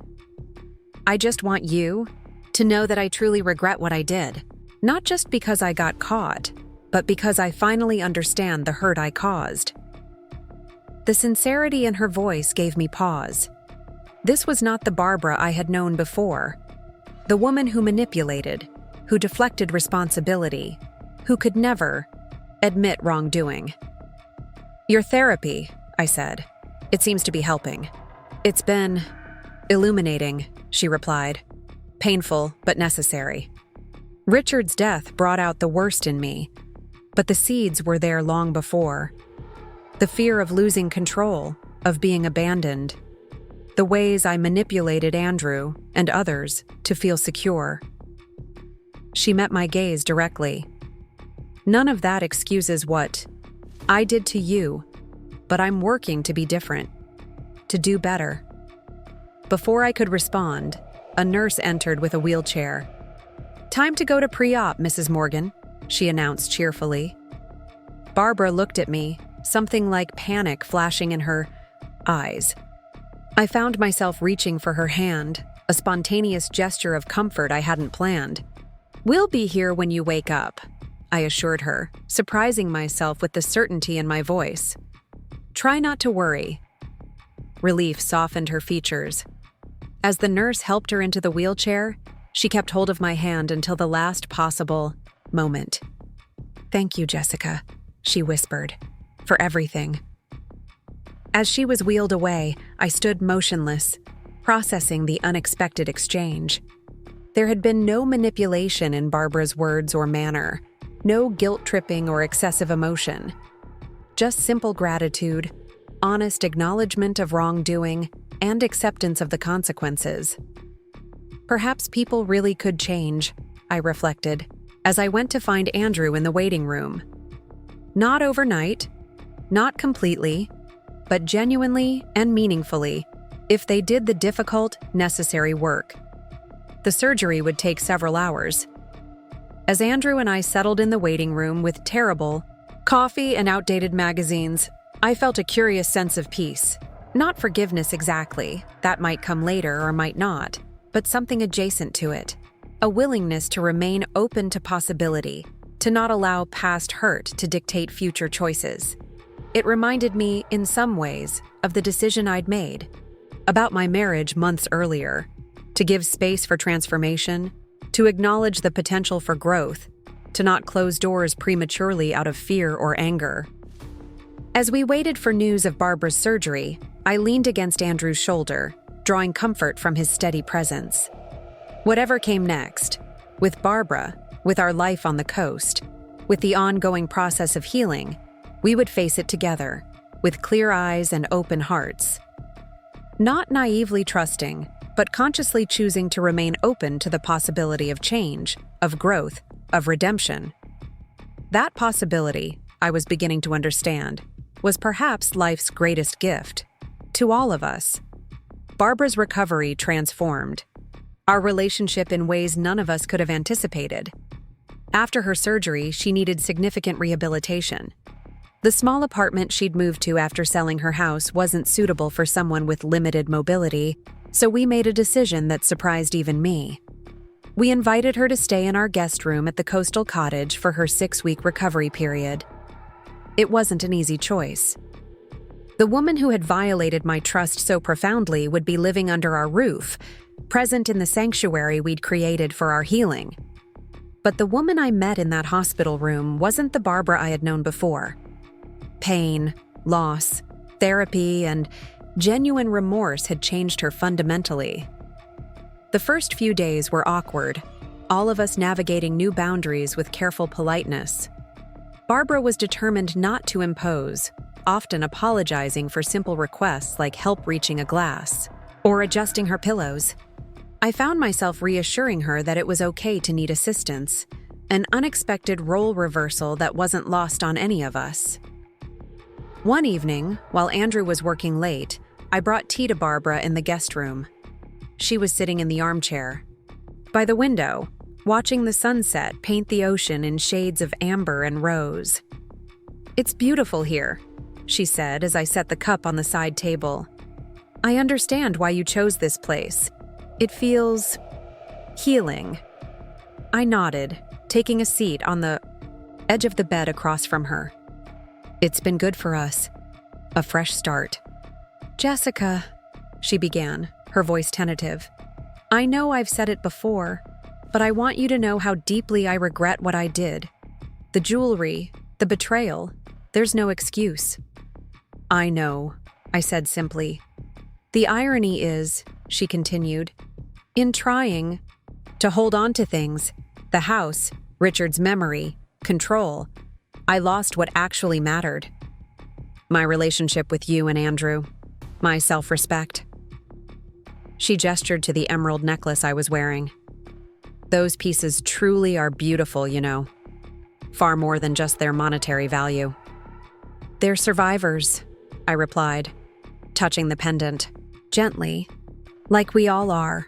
I just want you to know that I truly regret what I did, not just because I got caught, but because I finally understand the hurt I caused." The sincerity in her voice gave me pause. This was not the Barbara I had known before. The woman who manipulated, who deflected responsibility, who could never admit wrongdoing. "Your therapy," I said. "It seems to be helping." "It's been illuminating," she replied. "Painful, but necessary. Richard's death brought out the worst in me, but the seeds were there long before. The fear of losing control, of being abandoned. The ways I manipulated Andrew and others to feel secure." She met my gaze directly. "None of that excuses what I did to you, but I'm working to be different, to do better." Before I could respond, a nurse entered with a wheelchair. "Time to go to pre-op, Mrs. Morgan," she announced cheerfully. Barbara looked at me, something like panic flashing in her eyes. I found myself reaching for her hand, a spontaneous gesture of comfort I hadn't planned. "We'll be here when you wake up," I assured her, surprising myself with the certainty in my voice. "Try not to worry." Relief softened her features. As the nurse helped her into the wheelchair, she kept hold of my hand until the last possible moment. "Thank you, Jessica," she whispered, "for everything." As she was wheeled away, I stood motionless, processing the unexpected exchange. There had been no manipulation in Barbara's words or manner, no guilt-tripping or excessive emotion. Just simple gratitude, honest acknowledgement of wrongdoing, and acceptance of the consequences. Perhaps people really could change, I reflected, as I went to find Andrew in the waiting room. Not overnight, not completely, but genuinely and meaningfully if they did the difficult, necessary work. The surgery would take several hours. As Andrew and I settled in the waiting room with terrible coffee and outdated magazines, I felt a curious sense of peace. Not forgiveness exactly, that might come later or might not, but something adjacent to it. A willingness to remain open to possibility, to not allow past hurt to dictate future choices. It reminded me, in some ways, of the decision I'd made about my marriage months earlier, to give space for transformation, to acknowledge the potential for growth, to not close doors prematurely out of fear or anger. As we waited for news of Barbara's surgery, I leaned against Andrew's shoulder, drawing comfort from his steady presence. Whatever came next, with Barbara, with our life on the coast, with the ongoing process of healing, we would face it together, with clear eyes and open hearts. Not naively trusting, but consciously choosing to remain open to the possibility of change, of growth, of redemption. That possibility, I was beginning to understand, was perhaps life's greatest gift. To all of us. Barbara's recovery transformed our relationship in ways none of us could have anticipated. After her surgery, she needed significant rehabilitation. The small apartment she'd moved to after selling her house wasn't suitable for someone with limited mobility, so we made a decision that surprised even me. We invited her to stay in our guest room at the coastal cottage for her 6-week recovery period. It wasn't an easy choice. The woman who had violated my trust so profoundly would be living under our roof, present in the sanctuary we'd created for our healing. But the woman I met in that hospital room wasn't the Barbara I had known before. Pain, loss, therapy, and genuine remorse had changed her fundamentally. The first few days were awkward, all of us navigating new boundaries with careful politeness. Barbara was determined not to impose, often apologizing for simple requests like help reaching a glass or adjusting her pillows. I found myself reassuring her that it was okay to need assistance, an unexpected role reversal that wasn't lost on any of us. One evening, while Andrew was working late, I brought tea to Barbara in the guest room. She was sitting in the armchair, by the window, watching the sunset paint the ocean in shades of amber and rose. "It's beautiful here," she said as I set the cup on the side table. "I understand why you chose this place. It feels healing." I nodded, taking a seat on the edge of the bed across from her. "It's been good for us. A fresh start." "Jessica," she began, her voice tentative. "I know I've said it before, but I want you to know how deeply I regret what I did. The jewelry, the betrayal, there's no excuse." "I know," I said simply. "The irony is," she continued, "in trying to hold on to things, the house, Richard's memory, control, I lost what actually mattered. My relationship with you and Andrew, my self-respect." She gestured to the emerald necklace I was wearing. "Those pieces truly are beautiful, you know. Far more than just their monetary value." "They're survivors," I replied, touching the pendant, gently, like we all are.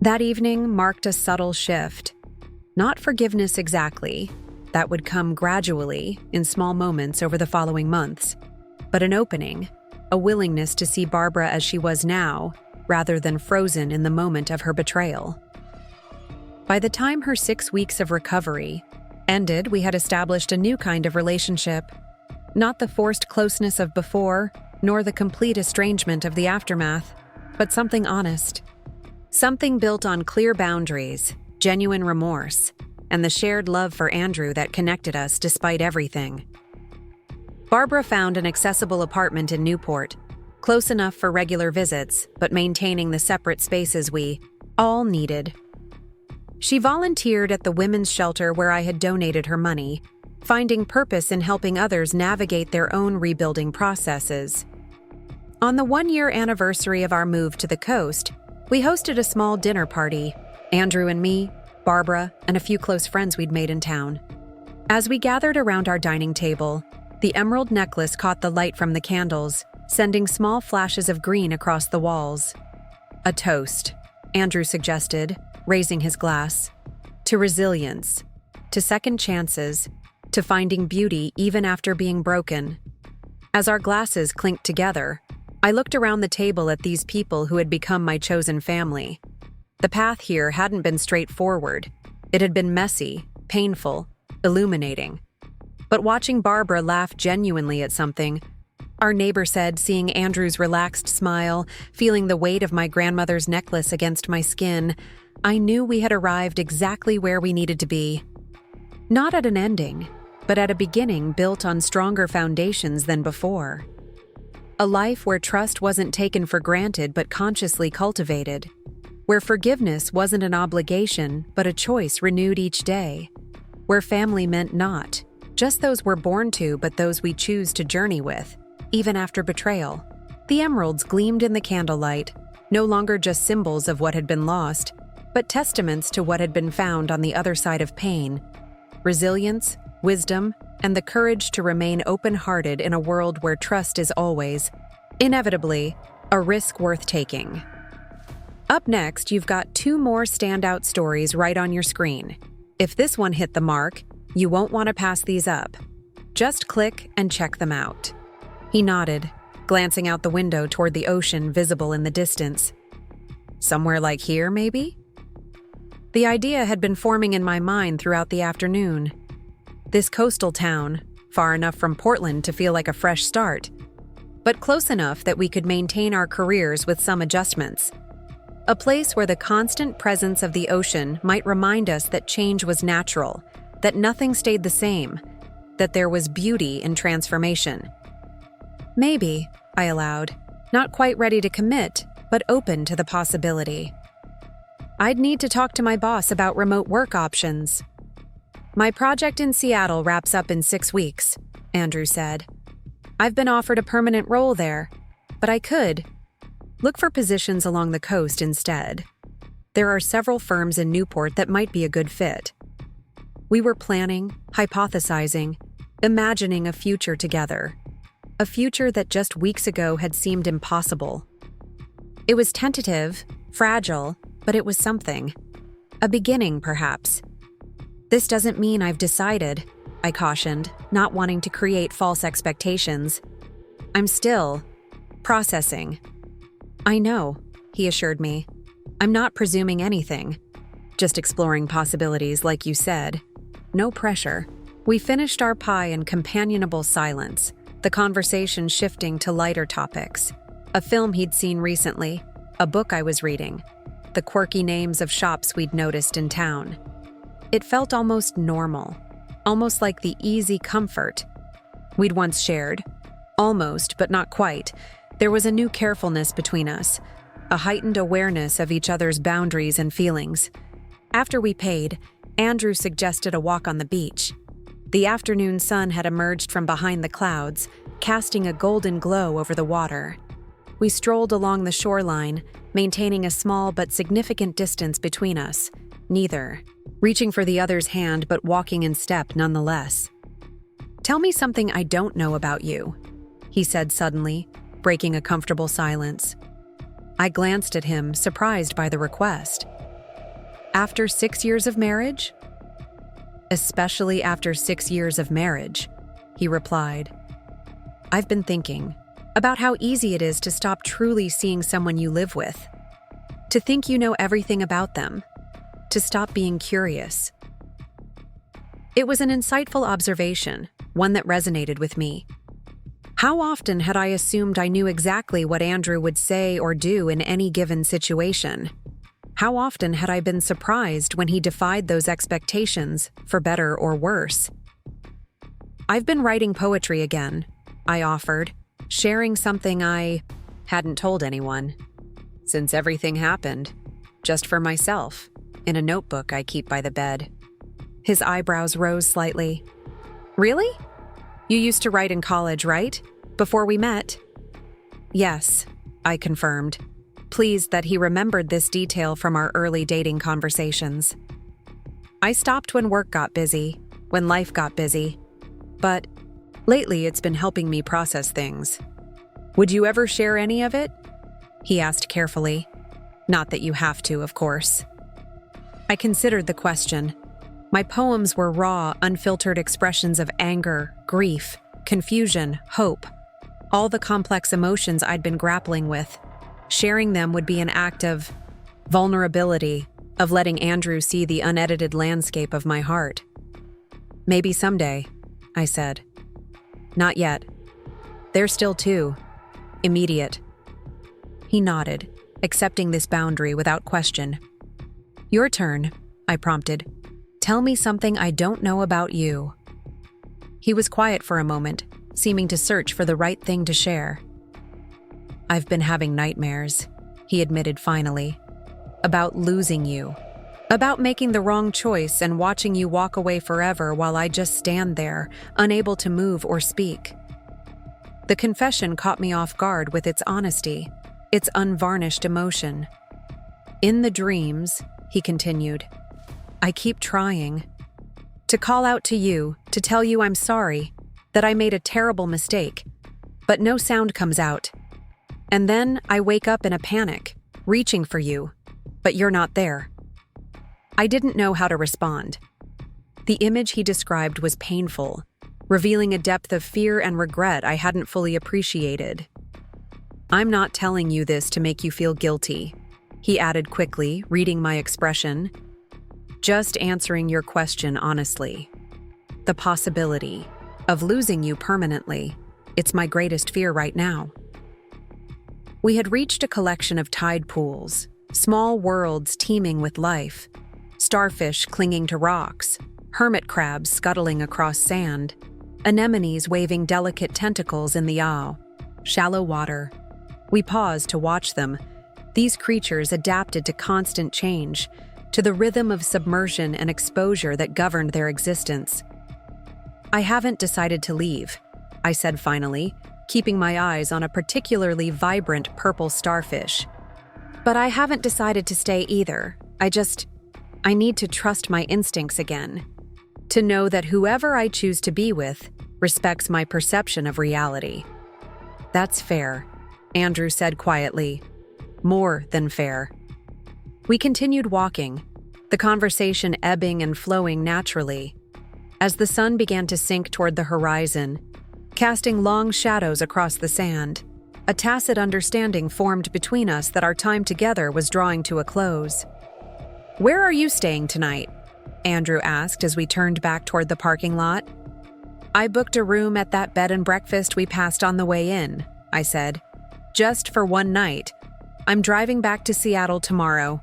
That evening marked a subtle shift. Not forgiveness exactly, that would come gradually, in small moments over the following months, but an opening, a willingness to see Barbara as she was now, rather than frozen in the moment of her betrayal. By the time her 6 weeks of recovery ended, we had established a new kind of relationship. Not the forced closeness of before, nor the complete estrangement of the aftermath, but something honest. Something built on clear boundaries, genuine remorse, and the shared love for Andrew that connected us despite everything. Barbara found an accessible apartment in Newport, close enough for regular visits, but maintaining the separate spaces we all needed. She volunteered at the women's shelter where I had donated her money, finding purpose in helping others navigate their own rebuilding processes. On the 1-year anniversary of our move to the coast, we hosted a small dinner party, Andrew and me, Barbara, and a few close friends we'd made in town. As we gathered around our dining table, The emerald necklace caught the light from the candles, sending small flashes of green across the walls. "A toast," Andrew suggested, raising his glass. "To resilience, to second chances, to finding beauty even after being broken." As our glasses clinked together, I looked around the table at these people who had become my chosen family. The path here hadn't been straightforward. It had been messy, painful, illuminating. But watching Barbara laugh genuinely at something, our neighbor said, seeing Andrew's relaxed smile, feeling the weight of my grandmother's necklace against my skin, I knew we had arrived exactly where we needed to be. Not at an ending, but at a beginning built on stronger foundations than before. A life where trust wasn't taken for granted but consciously cultivated. Where forgiveness wasn't an obligation but a choice renewed each day. Where family meant not just those we're born to but those we choose to journey with, even after betrayal. The emeralds gleamed in the candlelight, no longer just symbols of what had been lost, but testaments to what had been found on the other side of pain. Resilience, wisdom, and the courage to remain open-hearted in a world where trust is always, inevitably, a risk worth taking. Up next, you've got 2 more standout stories right on your screen. If this one hit the mark, you won't want to pass these up. Just click and check them out. He nodded, glancing out the window toward the ocean visible in the distance. Somewhere like here, maybe? The idea had been forming in my mind throughout the afternoon. This coastal town, far enough from Portland to feel like a fresh start, but close enough that we could maintain our careers with some adjustments. A place where the constant presence of the ocean might remind us that change was natural, that nothing stayed the same, that there was beauty in transformation. Maybe, I allowed, not quite ready to commit, but open to the possibility. I'd need to talk to my boss about remote work options. My project in Seattle wraps up in 6 weeks, Andrew said. I've been offered a permanent role there, but I could look for positions along the coast instead. There are several firms in Newport that might be a good fit. We were planning, hypothesizing, imagining a future together. A future that just weeks ago had seemed impossible. It was tentative, fragile, but it was something. A beginning, perhaps. This doesn't mean I've decided, I cautioned, not wanting to create false expectations. I'm still processing. I know, he assured me. I'm not presuming anything. Just exploring possibilities, like you said. No pressure. We finished our pie in companionable silence, the conversation shifting to lighter topics. A film he'd seen recently, a book I was reading, the quirky names of shops we'd noticed in town. It felt almost normal, almost like the easy comfort we'd once shared. Almost, but not quite. There was a new carefulness between us, a heightened awareness of each other's boundaries and feelings. After we paid, Andrew suggested a walk on the beach. The afternoon sun had emerged from behind the clouds, casting a golden glow over the water. We strolled along the shoreline, maintaining a small but significant distance between us, neither reaching for the other's hand but walking in step nonetheless. "Tell me something I don't know about you," he said suddenly, breaking a comfortable silence. I glanced at him, surprised by the request. "After 6 years of marriage?" "Especially after 6 years of marriage," he replied. "I've been thinking about how easy it is to stop truly seeing someone you live with, to think you know everything about them, to stop being curious." It was an insightful observation, one that resonated with me. How often had I assumed I knew exactly what Andrew would say or do in any given situation? How often had I been surprised when he defied those expectations, for better or worse? "I've been writing poetry again," I offered, sharing something I hadn't told anyone. Since everything happened, just for myself, in a notebook I keep by the bed. His eyebrows rose slightly. "Really? You used to write in college, right? Before we met?" "Yes," I confirmed, pleased that he remembered this detail from our early dating conversations. "I stopped when work got busy, when life got busy. But Lately, it's been helping me process things. Would you ever share any of it? He asked carefully. Not that you have to, of course. I considered the question. My poems were raw, unfiltered expressions of anger, grief, confusion, hope, all the complex emotions I'd been grappling with. Sharing them would be an act of vulnerability, of letting Andrew see the unedited landscape of my heart. Maybe someday, I said. Not yet. There's still two. Immediate. He nodded, accepting this boundary without question. Your turn, I prompted. Tell me something I don't know about you. He was quiet for a moment, seeming to search for the right thing to share. I've been having nightmares, he admitted finally. About losing you. About making the wrong choice and watching you walk away forever while I just stand there, unable to move or speak. The confession caught me off guard with its honesty, its unvarnished emotion. In the dreams, he continued, I keep trying. To call out to you, to tell you I'm sorry, that I made a terrible mistake, but no sound comes out. And then I wake up in a panic, reaching for you, but you're not there. I didn't know how to respond. The image he described was painful, revealing a depth of fear and regret I hadn't fully appreciated. I'm not telling you this to make you feel guilty, he added quickly, reading my expression. Just answering your question honestly. The possibility of losing you permanently, it's my greatest fear right now. We had reached a collection of tide pools, small worlds teeming with life, starfish clinging to rocks, hermit crabs scuttling across sand, anemones waving delicate tentacles in the aisle, shallow water. We paused to watch them. These creatures adapted to constant change, to the rhythm of submersion and exposure that governed their existence. I haven't decided to leave, I said finally, keeping my eyes on a particularly vibrant purple starfish. But I haven't decided to stay either. I need to trust my instincts again. To know that whoever I choose to be with respects my perception of reality. That's fair, Andrew said quietly. More than fair. We continued walking, the conversation ebbing and flowing naturally. As the sun began to sink toward the horizon, casting long shadows across the sand, a tacit understanding formed between us that our time together was drawing to a close. Where are you staying tonight? Andrew asked as we turned back toward the parking lot. I booked a room at that bed and breakfast we passed on the way in, I said. Just for one night. I'm driving back to Seattle tomorrow.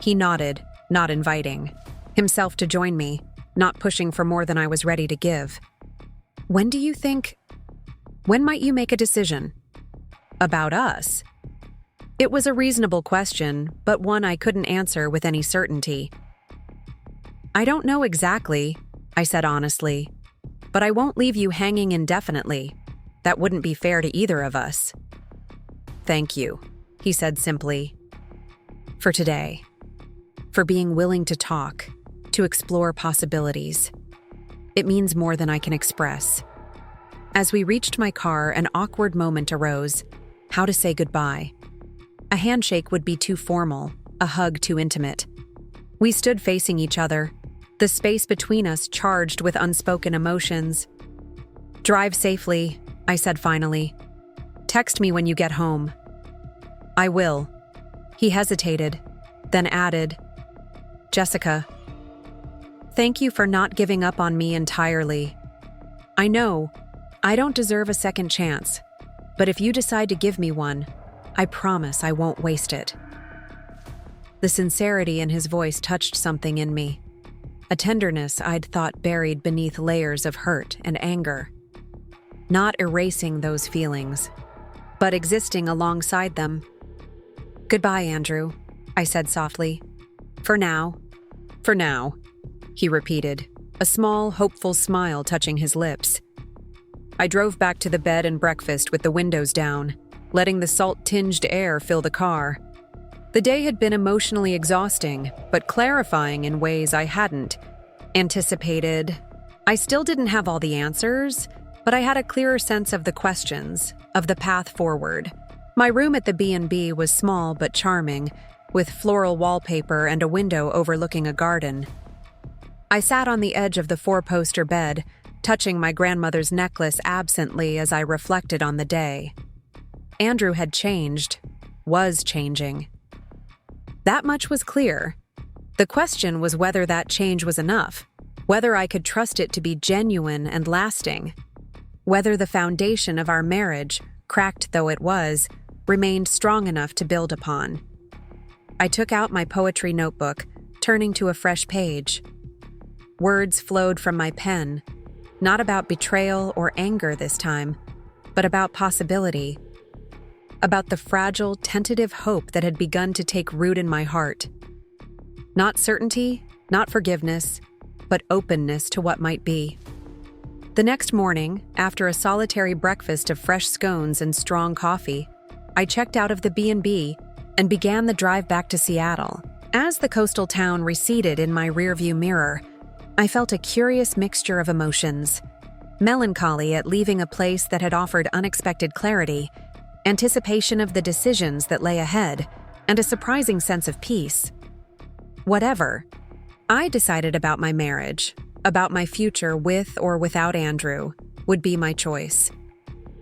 He nodded, not inviting himself to join me, not pushing for more than I was ready to give. When might you make a decision? About us? It was a reasonable question, but one I couldn't answer with any certainty. I don't know exactly, I said honestly, but I won't leave you hanging indefinitely. That wouldn't be fair to either of us. Thank you, he said simply. For today. For being willing to talk, to explore possibilities. It means more than I can express. As we reached my car, an awkward moment arose. How to say goodbye. A handshake would be too formal, a hug too intimate. We stood facing each other, the space between us charged with unspoken emotions. Drive safely, I said finally. Text me when you get home. I will. He hesitated, then added, Jessica, thank you for not giving up on me entirely. I know, I don't deserve a second chance, but if you decide to give me one, I promise I won't waste it. The sincerity in his voice touched something in me, a tenderness I'd thought buried beneath layers of hurt and anger. Not erasing those feelings, but existing alongside them. Goodbye, Andrew, I said softly. For now, he repeated, a small, hopeful smile touching his lips. I drove back to the bed and breakfast with the windows down, letting the salt-tinged air fill the car. The day had been emotionally exhausting, but clarifying in ways I hadn't anticipated. I still didn't have all the answers, but I had a clearer sense of the questions, of the path forward. My room at the B&B was small but charming, with floral wallpaper and a window overlooking a garden. I sat on the edge of the four-poster bed, touching my grandmother's necklace absently as I reflected on the day. Andrew had changed, was changing. That much was clear. The question was whether that change was enough, whether I could trust it to be genuine and lasting, whether the foundation of our marriage, cracked though it was, remained strong enough to build upon. I took out my poetry notebook, turning to a fresh page. Words flowed from my pen, not about betrayal or anger this time, but about possibility, about the fragile, tentative hope that had begun to take root in my heart. Not certainty, not forgiveness, but openness to what might be. The next morning, after a solitary breakfast of fresh scones and strong coffee, I checked out of the B&B and began the drive back to Seattle. As the coastal town receded in my rearview mirror, I felt a curious mixture of emotions. Melancholy at leaving a place that had offered unexpected clarity, anticipation of the decisions that lay ahead, and a surprising sense of peace. Whatever, I decided about my marriage, about my future with or without Andrew, would be my choice.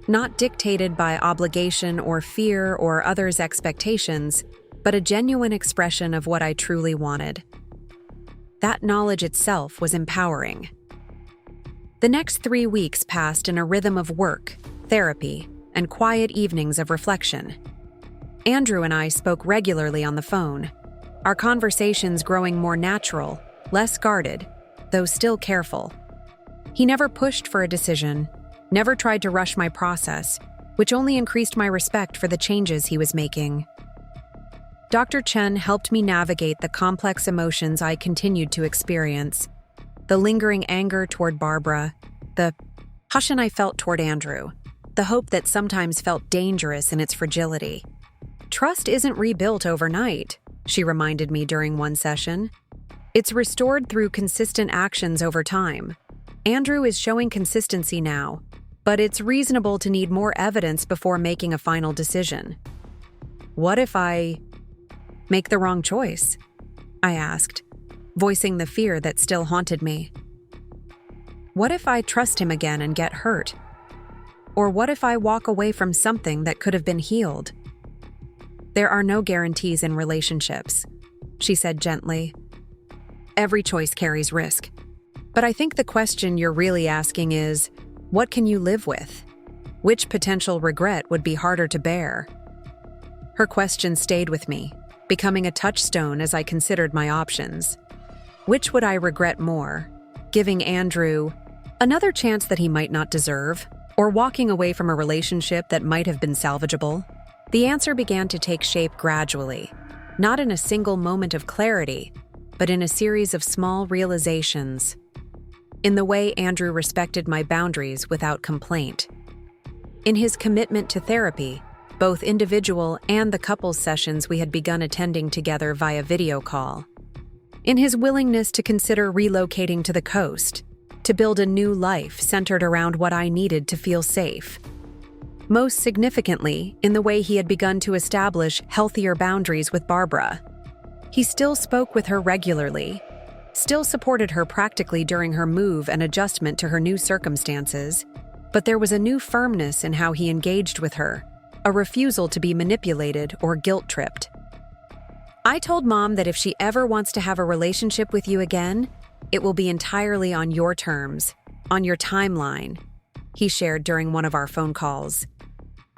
Not dictated by obligation or fear or others' expectations, but a genuine expression of what I truly wanted. That knowledge itself was empowering. The next 3 weeks passed in a rhythm of work, therapy, and quiet evenings of reflection. Andrew and I spoke regularly on the phone, our conversations growing more natural, less guarded, though still careful. He never pushed for a decision, never tried to rush my process, which only increased my respect for the changes he was making. Dr. Chen helped me navigate the complex emotions I continued to experience, the lingering anger toward Barbara, the caution I felt toward Andrew, the hope that sometimes felt dangerous in its fragility. Trust isn't rebuilt overnight, she reminded me during one session. It's restored through consistent actions over time. Andrew is showing consistency now, but it's reasonable to need more evidence before making a final decision. What if I make the wrong choice? I asked, voicing the fear that still haunted me. What if I trust him again and get hurt? Or what if I walk away from something that could have been healed? There are no guarantees in relationships, she said gently. Every choice carries risk. But I think the question you're really asking is, what can you live with? Which potential regret would be harder to bear? Her question stayed with me, becoming a touchstone as I considered my options. Which would I regret more? Giving Andrew another chance that he might not deserve, or walking away from a relationship that might have been salvageable? The answer began to take shape gradually, not in a single moment of clarity, but in a series of small realizations. In the way Andrew respected my boundaries without complaint. In his commitment to therapy, both individual and the couples sessions we had begun attending together via video call. In his willingness to consider relocating to the coast, to build a new life centered around what I needed to feel safe. Most significantly, in the way he had begun to establish healthier boundaries with Barbara. He still spoke with her regularly, still supported her practically during her move and adjustment to her new circumstances, but there was a new firmness in how he engaged with her, a refusal to be manipulated or guilt-tripped. I told Mom that if she ever wants to have a relationship with you again, it will be entirely on your terms, on your timeline, he shared during one of our phone calls,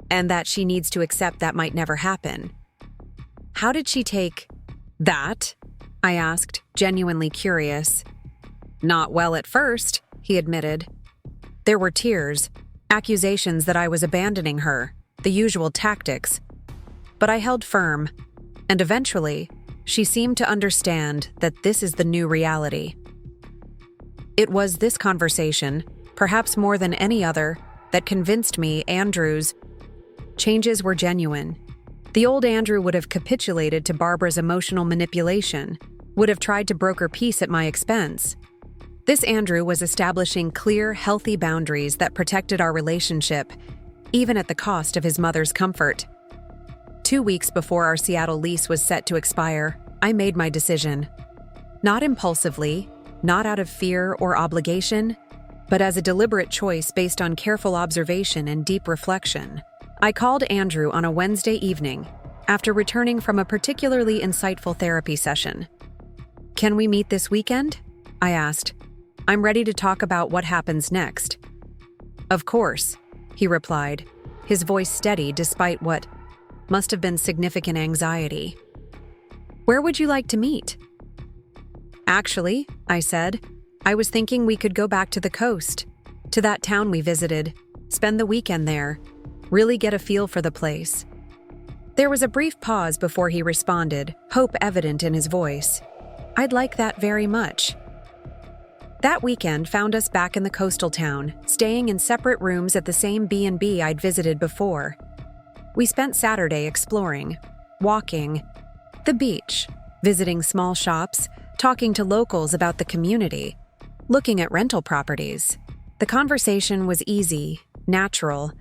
and that she needs to accept that might never happen. How did she take that? I asked, genuinely curious. Not well at first, he admitted. There were tears, accusations that I was abandoning her, the usual tactics. But I held firm, and eventually, she seemed to understand that this is the new reality. It was this conversation, perhaps more than any other, that convinced me Andrew's changes were genuine. The old Andrew would have capitulated to Barbara's emotional manipulation, would have tried to broker peace at my expense. This Andrew was establishing clear, healthy boundaries that protected our relationship, even at the cost of his mother's comfort. 2 weeks before our Seattle lease was set to expire, I made my decision. Not impulsively, not out of fear or obligation, but as a deliberate choice based on careful observation and deep reflection. I called Andrew on a Wednesday evening, after returning from a particularly insightful therapy session. "Can we meet this weekend?" I asked. "I'm ready to talk about what happens next." "Of course," he replied, his voice steady despite what must have been significant anxiety. "Where would you like to meet?" "Actually," I said, "I was thinking we could go back to the coast, to that town we visited, spend the weekend there, really get a feel for the place." There was a brief pause before he responded, hope evident in his voice. "I'd like that very much." That weekend found us back in the coastal town, staying in separate rooms at the same B&B I'd visited before. We spent Saturday exploring, walking, the beach, visiting small shops, talking to locals about the community, looking at rental properties. The conversation was easy, natural,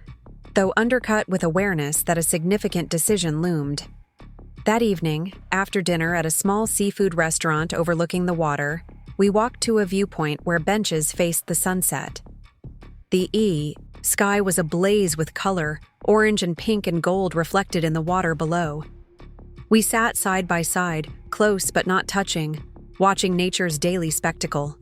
though undercut with awareness that a significant decision loomed. That evening, after dinner at a small seafood restaurant overlooking the water, we walked to a viewpoint where benches faced the sunset. The sky was ablaze with color, orange and pink and gold reflected in the water below. We sat side by side, close but not touching, watching nature's daily spectacle.